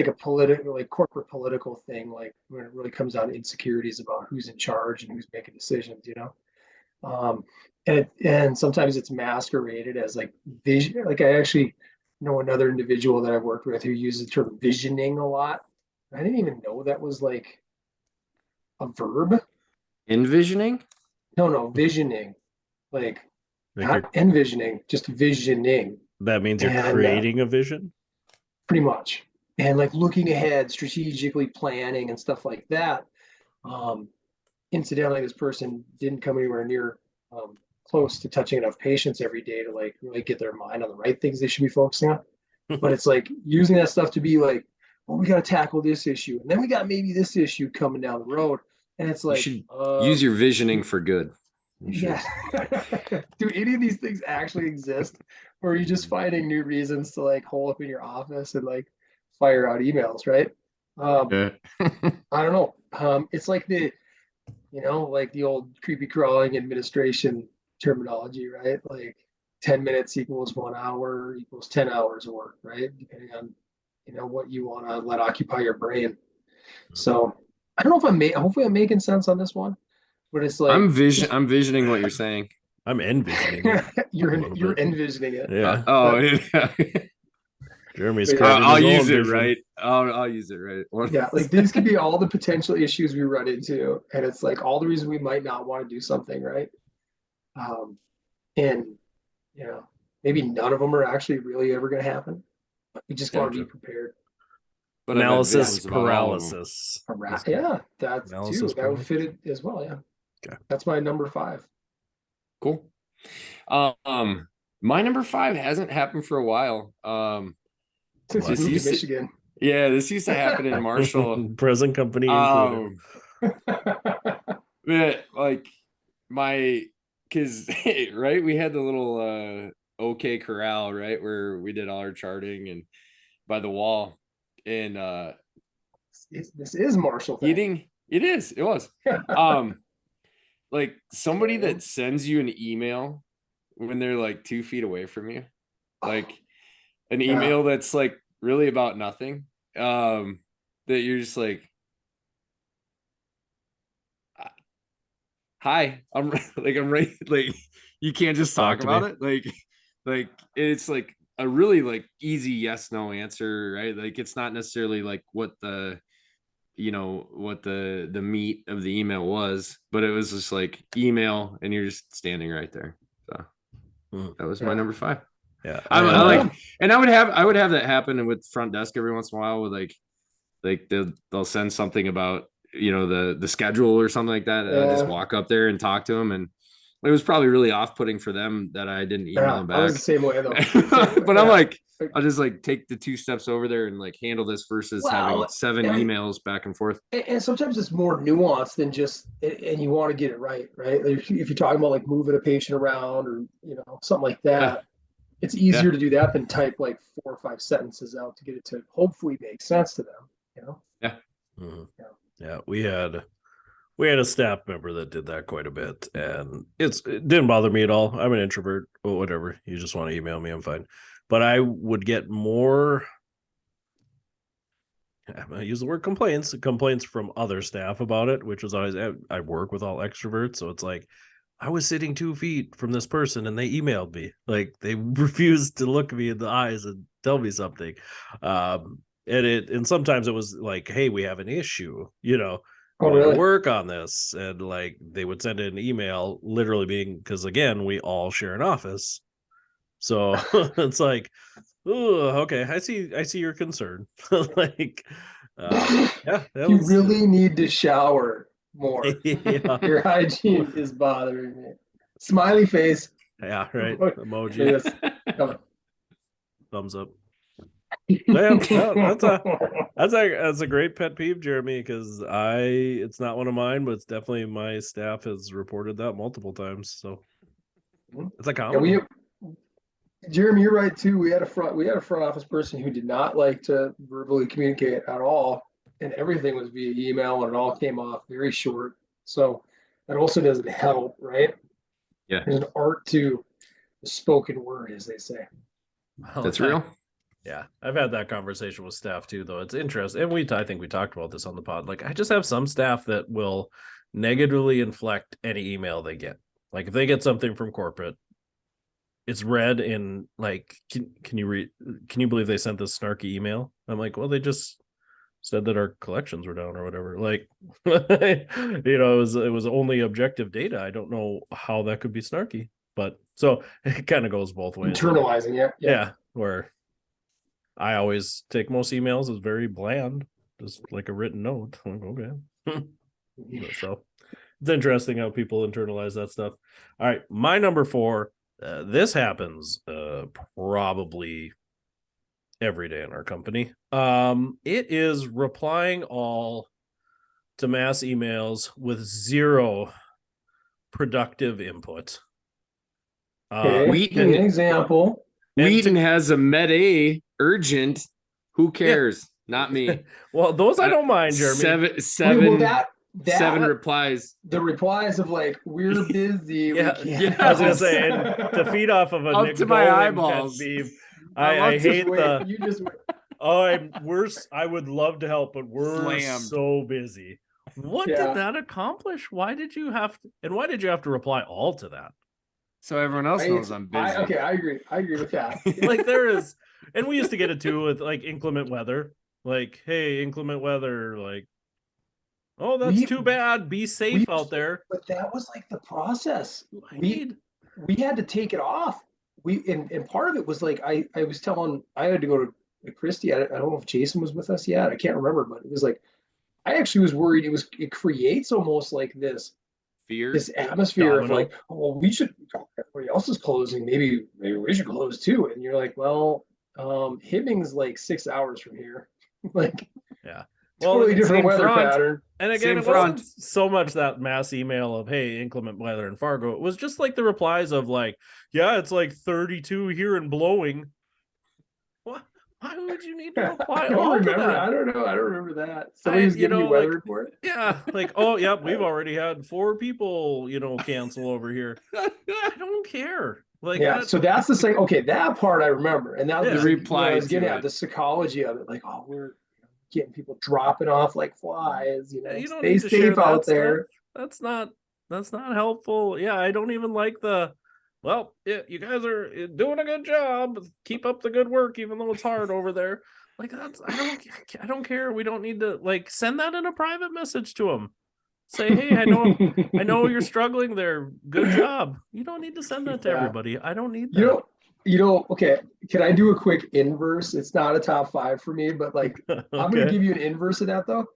a political, like corporate political thing. Like when it really comes down to insecurities about who's in charge and who's making decisions, and sometimes it's masqueraded as like vision. Like I actually know another individual that I've worked with who uses the term visioning a lot. I didn't even know that was like a verb. Envisioning? No, visioning. Like not envisioning, just visioning. That means you're creating a vision? Pretty much. And like looking ahead, strategically planning and stuff like that. Incidentally, this person didn't come anywhere near close to touching enough patients every day to like really get their mind on the right things they should be focusing on. But it's like using that stuff to be like, well, we got to tackle this issue, and then we got maybe this issue coming down the road, and it's like, you should use your visioning for good. Yeah. Do any of these things actually exist, or are you just finding new reasons to like hole up in your office and like fire out emails, right? I don't know. It's like like the old creepy crawling administration terminology, right? Like 10 minutes equals 1 hour equals 10 hours of work, right? Depending on what you want to let occupy your brain. So I don't know if hopefully I'm making sense on this one, but it's like I'm visioning what you're saying. I'm envisioning it. you're envisioning it. Yeah. Jeremy's I'll use it right. I'll use it right. Yeah, like these could be all the potential issues we run into, and it's like all the reasons we might not want to do something, right? And maybe none of them are actually really ever going to happen. We just want to be prepared. But analysis paralysis. Yeah, that's too. That would fit it as well. Yeah. Okay. That's my number 5. Cool. My number 5 hasn't happened for a while. Since you moved to Michigan. Yeah, this used to happen in Marshall. Present company included. Like because right, we had the little OK corral, right, where we did all our charting and by the wall, and this is Marshall thing. It was like somebody that sends you an email when they're like 2 feet away from you, like an email that's like really about nothing, that you're just like, hi, I'm ready. Like you can't just talk about it. Like it's like a really like easy yes no answer, right? Like it's not necessarily like what the meat of the email was, but it was just like email and you're just standing right there. So that was my number 5. Yeah, I like, and I would have that happen with front desk every once in a while with like Like they'll send something about, the schedule or something like that. And I just walk up there and talk to them. And it was probably really off-putting for them that I didn't email them I was back. the same way though. But I'm like, I'll just like take the 2 steps over there and like handle this versus having 7 emails back and forth. And sometimes it's more nuanced than just, and you want to get it right, right? Like if you're talking about like moving a patient around or something like that, it's easier to do that than type like 4 or 5 sentences out to get it to hopefully make sense to them. Yeah. Mm-hmm. Yeah. We had a staff member that did that quite a bit, and it didn't bother me at all. I'm an introvert, or whatever. You just want to email me, I'm fine. But I would get more, I use the word complaints from other staff about it, which was always, I work with all extroverts, so it's like, I was sitting 2 feet from this person and they emailed me. Like they refused to look me in the eyes and tell me something. And sometimes it was like, hey, we have an issue, Oh, going really? to work on this. And like they would send an email literally being, because again, we all share an office. So it's like, oh, okay, I see your concern. Like, you really need to shower more. Yeah. Your hygiene is bothering me. Smiley face. Yeah, right. Emoji. Thumbs up. Damn, that's a great pet peeve, Jeremy, because it's not one of mine, but it's definitely my staff has reported that multiple times. So it's a common. Jeremy, you're right too. We had a front office person who did not like to verbally communicate at all, and everything was via email, and it all came off very short. So that also doesn't help, right? Yeah, there's an art to the spoken word, as they say. That's real. Yeah, I've had that conversation with staff too, though. It's interesting, and I think we talked about this on the pod. Like, I just have some staff that will negatively inflect any email they get. Like, if they get something from corporate, it's read in like, can you read? Can you believe they sent this snarky email? I'm like, well, they just said that our collections were down or whatever. Like, it was only objective data. I don't know how that could be snarky, but so it kind of goes both ways. Internalizing, yeah. Where I always take most emails as very bland, just like a written note. Like, okay. So it's interesting how people internalize that stuff. All right, my number 4. This happens probably every day in our company. It is replying all to mass emails with 0 productive input. Wheaton, an example. Wheaton has a Med A urgent. Who cares? Not me. Well, those I don't mind, Jeremy. Seven replies. The replies of like, we're busy. Yeah, I was gonna say, and to feed off of a Nick to my eyeballs. I hate the. You just. Oh, I'm worse. I would love to help, but we're so busy. What did that accomplish? Why did you have to reply all to that? So everyone else knows I'm busy. I agree. I agree with that. Like there is, and we used to get it too with like inclement weather. Like, hey, inclement weather. Like, oh, that's too bad. Be safe out there. But that was like the process. We had to take it off. And part of it was like I was telling, I had to go to Christy. I don't know if Jason was with us yet. I can't remember, but it was like I actually was worried. It creates almost like this fear, this atmosphere of like, oh, we should. Everybody else is closing. Maybe we should close too. And you're like, well, Hibbing's like 6 hours from here. Like, yeah. Totally different weather pattern. And again, it wasn't so much that mass email of, hey, inclement weather in Fargo. It was just like the replies of like, yeah, it's like 32 here and blowing. What? Why would you need to reply? I don't remember that. Somebody was giving me weather report. Yeah, like, oh, yeah, we've already had 4 people, cancel over here. I don't care. Like, yeah, so that's the thing. Okay, that part I remember, and that was the reply. I was getting at the psychology of it. Like, oh, we're getting people dropping off like flies. You don't stay safe out there. That's not helpful. Yeah, I don't even like the. Well, yeah, you guys are doing a good job. Keep up the good work, even though it's hard over there. Like I don't care. We don't need to like send that in a private message to them. Say, hey, I know you're struggling there. Good job. You don't need to send that to everybody. I don't need that. Okay, can I do a quick inverse? It's not a top five for me, but like I'm gonna Okay. give you an inverse of that though.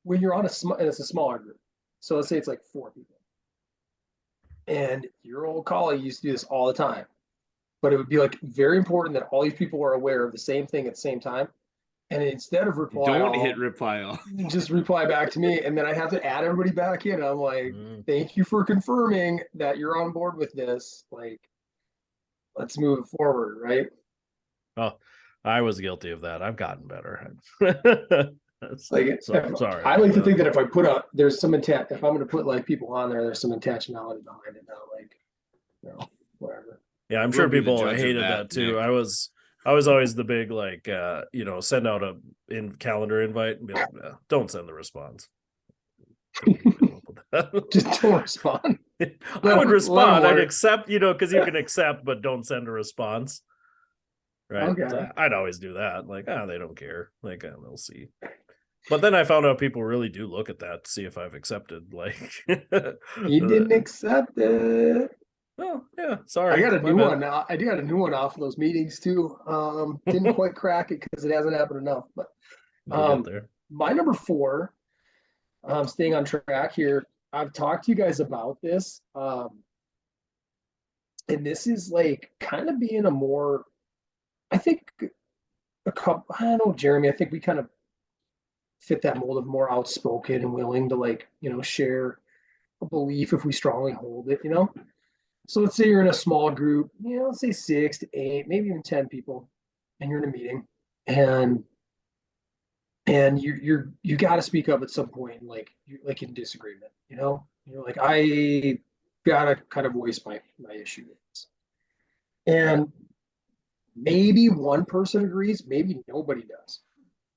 When you're on and it's a smaller group. So let's say it's like 4 people. And your old colleague used to do this all the time. But it would be like very important that all these people are aware of the same thing at the same time. And instead of reply Don't hit all, reply all. just reply back to me. And then I have to add everybody back in. I'm like, Mm. thank you for confirming that you're on board with this. Like, let's move it forward, right? Oh, I was guilty of that. I've gotten better. Like, Sorry I about like to that. think that there's some intent. If I'm going to put like people on there, there's some intentionality behind it. Not like, whatever. Yeah, I'm sure We'll be the people judge of hated that that, too. Nick. I was always the big like send out a calendar invite and be like, "No, don't send the response." Just don't respond. I would Let them respond. I'd learn. accept, because you can accept, but don't send a response. Right. Okay. I'd always do that. Like, they don't care. Like, they'll see. But then I found out people really do look at that to see if I've accepted. Like, You didn't accept it. oh, yeah, I sorry. got a My new bad. one. I got a new one off of those meetings too. Didn't quite crack it because it hasn't happened enough. But You'll get there. my number four, staying on track here. I've talked to you guys about this, and this is like kind of being a more. I think a couple. I don't know, Jeremy. I think we kind of fit that mold of more outspoken and willing to share a belief if we strongly hold it. So let's say you're in a small group, let's say 6 to 8, maybe even 10 people, and you're in a meeting, and you got to speak up at some point, like in disagreement. You're like, I gotta kind of voice my issue with this, and maybe one person agrees, maybe nobody does,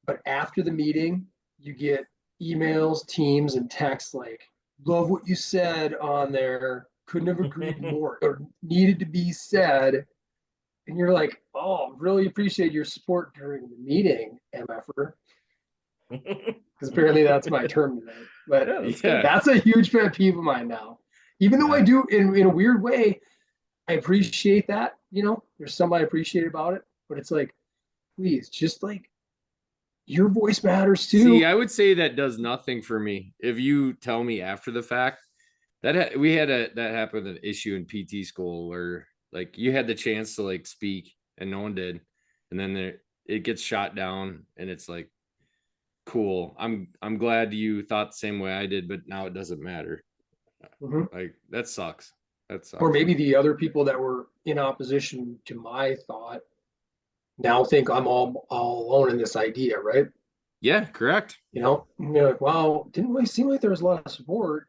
but after the meeting, you get emails, teams, and texts like, "Love what you said on there. Couldn't have agreed more," or "needed to be said." And you're like, "Oh, really appreciate your support during the meeting, MFer." Because apparently that's my term today. But Yeah, that's Yeah. good. that's a huge pet peeve of mine now. Even though I do in a weird way, I appreciate that. There's some I appreciate about it, but it's like, please, just like your voice matters See, too. I would say that does nothing for me. If you tell me after the fact we had that happened an issue in PT school where like you had the chance to like speak and no one did, and then it gets shot down, and it's like, cool. I'm glad you thought the same way I did, but now it doesn't matter. Mhm. Like that sucks. That Or sucks. maybe the other people that were in opposition to my thought now think I'm all alone in this idea, right? Yeah, correct. And you're like, well, didn't really seem like there was a lot of support.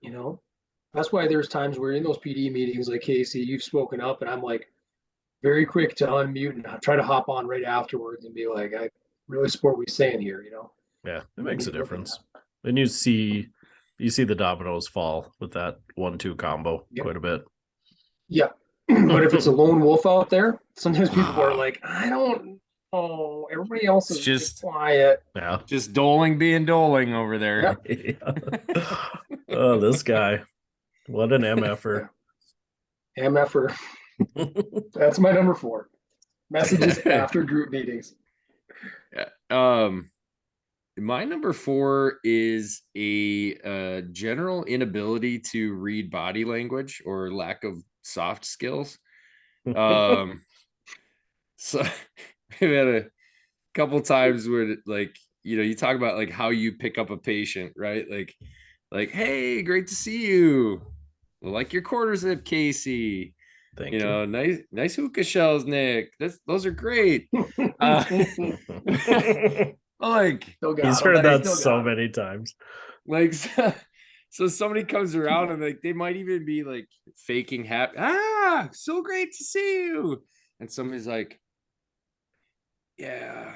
That's why there's times where in those PD meetings, like Casey, you've spoken up, and I'm like very quick to unmute and try to hop on right afterwards and be like, I really support what you're saying here. Yeah, it We makes need a to look at difference. that. And you see the dominoes fall with that 1-2 combo Yep. quite a bit. Yeah. But if it's a lone wolf out there, sometimes people are like, I don't know. Everybody else It's is really just quiet. Yeah. being doling over there. Yeah. Oh, this guy. What an MFer. MFer. That's my number four. Messages after group meetings. My number four is a general inability to read body language or lack of soft skills. So we've had a couple times where like, you talk about like how you pick up a patient, right? Like, hey, great to see you. Like your quarter zip, Casey. Thank you. Nice hookah shells, Nick. Those are great. Uh, like, Still got He's him. heard that Still so got him. many times. like so somebody comes around and like they might even be like faking happy. So great to see you. And somebody's like, yeah,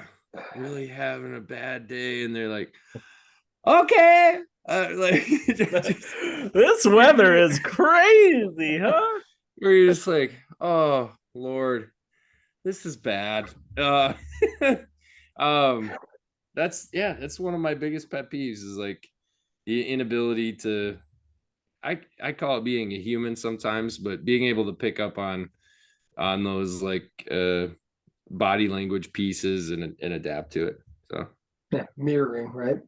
really having a bad day. And they're like, okay. This weather is crazy, huh? Where you're just like, oh Lord, this is bad. Um, that's one of my biggest pet peeves is like the inability to, I call it being a human sometimes, but being able to pick up on on those like body language pieces and adapt to it. So Yeah, mirroring, right?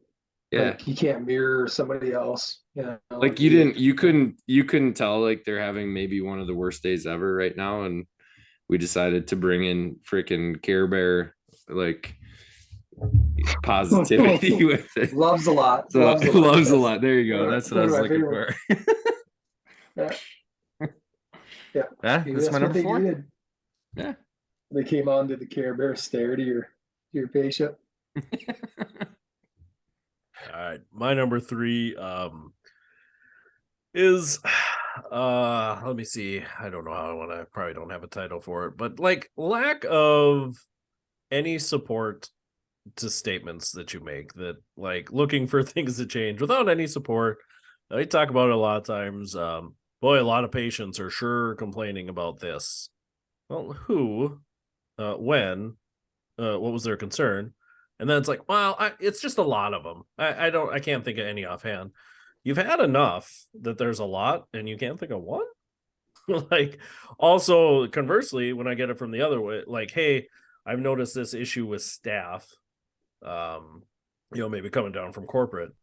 yeah. Like you can't mirror somebody else, you know. Like you couldn't tell like they're having maybe one of the worst days ever right now, and we decided to bring in freaking Care Bear like positivity with it. Loves a lot. So Loves a lot. loves a That's lot. There you go. That's what I one of was my looking favorite. for. Yeah. Yeah. Yeah, Maybe that's my what number they 4. needed. Yeah. They came on to the Care Bear stare to your patient. All right, my number 3 is let me see. I don't know how I want to. Probably don't have a title for it, but like lack of any support to statements that you make, that like looking for things to change without any support. I talk about it a lot of times. Boy, a lot of patients are sure complaining about this. Well, who, when, what was their concern? And then it's like, well, it's just a lot of them. I can't think of any offhand. You've had enough that there's a lot and you can't think of one. Like, also conversely, when I get it from the other way, like, hey, I've noticed this issue with staff, maybe coming down from corporate.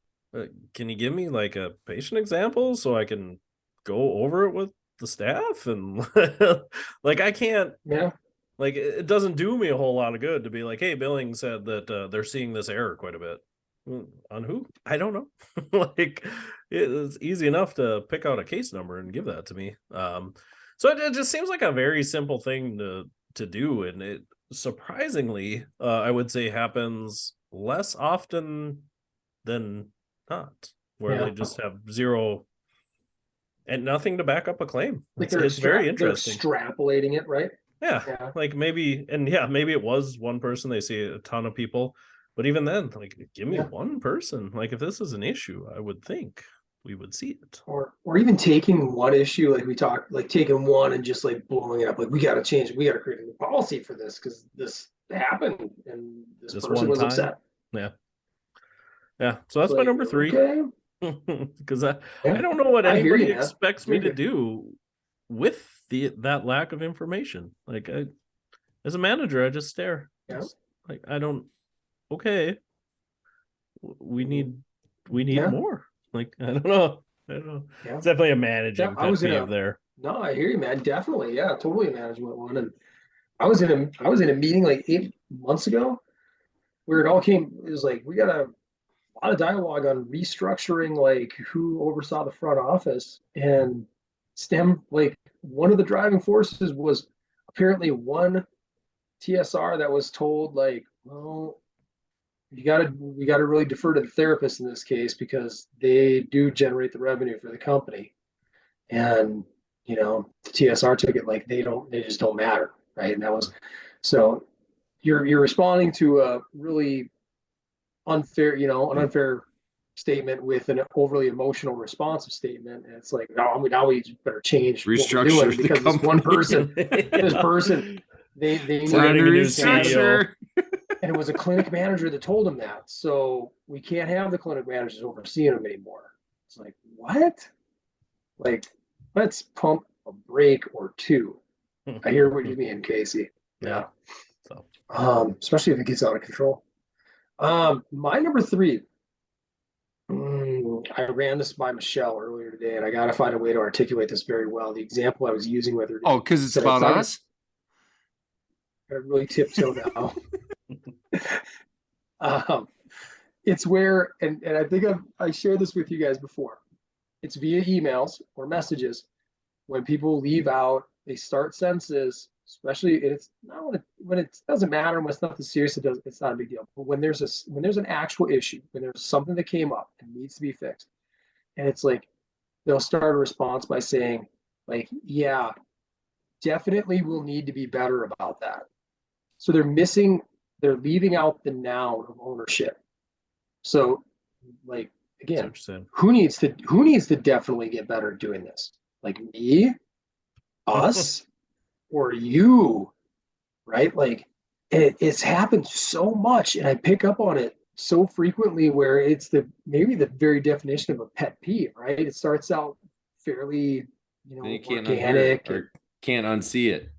Can you give me like a patient example so I can go over it with the staff? And like, I can't, Yeah. like, it doesn't do me a whole lot of good to be like, hey, billing said that they're seeing this error quite a bit. On who? I don't know. Like, it's easy enough to pick out a case number and give that to me. So it just seems like a very simple thing to do, and it surprisingly, I would say, happens less often than not, where they Yeah. just have zero and nothing to back up a claim. Like It's very they're interesting. extrapolating it, right? Yeah, Yeah. like maybe it was one person. They see a ton of people, but even then, like, give me Yeah. one person. Like, if this is an issue, I would think we would see it. Or even taking one issue, like we talked, like taking one and just like blowing it up. Like we got to change, we got to create a new policy for this because this happened and this This person one was time, upset. yeah. So It's that's my like, number 3. okay, Because I yeah, don't know what I hear anybody you, man. expects me Very to good. do with that lack of information. Like, as a manager, I just stare. Yeah. Like, I don't. Okay, we need Yeah. more. Like, I don't know. Yeah. It's definitely a Yeah. managing I pet was in peeve a, there. no, I hear you, man. Definitely. Yeah. Totally a management one. And I was in a meeting like 8 months ago where it all came, it was like, we got a lot of dialogue on restructuring, like who oversaw the front office, and like one of the driving forces was apparently one TSR that was told like, well, we gotta really defer to the therapist in this case because they do generate the revenue for the company. And the TSR took it like they just don't matter, right? And that was so you're responding to a really unfair, an unfair statement with an overly emotional responsive statement. And it's like, no, now we better change what we're Restructure doing the because this one company. person, they It's need time to getting a new restructure. and it was a clinic manager that told him that. So we can't have the clinic managers overseeing him anymore. It's like, what? Like, let's pump a brake or two. I hear what you mean, Casey. Yeah. So Especially if it gets out of control. My number 3. I ran this by Michelle earlier today, and I got to find a way to articulate this very well. The example I was using with her. Oh, because it's about us. I really tiptoe now. It's where, and I think I shared this with you guys before. It's via emails or messages. When people leave out, they start sentences, especially it's not when it doesn't matter, when it's nothing serious, it's not a big deal. But when there's an actual issue, when there's something that came up and needs to be fixed, and it's like they'll start a response by saying, like, yeah, definitely we'll need to be better about that. So they're leaving out the noun of ownership. So, like, again, who needs to definitely get better at doing this? Like me, us, or you, right? Like it's happened so much, and I pick up on it so frequently where it's maybe the very definition of a pet peeve, right? It starts out fairly, Then you can't unhear organic it or can't unsee it.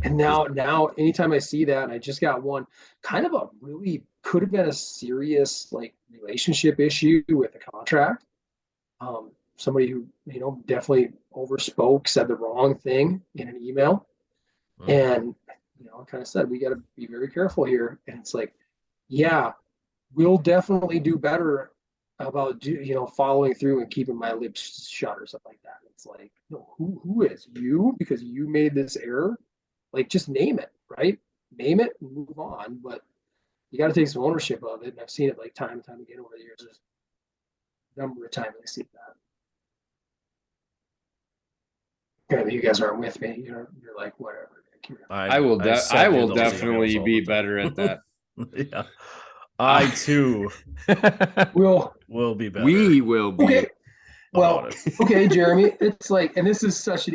And now anytime I see that, and I just got one kind of a really could have been a serious like relationship issue with a contract. Somebody who, definitely overspoke, said the wrong thing in an email. And, kind of said, we got to be very careful here. And it's like, yeah, we'll definitely do better about, following through and keeping my lips shut or something like that. It's like, no, who is you? Because you made this error. Like, just name it, right? Name it and move on. But you got to take some ownership of it. And I've seen it like time and time again over the years. There's a number of times I see that. Apparently, you guys aren't with me. You're like, whatever. I will definitely be better at that. Yeah. I too will be better. We will be. Okay. Well, okay, Jeremy. It's like, and this is such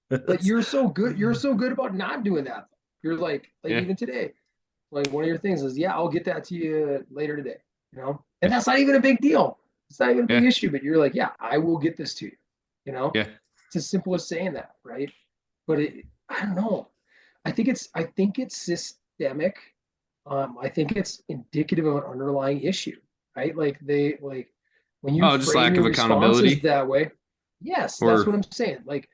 like you're so good. You're so good about not doing that. You're like even today, like one of your things is, yeah, I'll get that to you later today. And that's not even a big deal. It's not even a big issue. But you're like, yeah, I will get this to you. Yeah. It's as simple as saying that, right? But I don't know. I think it's systemic. I think it's indicative of an underlying issue, right? Like when you just frame lack your of accountability responses that way. Yes, that's what I'm saying. Like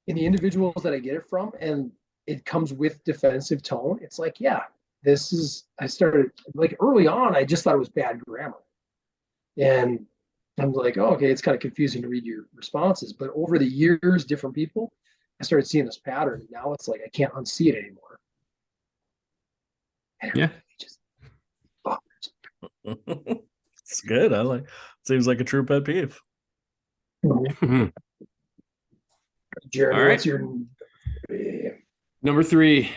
in the individuals that I get it from, and it comes with defensive tone. It's like, yeah, I started like early on, I just thought it was bad grammar. And I'm like, oh, okay, it's kind of confusing to read your responses. But over the years, different people, I started seeing this pattern. And now it's like I can't unsee it anymore. Yeah. It's good. Seems like a true pet peeve. Jeremy, what's your number 3?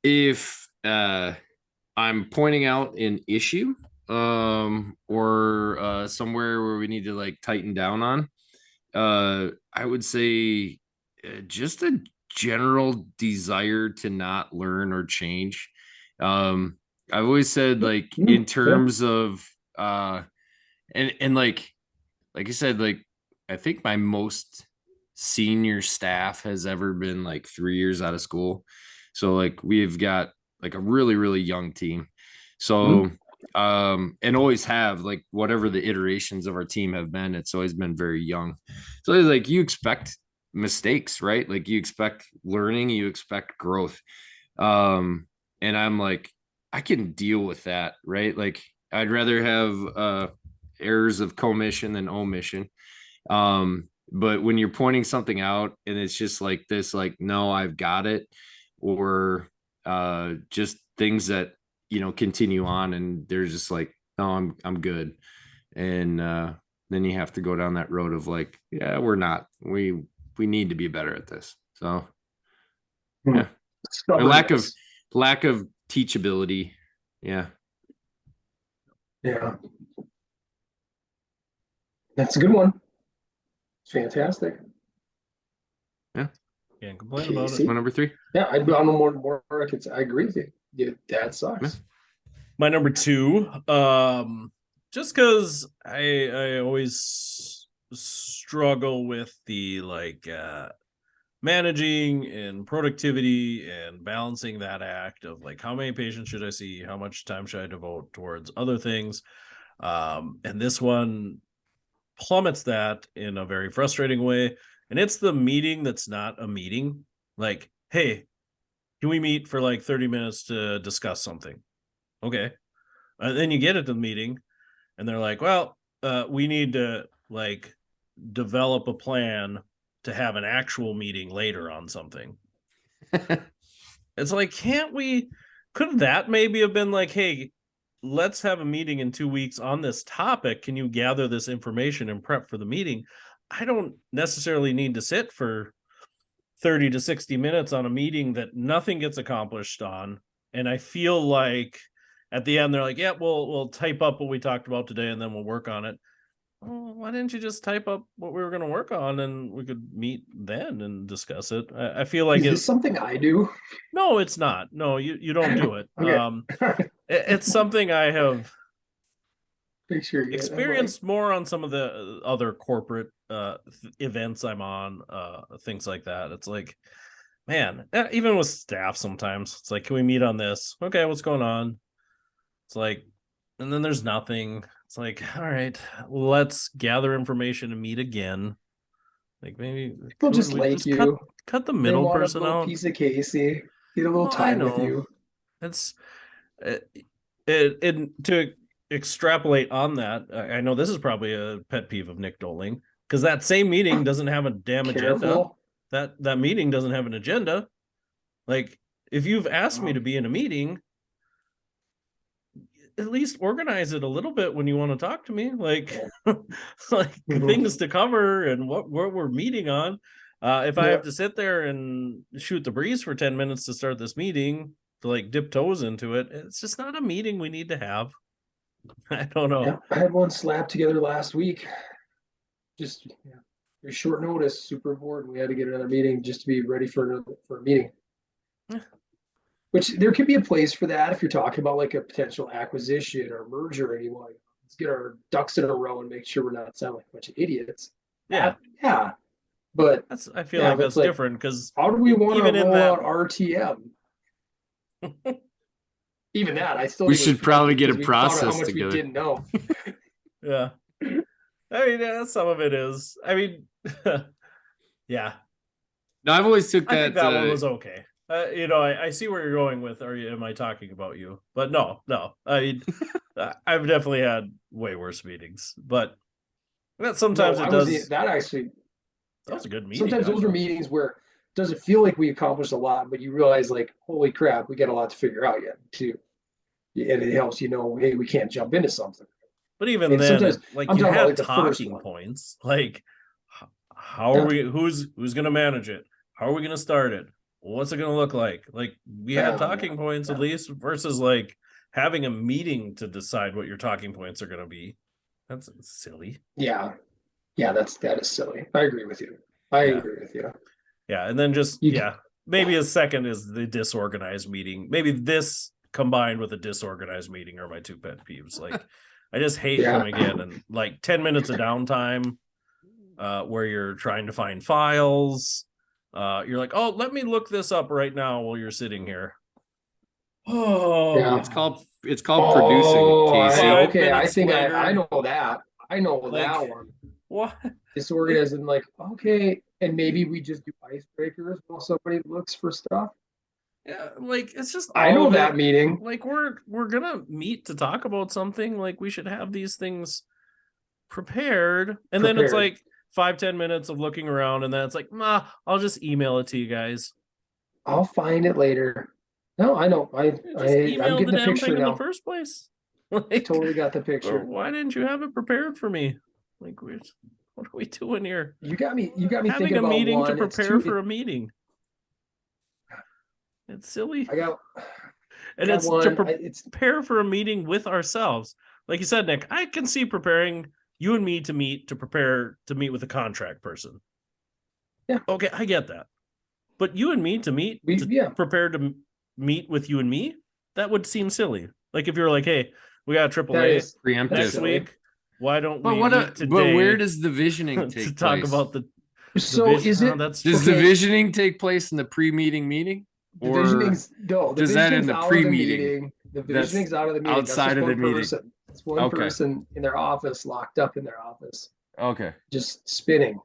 If I'm pointing out an issue or somewhere where we need to like tighten down on, I would say just a general desire to not learn or change. I've always said, like, in terms of and like I said, like, I think my most senior staff has ever been like 3 years out of school. So like we've got like a really, really young team. So and always have, like, whatever the iterations of our team have been, it's always been very young. So it's like you expect mistakes, right? Like you expect learning, you expect growth. And I'm like, I can deal with that, right? Like I'd rather have errors of commission than omission. But when you're pointing something out and it's just like this, like, no, I've got it, or just things that, continue on and they're just like, no, I'm good. And then you have to go down that road of like, yeah, we need to be better at this. So yeah. Lack of teachability. Yeah. Yeah. That's a good one. It's fantastic. Yeah. Can't complain about it. My number 3. Yeah, I'd be on more. I agree with you. Yeah, that sucks. Yeah. My number 2, just because I always struggle with the like managing and productivity and balancing that act of like how many patients should I see, how much time should I devote towards other things, and this one plummets that in a very frustrating way. And it's the meeting that's not a meeting. Like, hey, can we meet for like 30 minutes to discuss something? Okay. And then you get at the meeting and they're like, well, we need to like develop a plan to have an actual meeting later on something. It's like, couldn't that maybe have been like, hey, let's have a meeting in 2 weeks on this topic. Can you gather this information and prep for the meeting? I don't necessarily need to sit for 30 to 60 minutes on a meeting that nothing gets accomplished on. And I feel like at the end, they're like, yeah, we'll type up what we talked about today and then we'll work on it. Well, why didn't you just type up what we were going to work on and we could meet then and discuss it? I feel like it's something I do. No, it's not. No, you don't do it. Okay. It's something I have experienced like, more on some of the other corporate events I'm on, things like that. It's like, man, even with staff, sometimes it's like, can we meet on this? Okay, what's going on? It's like, and then there's nothing. It's like, all right, let's gather information and meet again. Like maybe People just we like just cut you. the They middle want a person little out. piece of Casey, get a little Well, I time with know you. it's it to extrapolate on that. I know this is probably a pet peeve of Nick Doling because that same meeting doesn't have a damn agenda. Careful. That meeting doesn't have an agenda. Like if you've asked me Oh. to be in a meeting, at least organize it a little bit when you want to talk to me, like like things to cover and what we're meeting on. If I have to sit there and shoot the breeze for 10 minutes to start this meeting to like dip toes into it, it's just not a meeting we need to have. I don't know. Yeah, I had one slapped together last week. Just very short notice, super important. We had to get another meeting just to be ready for a meeting. Which there could be a place for that if you're talking about like a potential acquisition or merger, and you want let's get our ducks in a row and make sure we're not sounding like a bunch of idiots. Yeah, yeah. But I feel like that's different because how do we want to even in roll that out RTM? Even that, I still We think it was should probably get a because we found out process how much together. we didn't know. yeah. I mean, yeah, some of it is. I mean, yeah. No, I've always took I that. think that one was okay. You know, I see where you're going with. Am I talking about you? But no. I mean, I've definitely had way worse meetings, but sometimes No, it does. that actually. That was a good meeting. Sometimes those are meetings where it doesn't feel like we accomplished a lot, but you realize like, holy crap, we got a lot to figure out yet too. And it helps, hey, we can't jump into something. But even And then, sometimes like I'm you talking about had like the first talking one. points. Like, how are we? Who's going to manage it? How are we going to start it? What's it going to look like? Like we had talking points at least versus like having a meeting to decide what your talking points are going to be. That's silly. Yeah, that is silly. I agree with you. I agree with you. Yeah, and then just maybe a second is the disorganized meeting. Maybe this combined with a disorganized meeting are my two pet peeves. Like I just hate coming in and like 10 minutes of downtime where you're trying to find files. You're like, oh, let me look this up right now while you're sitting here. Oh, it's called producing. Casey. Okay, I think I know that. I know like, that one. What? Disorganized and like, okay, and maybe we just do icebreakers while somebody looks for stuff. Yeah, like it's just I know that meeting. Like we're gonna meet to talk about something. Like we should have these things prepared. And then it's like 5-10 minutes of looking around, and then it's like, I'll just email it to you guys. I'll find it later. No, I know. I'm getting the picture now. In the first place. Like, totally got the picture. Why didn't you have it prepared for me? Like, what are we doing here? You got me having thinking about a meeting to prepare for a meeting. It's silly. It's to prepare for a meeting with ourselves. Like you said, Nick, I can see preparing you and me to meet with a contract person. Yeah. Okay, I get that. But you and me to meet, prepare to meet with you and me, that would seem silly. Like if you're like, hey, we got a AAA next week. Why don't we meet today? But where does the visioning take to talk place? About the so is it does the visioning take place in the pre-meeting? The visioning's does that in the pre-meeting? The visioning's out of the meeting. Outside of the meeting. It's one person in their office, locked up in their office. Okay. Just spinning.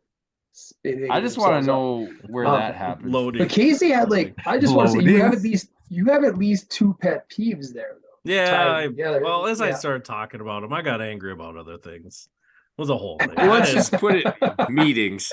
I just want to know where that happens. Loading. But Casey had I just want to say you have at least two pet peeves there though. Yeah. As I started talking about them, I got angry about other things. It was a whole thing. Let's just put it meetings.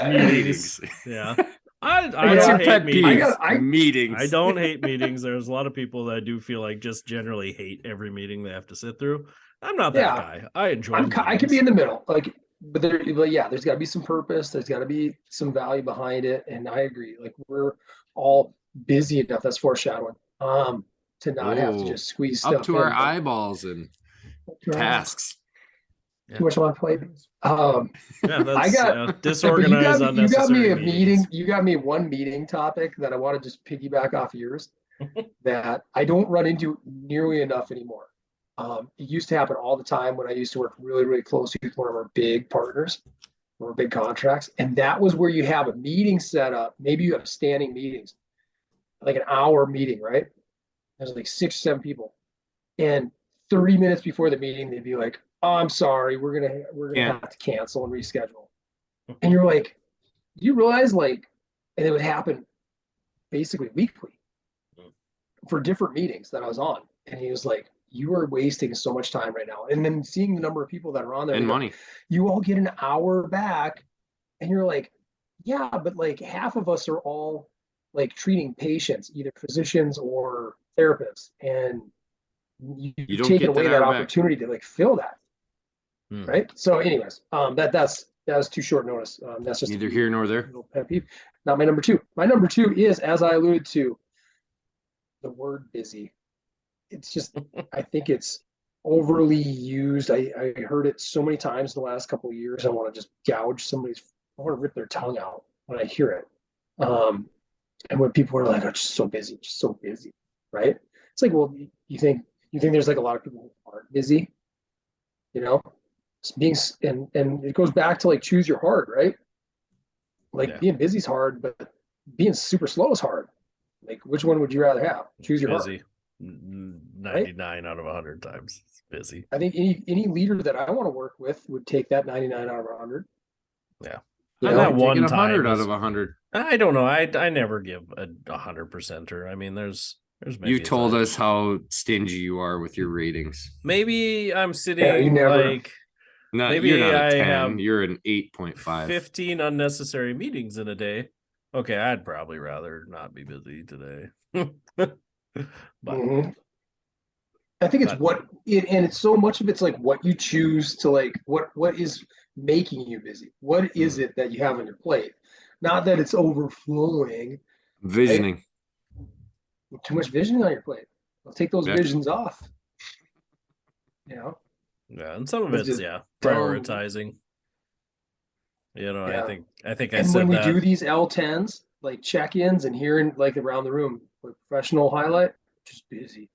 Yeah. I don't hate meetings. Meetings. I don't hate meetings. There's a lot of people that I do feel like just generally hate every meeting they have to sit through. I'm not that guy. I enjoy I can be in the middle. But there's got to be some purpose. There's got to be some value behind it. And I agree. Like we're all busy enough. That's foreshadowing. To not have to just squeeze stuff up to our eyeballs and tasks. Too much on my plate. That's I got disorganized. You got me a meeting. You got me one meeting topic that I want to just piggyback off yours that I don't run into nearly enough anymore. It used to happen all the time when I used to work really, really closely with one of our big partners or big contracts. And that was where you have a meeting set up. Maybe you have standing meetings like an hour meeting, right? There's like 6 or 7 people, and 30 minutes before the meeting, they'd be like, "Oh, I'm sorry, we're gonna Yeah. have to cancel and reschedule." And you're like, "Do you realize like?" And it would happen basically weekly for different meetings that I was on. And he was like, "You are wasting so much time right now." And then seeing the number of people that are on there, And go, money. "You all get an hour back," and you're like, "Yeah, but like half of us are all like treating patients, either physicians or therapists, and You you've don't taken get that away that hour back. opportunity to like fill that, Hmm. right?" So, anyways, that was too short notice. That's just Neither here nor there. little pet peeve. Not my number two. My number two is, as I alluded to, the word busy. It's just, I think it's overly used. I heard it so many times in the last couple of years. I want to just gouge somebody's, I want to rip their tongue out when I hear it. And when people are like, "I'm just so busy," right? It's like, well, you think there's like a lot of people who aren't busy, you know? Being and it goes back to like choose your hard, right? Like Yeah. being busy is hard, but being super slow is hard. Like, which one would you rather have? Choose your hard, Busy. right? 99 out of 100 times. It's busy. I think any leader that I want to work with would take that 99 out of 100. Yeah. You And know, that Take it one 100 time out is, of 100. I don't know. I never give a 100%er. I mean, there's maybe You've told time. us how stingy you are with your ratings. Maybe I'm yeah, you sitting never. like No, you're maybe not a I 10. have You're an 8.5. 15 unnecessary meetings in a day. Okay, I'd probably rather not be busy today. But Mhm. I think it's but what it, and it's so much of it's like what you choose to like. What is making you busy? What is mm, it that you have on your plate? Not that it's overflowing, right? Visioning. Too much vision on your plate. I'll take those Yeah. visions off. You know, yeah, and some of it's it's just dumb. prioritizing. You know, Yeah. I think I And when said we that. do these L10s, like check-ins and hearing like around the room, like professional highlight, just busy,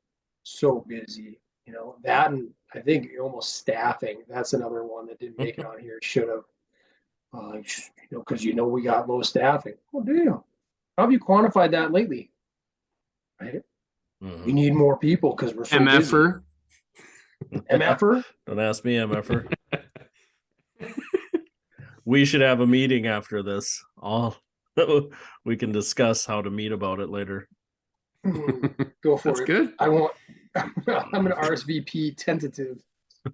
so busy. You know that, and I think almost staffing. That's another one that didn't make it on here. Should have, because we got low staffing. Well, do you? How have you quantified that lately? Right? We Mhm. need more people because we're so busy. MFer. MFer? Don't ask me, MFer. We should have a meeting after this. All we can discuss how to meet about it later. Go That's for it. good. I won't. I'm an RSVP tentative.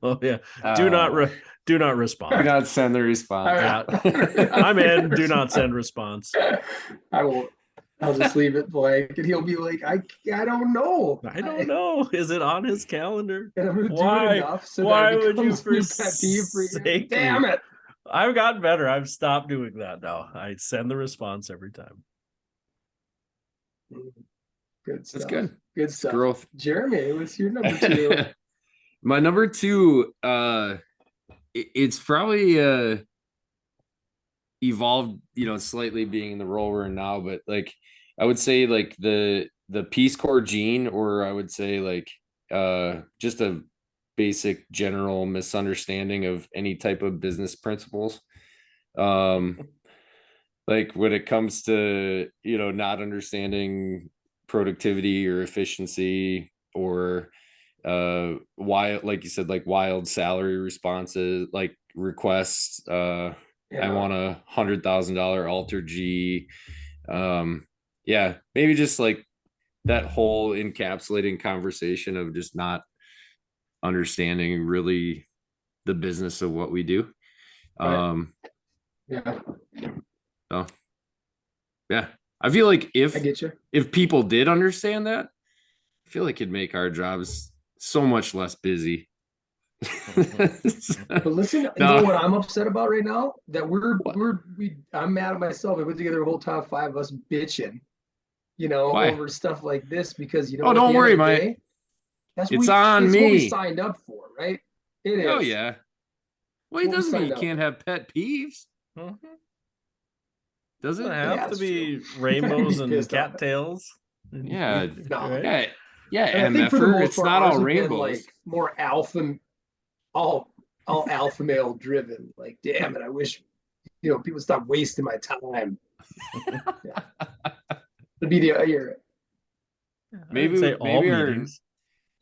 Oh yeah. Uh, Do not do respond. not send the response. Yeah. I'm in. Do not send response. I won't. I'll just leave it blank, and he'll be like, "I don't know. I don't know. Is it on his calendar? And I'm gonna do it Why? enough so that Why it would you becomes a new pet peeve for you. forsake Damn me? it! I've gotten better. I've stopped doing that now. I send the response every time. Good That's stuff. good. Good It's stuff. growth. Jeremy, what's your number two? My number two, it's probably evolved, slightly being in the role we're in now, but like I would say like the Peace Corps gene, or I would say like just a basic general misunderstanding of any type of business principles. Like when it comes to, not understanding productivity or efficiency, or wild, like you said, like wild salary responses, like requests. I Yeah, want $100,000 alter G. Yeah, maybe just like that whole encapsulating conversation of just not understanding really the business of what we do. right. Um, Yeah, so yeah, I feel like I get you. if people did understand that, I feel like it'd make our jobs so much less busy. But listen, you know No, what I'm upset about right now? That what? I'm mad at myself. I put together a whole top five of us bitching, Why? over stuff like this because Oh, at the don't end of worry, the mate. day, It's on it's what we me. signed up for, right? It Oh is. yeah. Well, It's it what we doesn't mean signed you up can't for. have pet peeves, Mhm. does Doesn't it? have Yeah, to that's true. be I'd rainbows be and pissed off. cattails. Yeah, No. Right? yeah, yeah. And I think for the MFer, most it's part, not ours all have been rainbows. like more all alpha male driven. Like, damn it, I wish people stop wasting my time. Yeah. It'd be the year. I didn't say all maybe our meetings.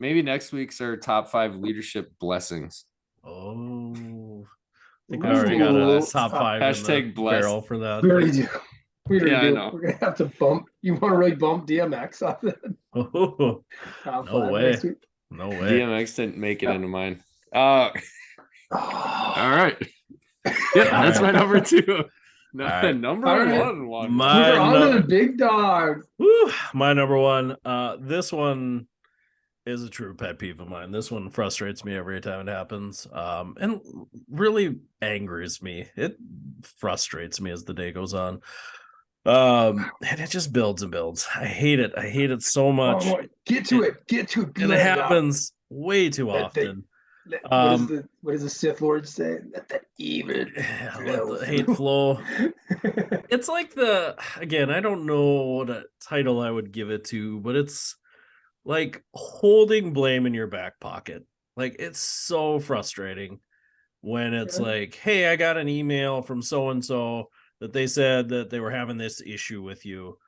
maybe next week's our top 5 leadership blessings. Oh, I think I already got a Ooh, top 5 in the Hashtag blessed. barrel for that. we already do. We already Yeah, I do. know. We're gonna have to bump. You want to really bump DMX off the Oh, top no 5 way. next week? No way. DMX didn't make it into mine. All Oh, right. Yeah, that's right. my number 2. No, right. number All right. one. My we're on to the big dogs. my number one. This one is a true pet peeve of mine. This one frustrates me every time it happens. And really angers me. It frustrates me as the day goes on. And it just builds and builds. I hate it. I hate it so much. Oh, get to it. Get to it. Be And it let it out. happens way too often. What does the Sith Lord say? Let that evil let the hate flow. It's like again, I don't know what a title I would give it to, but it's like holding blame in your back pocket. Like, it's so frustrating when it's like, hey, I got an email from so and so that they said that they were having this issue with you.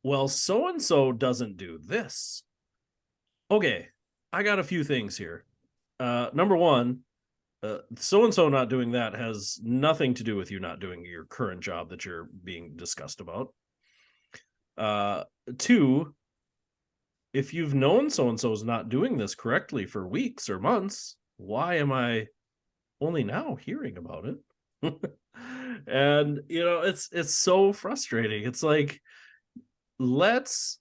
Well, so and so doesn't do this. Okay, I got a few things here. Number one, so and so not doing that has nothing to do with you not doing your current job that you're being discussed about. Two, if you've known so and so is not doing this correctly for weeks or months, why am I only now hearing about it? And it's so frustrating. It's like, let's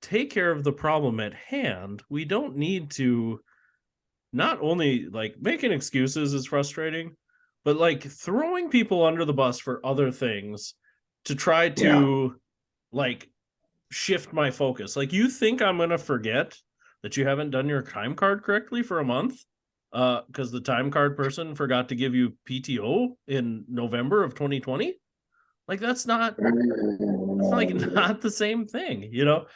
take care of the problem at hand. We don't need to not only like making excuses is frustrating, but like throwing people under the bus for other things to try to like shift my focus. Like, you think I'm gonna forget that you haven't done your time card correctly for a month because the time card person forgot to give you PTO in November of 2020? Like, that's not the same thing. It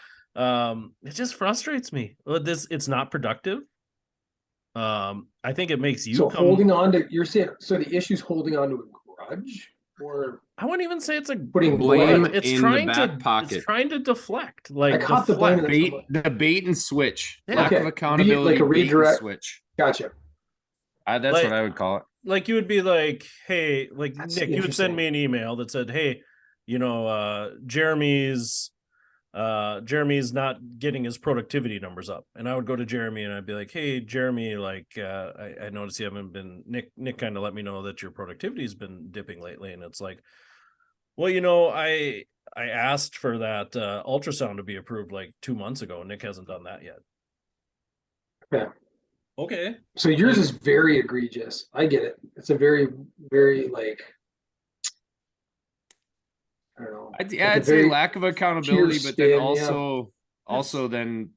just frustrates me. It's not productive. I think it makes you holding on to, you're saying, so the issue's holding on to a grudge, or I wouldn't even say it's a putting blame it's in trying the back to pocket. It's trying to deflect. I Like, caught the blame deflect. in The bait and switch. Yeah. Lack of Okay. accountability. Like a bait and redirect. switch. Gotcha. That's Like- what I would call it. Like, you would be like, hey, like, That's Nick, you would send interesting. me an email that said, hey, Jeremy's not getting his productivity numbers up. And I would go to Jeremy and I'd be like, hey, Jeremy, like, I noticed you haven't been, Nick kind of let me know that your productivity has been dipping lately. And it's like, well, I asked for that ultrasound to be approved like 2 months ago. Nick hasn't done that yet. Yeah. Okay. So yours Like- is very egregious. I get it. It's a very, very like, I don't know. I'd say lack of accountability, but then spin, also then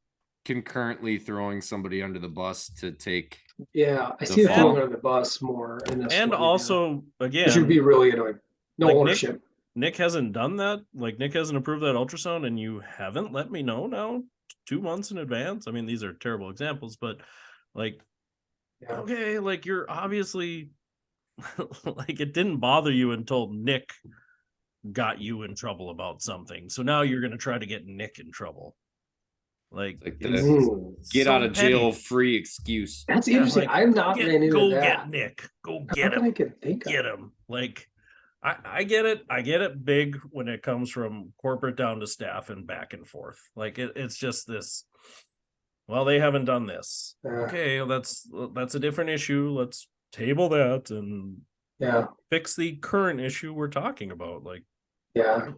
concurrently throwing somebody under the bus to take. Yeah, I the see the fall. throwing under the bus more in this And one, also, which would be again, really annoying. No like, ownership. Nick hasn't done that. Like, Nick hasn't approved that ultrasound, and you haven't let me know now 2 months in advance. I mean, these are terrible examples, but like, Yeah. okay, like, you're obviously like, it didn't bother you until Nick got you in trouble about something. So now you're gonna try to get Nick in trouble. Like It's get out of jail free excuse. That's interesting. Like, I'm not ran into go that. get Nick. Go get him. I can think get him. Like, I get it. I get it big when it comes from corporate down to staff and back and forth. Like, it's just this. Well, they haven't done this. Okay, well, that's a different issue. Let's table that and fix the current issue we're talking about. Like,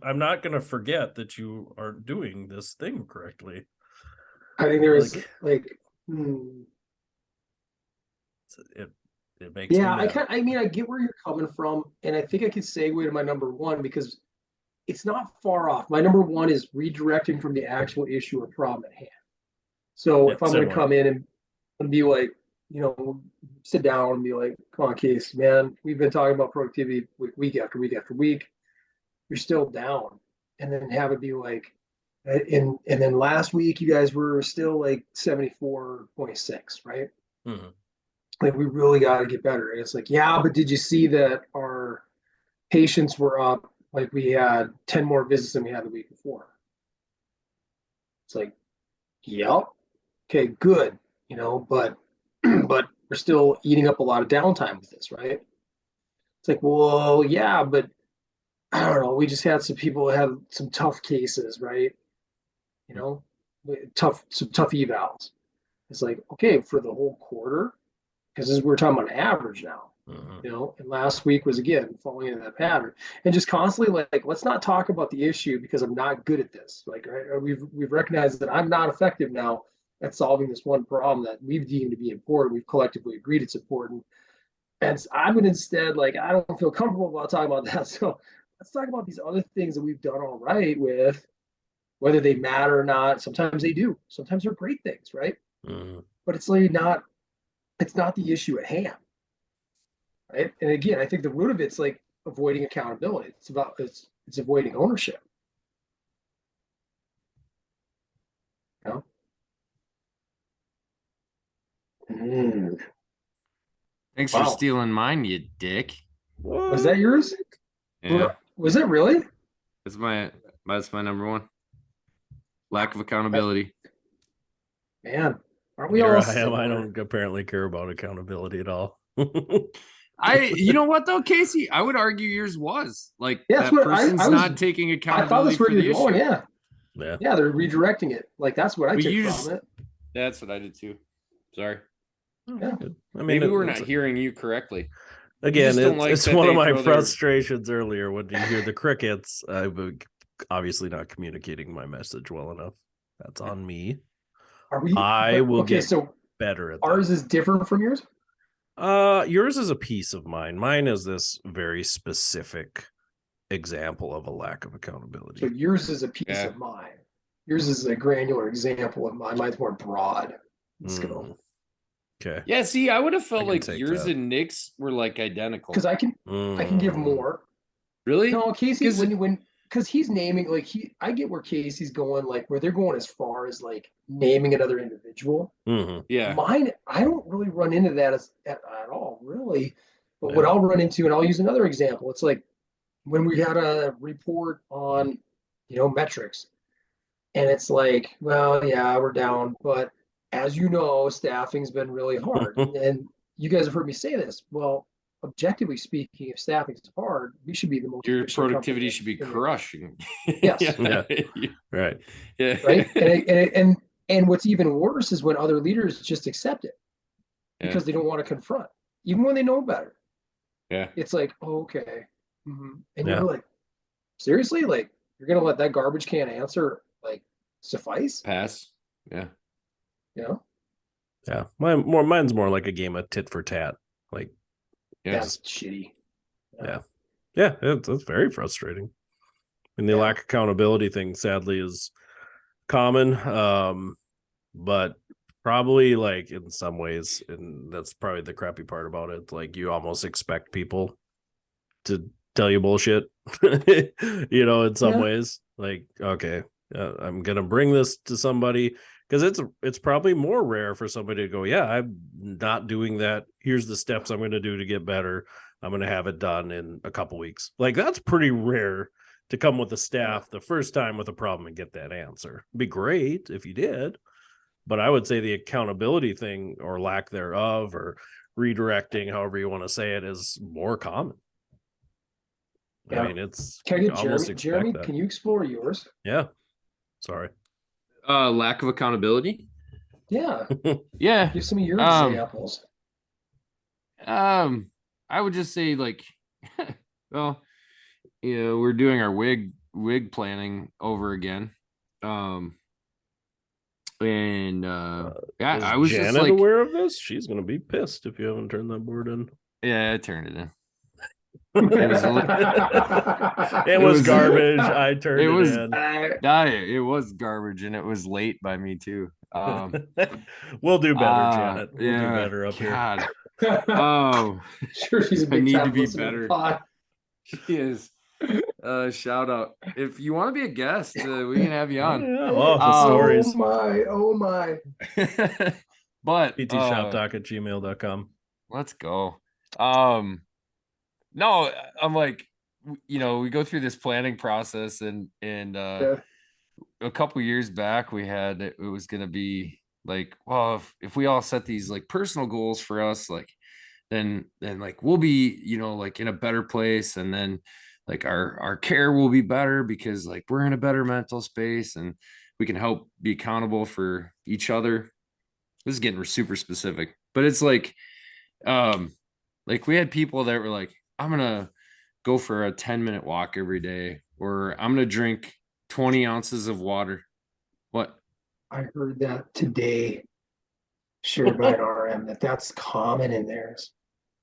I'm not gonna forget that you are doing this thing correctly. I think there was it makes me mad. I get where you're coming from, and I think I could segue to my number one because it's not far off. My number one is redirecting from the actual issue or problem at hand. So if I'm going to come in and be like, sit down and be like, come on, Case, man, we've been talking about productivity week after week after week. You're still down. And then have it be like, and then last week you guys were still like 74.6, right? Mm-hmm. Like, we really got to get better. And it's like, yeah, but did you see that our patients were up? Like, we had 10 more visits than we had the week before. It's like, Yep. Okay, good. But but we're still eating up a lot of downtime with this, right? It's like, well, yeah, but I don't know. We just had some people have some tough cases, right? You know, some tough evals. It's like, okay, for the whole quarter, because we're talking about average now. Mhm. And last week was again falling into that pattern, and just constantly like, let's not talk about the issue because I'm not good at this. Like, right? We've recognized that I'm not effective now at solving this one problem that we've deemed to be important. We've collectively agreed it's important, and I would instead like, I don't feel comfortable about talking about that. So let's talk about these other things that we've done all right with, whether they matter or not. Sometimes they do. Sometimes they're great things, right? Mhm. But it's like not. It's not the issue at hand, right? And again, I think the root of it's like avoiding accountability. It's avoiding ownership. You know? Mm, Thanks for wow, stealing mine, you dick. was that yours? Yeah, Was it really? that's my number one. Lack of I, accountability. man, aren't we Here all I am. I similar? don't apparently care about accountability at all. You know what though, Casey? I would argue yours was like Yeah, that's that what person's I was. not taking I thought accountability that's where for you're the going. issue. Yeah, Yeah. yeah, they're redirecting it. Like that's what I We took use from it. that's what I did too. Sorry. Yeah, I mean, Maybe we're it's not hearing you correctly. We again, just don't like it's that one of they my throw their frustrations earlier when you hear the crickets. I'm obviously not communicating my message well enough. That's on me. are we? I But will okay, get so better at that. ours is different from yours. Yours is a piece of mine. Mine is this very specific example of a lack of So accountability. yours is a piece Yeah. of mine. Yours is a granular example of mine. Mine's more broad in scope. Okay. Yeah, see, I would have I felt can like take yours that. and Nick's were like Because identical. I can give more. Really? No, Casey, Because when because he's naming like I get where Casey's going, like where they're going as far as like naming another individual. yeah. Mine, I don't really run into that at all, really. But what Yeah. I'll run into, and I'll use another example, it's like when we had a report on, metrics, and it's like, well, yeah, we're down, but as you know, staffing's been really hard. And you guys have heard me say this. Well, objectively speaking, if staffing's hard, we should be the most Your efficient company productivity should be in the crushing. yes, Yeah. Yeah. Right. Yeah. right. And what's even worse is when other leaders just accept it Yeah. because they don't want to confront, even when they know better. Yeah. It's like, oh, okay. And Yeah. you're like, seriously? Like, you're going to let that garbage can answer like suffice? Pass. Yeah. You know? Yeah. Mine's more like a game of tit for tat. Like, Yeah. That's shitty. yeah. Yeah. It's very frustrating. And the Yeah. lack of accountability thing, sadly, is common. But probably like in some ways, and that's probably the crappy part about it, like you almost expect people to tell you bullshit, in some Yeah. ways. Like, okay, I'm gonna bring this to somebody because it's probably more rare for somebody to go, yeah, I'm not doing that. Here's the steps I'm gonna do to get better. I'm gonna have it done in a couple weeks. Like that's pretty rare to come with the staff the first time with a problem and get that answer. It'd be great if you did, but I would say the accountability thing or lack thereof or redirecting, however you want to say it, is more common. Yeah. I mean, it's Can I you get almost Jeremy? expect Jeremy, that. can you explore yours? Yeah. Sorry. Lack of accountability. Yeah. Yeah. Give some of your Um, examples. I would just say like, well, we're doing our wig planning over again. And yeah, Is I was just Janet like, aware of this? She's gonna be pissed if you haven't turned that board in. yeah, I turned it in. It was it was garbage. I turned it it was in. it was garbage, and it was late by me too. We'll do better, Janet. We'll do Yeah, better up God. here. Oh, Sure, she's a I big need to time be listener to the better. pod. She is. Shout out. If you want to be a guest, we can have you on. Yeah, oh, the Um, stories. Oh my. But ptshoptalk@gmail.com. let's go. No, I'm like, we go through this planning process and Yeah. a couple years back we had it was going to be like, well, if we all set these like personal goals for us, like then like we'll be, like in a better place, and then like our care will be better because like we're in a better mental space and we can help be accountable for each other. This is getting super specific, but it's um like we had people that were like, I'm gonna go for a 10-minute walk every day, or I'm gonna drink 20 ounces of water. What? I heard that today, shared by an RM, that's common in theirs.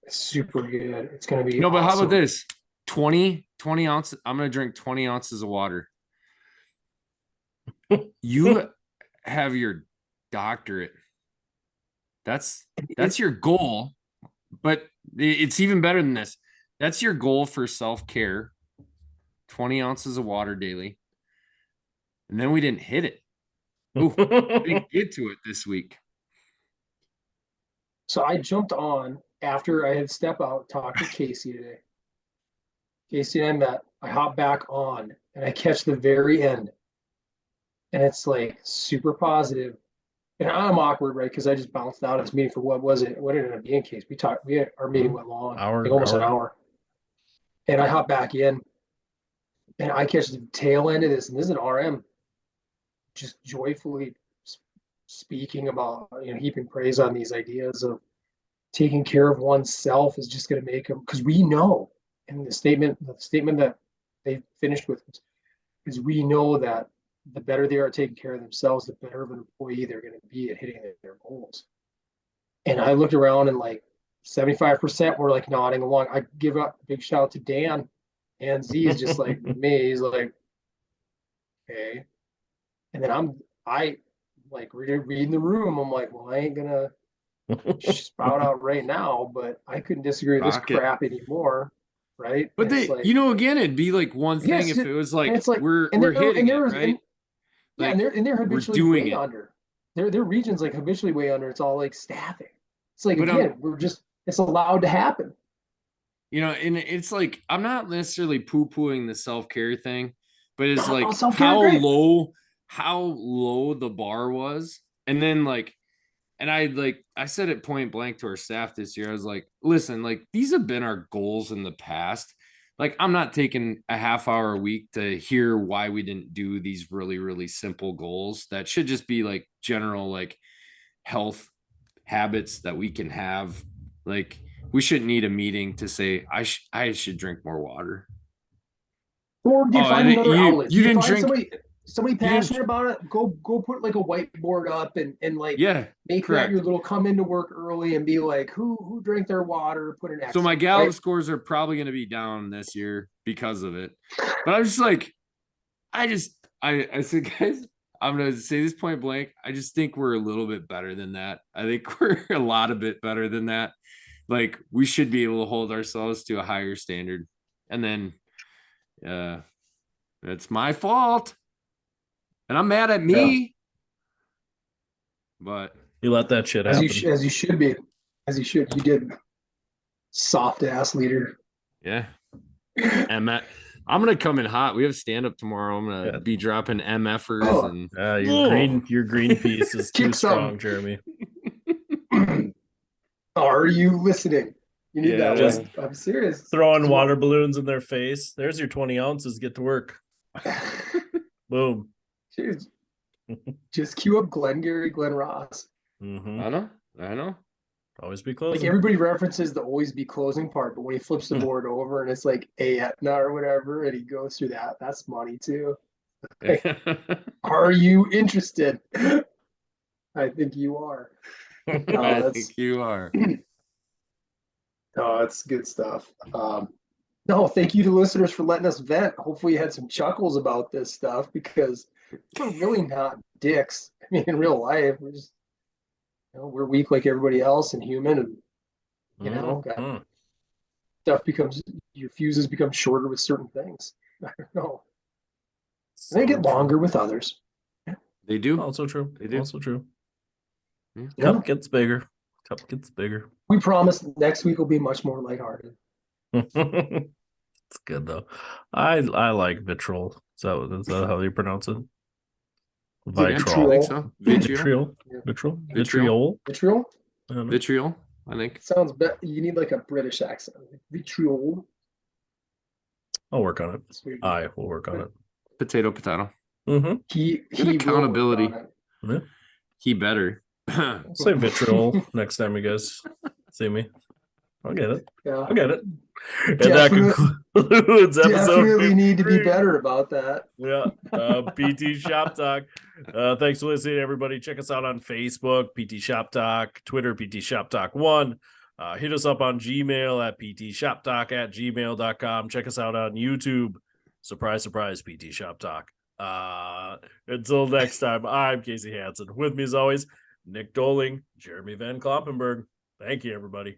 It's super good. It's going to be No, but how about awesome. this? 20 ounces. I'm gonna drink 20 ounces of water. You have your doctorate. That's your goal, but it's even better than this. That's your goal for self-care. 20 ounces of water daily. And then we didn't hit it. Ooh, we didn't get to it this week. So I jumped on after I had step out, talked to Casey today. Casey and I met. I hop back on and I catch the very end. And it's like super positive. And I'm awkward, right? Because I just bounced out of this meeting for what was it? What did it end up being, Case? Our meeting went long, like almost an hour. And I hop back in and I catch the tail end of this. And this is an RM just joyfully speaking about, heaping praise on these ideas of taking care of oneself is just going to make them, because we know, and the statement that they finished with is we know that the better they are taking care of themselves, the better of an employee they're going to be at hitting their goals. And I looked around and like 75% were like nodding along. I give up big shout out to Dan, and Z is just like me. He's like, okay. And then I like reading the room. I'm like, well, I ain't gonna spout out right now, but I couldn't disagree with this crap anymore, right? But it's like, again, it'd be like one thing if it was like, it's like we're hitting it, right? Yeah, and they're habitually doing way under. Their region's like habitually way under. It's all like staffing. It's like, But, again, it's allowed to happen. And it's like I'm not necessarily poo-pooing the self-care thing, but it's like how low the bar was. And then and I said it point blank to our staff this year. I was like, listen, like these have been our goals in the past. Like I'm not taking a half hour a week to hear why we didn't do these really, really simple goals that should just be like general like health habits that we can have. Like we shouldn't need a meeting to say I should drink more water. Or do you find another outlet? You didn't drink. Somebody passionate about it? Go put like a whiteboard up and like make correct. that your little come into work early and be like, who drank their water? Put an X. So my Gallup scores are probably going to be down this year because of it. But I'm just like, I said, guys, I'm going to say this point blank. I just think we're a little bit better than that. I think we're a lot of bit better than that. Like we should be able to hold ourselves to a higher standard. And then it's my fault. And I'm mad at me. Yeah. But you let that shit happen. As you should be. As you should. You did. Soft ass leader. Yeah. And I'm gonna come in hot. We have stand up tomorrow. I'm gonna be dropping MFers and your green piece is too strong, Jeremy. Are you listening? You need that just one. I'm serious. Throwing water balloons in their face. There's your 20 ounces. Get to work. Boom. Jeez. Just cue up Glengarry, Glen Ross. Mm-hmm. I know. Always be closing. Like everybody references the always be closing part, but when he flips the board over and it's like Aetna or whatever, and he goes through that's money too. Like, are you interested? I think you are. I think you are. Oh, that's good stuff. No, thank you to listeners for letting us vent. Hopefully you had some chuckles about this stuff because we're really not dicks. I mean, in real life, we're just, we're weak like everybody else and human, and stuff your fuses become shorter with certain things. I don't know. So they get longer with others. They do. Also true. They do. Also true. Yeah. Cup gets bigger. Cup gets bigger. We promise next week will be much more lighthearted. It's good though. I like vitriol. Is that how you pronounce it? Vitrol. I think so. Vitriol. Yeah. Vitriol. Vitriol. Vitriol. Vitriol I don't know. Vitriol, I think. sounds better. You need like a British accent. Vitriol. I'll work on it. Sweet. I will work on it. Potato. Mm-hmm. He Good will work accountability. on it. Yeah. He better. I'll say vitriol next time you guys see me. I'll get it. Yeah. I'll get it. And that concludes episode Definitely need to be 53. better about that. Yeah. PT Shop Talk. Thanks for listening, everybody. Check us out on Facebook, PT Shop Talk, Twitter, PT Shop Talk 1. Hit us up on Gmail at ptshoptalk@gmail.com. Check us out on YouTube. Surprise, surprise, PT Shop Talk. Until next time, I'm Casey Hansen. With me as always, Nick Doling, Jeremy Van Kloppenberg. Thank you, everybody.